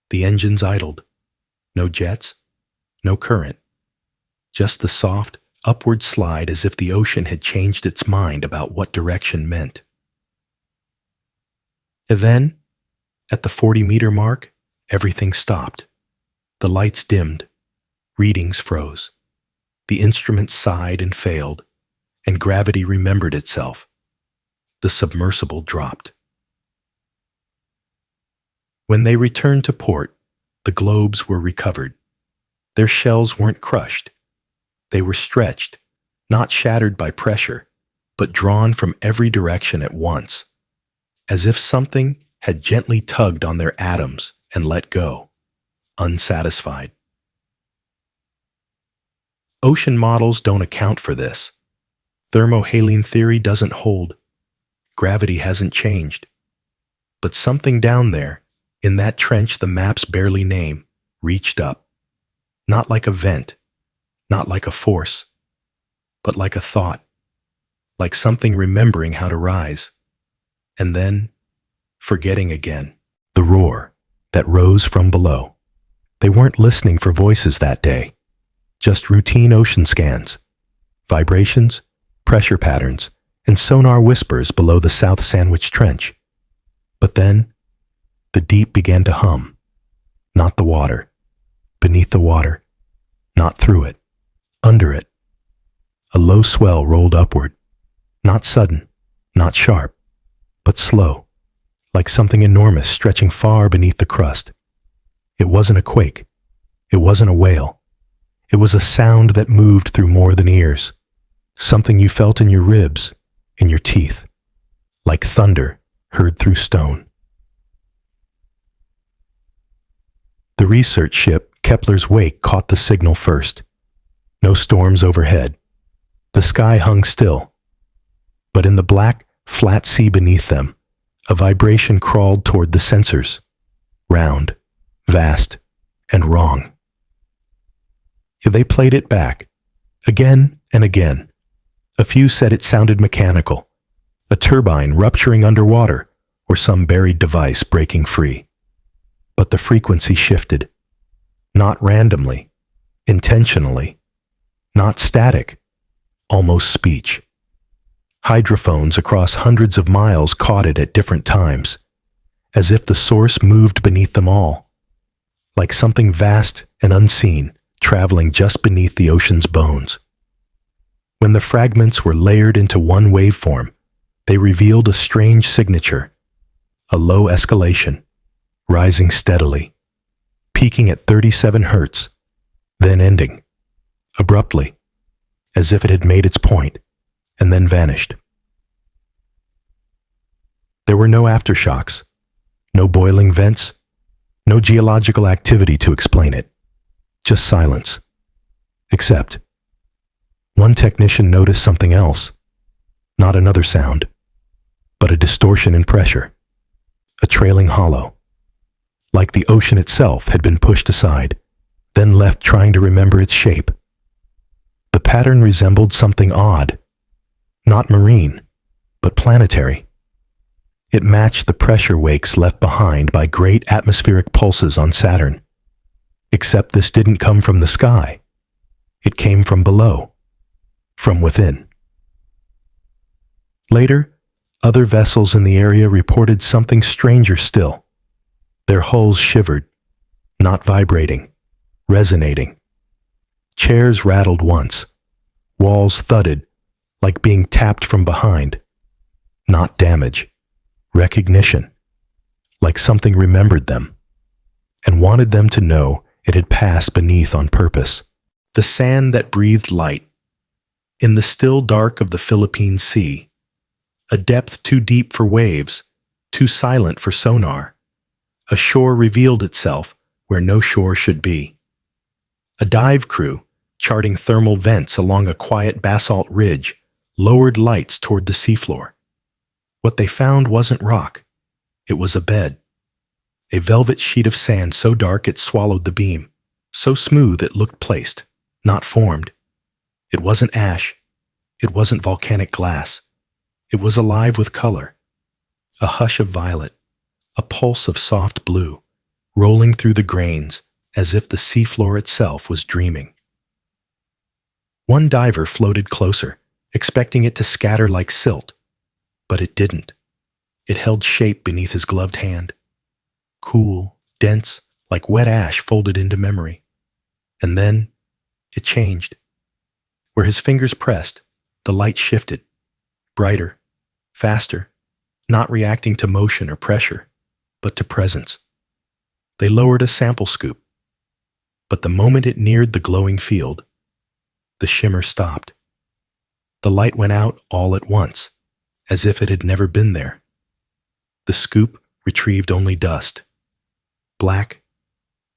The engines idled. No jets, no current, just the soft, upward slide as if the ocean had changed its mind about what direction meant. And then, at the 40-meter mark, everything stopped. The lights dimmed, readings froze. The instruments sighed and failed, and gravity remembered itself. The submersible dropped. When they returned to port, the globes were recovered. Their shells weren't crushed. They were stretched, not shattered by pressure, but drawn from every direction at once, as if something had gently tugged on their atoms and let go, unsatisfied. Ocean models don't account for this. Thermohaline theory doesn't hold. Gravity hasn't changed. But something down there, in that trench the maps barely name, reached up. Not like a vent, not like a force, but like a thought, like something remembering how to rise, and then forgetting again. The roar that rose from below. They weren't listening for voices that day, just routine ocean scans, vibrations, pressure patterns, and sonar whispers below the South Sandwich Trench. But then, the deep began to hum, not the water, beneath the water, not through it, under it. A low swell rolled upward, not sudden, not sharp, but slow, like something enormous stretching far beneath the crust. It wasn't a quake. It wasn't a wail. It was a sound that moved through more than ears, something you felt in your ribs, in your teeth, like thunder heard through stone. The research ship Kepler's Wake caught the signal first. No storms overhead. The sky hung still. But in the black, flat sea beneath them, a vibration crawled toward the sensors. Round, vast, and wrong. They played it back, again and again. A few said it sounded mechanical, a turbine rupturing underwater, or some buried device breaking free. But the frequency shifted. Not randomly, intentionally. Not static, almost speech. Hydrophones across hundreds of miles caught it at different times, as if the source moved beneath them all, like something vast and unseen traveling just beneath the ocean's bones. When the fragments were layered into one waveform, they revealed a strange signature, a low escalation, rising steadily, peaking at 37 hertz, then ending, abruptly, as if it had made its point, and then vanished. There were no aftershocks, no boiling vents, no geological activity to explain it, Just silence. Except, one technician noticed something else. Not another sound, but a distortion in pressure. A trailing hollow. Like the ocean itself had been pushed aside, then left trying to remember its shape. The pattern resembled something odd. Not marine, but planetary. It matched the pressure wakes left behind by great atmospheric pulses on Saturn. Except this didn't come from the sky. It came from below, from within. Later, other vessels in the area reported something stranger still. Their hulls shivered, not vibrating, resonating. Chairs rattled once. Walls thudded, like being tapped from behind. Not damage. Recognition. Like something remembered them, and wanted them to know it had passed beneath on purpose. The sand that breathed light. In the still dark of the Philippine Sea, a depth too deep for waves, too silent for sonar, a shore revealed itself where no shore should be. A dive crew, charting thermal vents along a quiet basalt ridge, lowered lights toward the seafloor. What they found wasn't rock. It was a bed. A velvet sheet of sand so dark it swallowed the beam, so smooth it looked placed, not formed. It wasn't ash. It wasn't volcanic glass. It was alive with color. A hush of violet, a pulse of soft blue, rolling through the grains as if the seafloor itself was dreaming. One diver floated closer, expecting it to scatter like silt. But it didn't. It held shape beneath his gloved hand. Cool, dense, like wet ash folded into memory. And then, it changed. Where his fingers pressed, the light shifted. Brighter, faster, not reacting to motion or pressure, but to presence. They lowered a sample scoop. But the moment it neared the glowing field, the shimmer stopped. The light went out all at once, as if it had never been there. The scoop retrieved only dust. Black,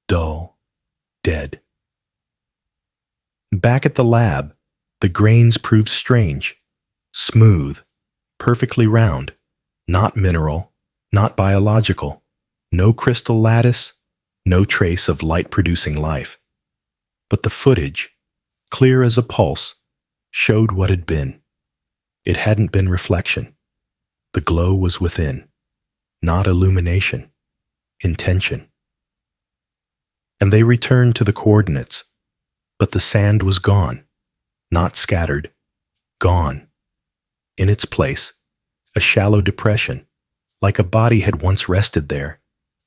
dull, dead. Back at the lab, the grains proved strange. Smooth, perfectly round, not mineral, not biological, no crystal lattice, no trace of light-producing life. But the footage, clear as a pulse, showed what had been. It hadn't been reflection. The glow was within, not illumination, intention. And they returned to the coordinates, but the sand was gone, not scattered, gone. In its place, a shallow depression, like a body had once rested there,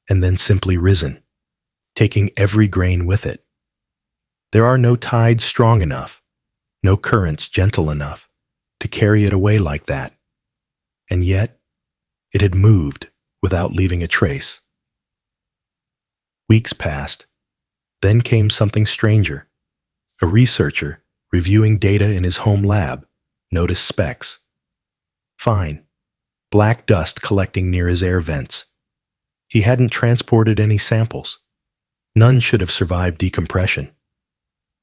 and then simply risen, taking every grain with it. There are no tides strong enough, no currents gentle enough, to carry it away like that. And yet, it had moved without leaving a trace. Weeks passed. Then came something stranger. A researcher, reviewing data in his home lab, noticed specks. Fine. Black dust collecting near his air vents. He hadn't transported any samples. None should have survived decompression.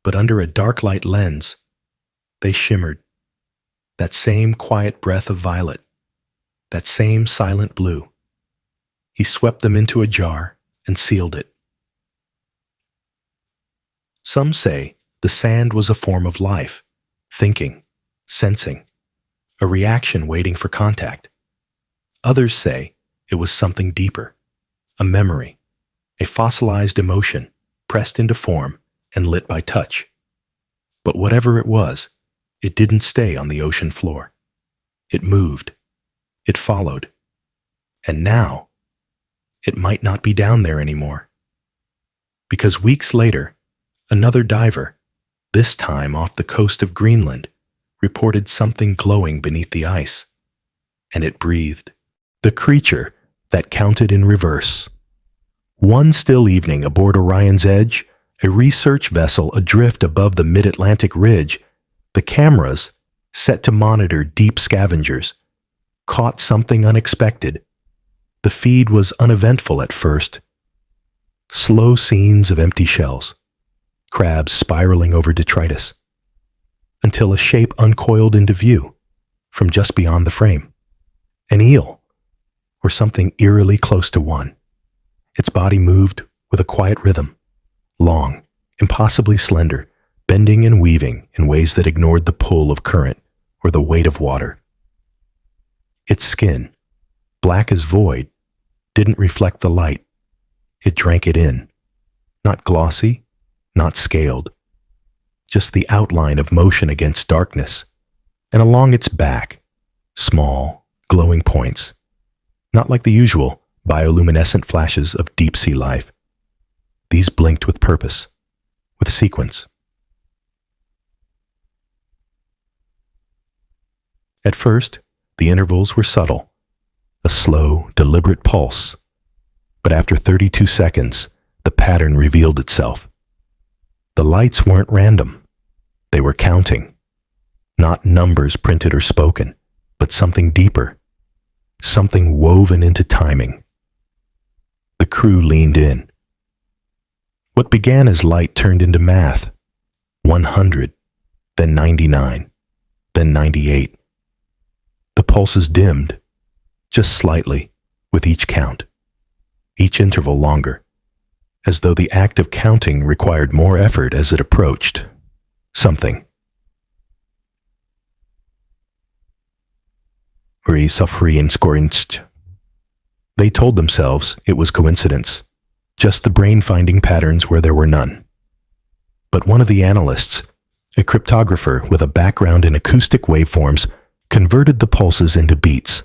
But under a dark light lens, they shimmered. That same quiet breath of violet. That same silent blue. He swept them into a jar and sealed it. Some say the sand was a form of life, thinking, sensing, a reaction waiting for contact. Others say it was something deeper, a memory, a fossilized emotion pressed into form and lit by touch. But whatever it was, it didn't stay on the ocean floor. It moved. It followed. And now, it might not be down there anymore. Because weeks later, another diver, this time off the coast of Greenland, reported something glowing beneath the ice. And it breathed. The creature that counted in reverse. One still evening aboard Orion's Edge, a research vessel adrift above the mid-Atlantic ridge, the cameras, set to monitor deep scavengers, caught something unexpected. The feed was uneventful at first. Slow scenes of empty shells, crabs spiraling over detritus, until a shape uncoiled into view from just beyond the frame. An eel, or something eerily close to one. Its body moved with a quiet rhythm, long, impossibly slender, bending and weaving in ways that ignored the pull of current or the weight of water. Its skin, black as void, didn't reflect the light. It drank it in. Not glossy, not scaled. Just the outline of motion against darkness. And along its back, small, glowing points. Not like the usual bioluminescent flashes of deep-sea life. These blinked with purpose, with sequence. At first, the intervals were subtle, a slow, deliberate pulse. But after 32 seconds, the pattern revealed itself. The lights weren't random. They were counting. Not numbers printed or spoken, but something deeper, something woven into timing. The crew leaned in. What began as light turned into math. 100, then 99, then 98. The pulses dimmed, just slightly, with each count, each interval longer, as though the act of counting required more effort as it approached something. They told themselves it was coincidence, just the brain finding patterns where there were none. But one of the analysts, a cryptographer with a background in acoustic waveforms, converted the pulses into beats.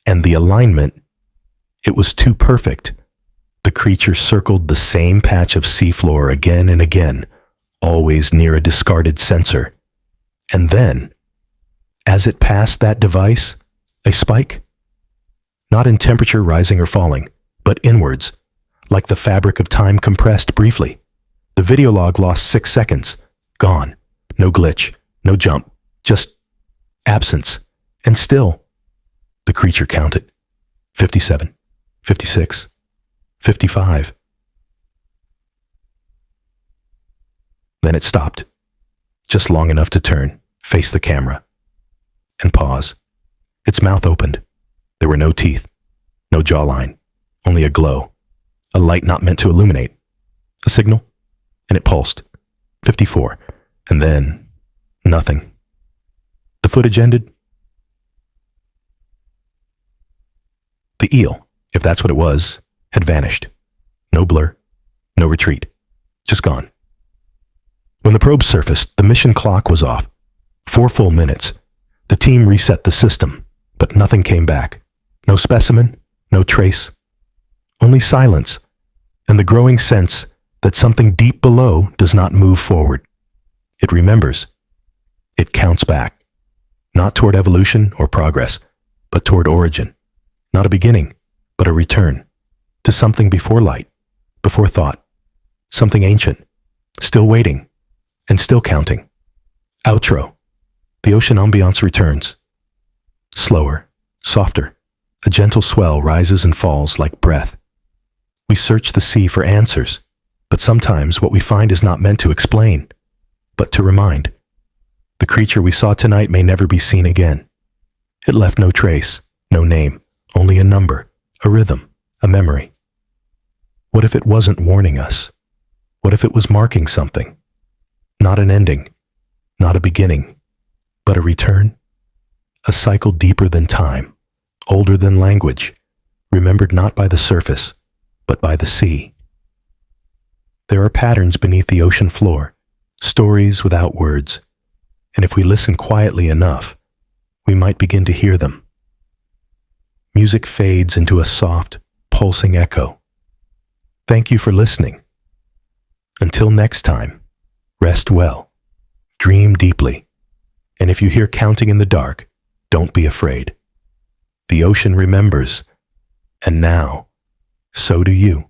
And the alignment, it was too perfect. The creature circled the same patch of seafloor again and again, always near a discarded sensor. And then, as it passed that device, a spike? Not in temperature rising or falling, but inwards, like the fabric of time compressed briefly. The video log lost 6 seconds. Gone. No glitch. No jump. Just absence. And still, the creature counted. 57, 56, 55. Then it stopped, just long enough to turn, face the camera, and pause. Its mouth opened. There were no teeth, no jawline, only a glow, a light not meant to illuminate. A signal, and it pulsed. 54, and then nothing. The footage ended. The eel, if that's what it was, had vanished. No blur, no retreat, just gone. When the probe surfaced, the mission clock was off. 4 full minutes. The team reset the system, but nothing came back. No specimen, no trace. Only silence, and the growing sense that something deep below does not move forward. It remembers. It counts back. Not toward evolution or progress, but toward origin. Not a beginning, but a return. To something before light, before thought. Something ancient, still waiting, and still counting. Outro. The ocean ambiance returns. Slower, softer. A gentle swell rises and falls like breath. We search the sea for answers, but sometimes what we find is not meant to explain, but to remind. The creature we saw tonight may never be seen again. It left no trace, no name, only a number, a rhythm, a memory. What if it wasn't warning us? What if it was marking something? Not an ending, not a beginning, but a return? A cycle deeper than time, older than language, remembered not by the surface, but by the sea. There are patterns beneath the ocean floor, stories without words, and if we listen quietly enough, we might begin to hear them. Music fades into a soft, pulsing echo. Thank you for listening. Until next time, rest well, dream deeply, and if you hear counting in the dark, don't be afraid. The ocean remembers, and now, so do you.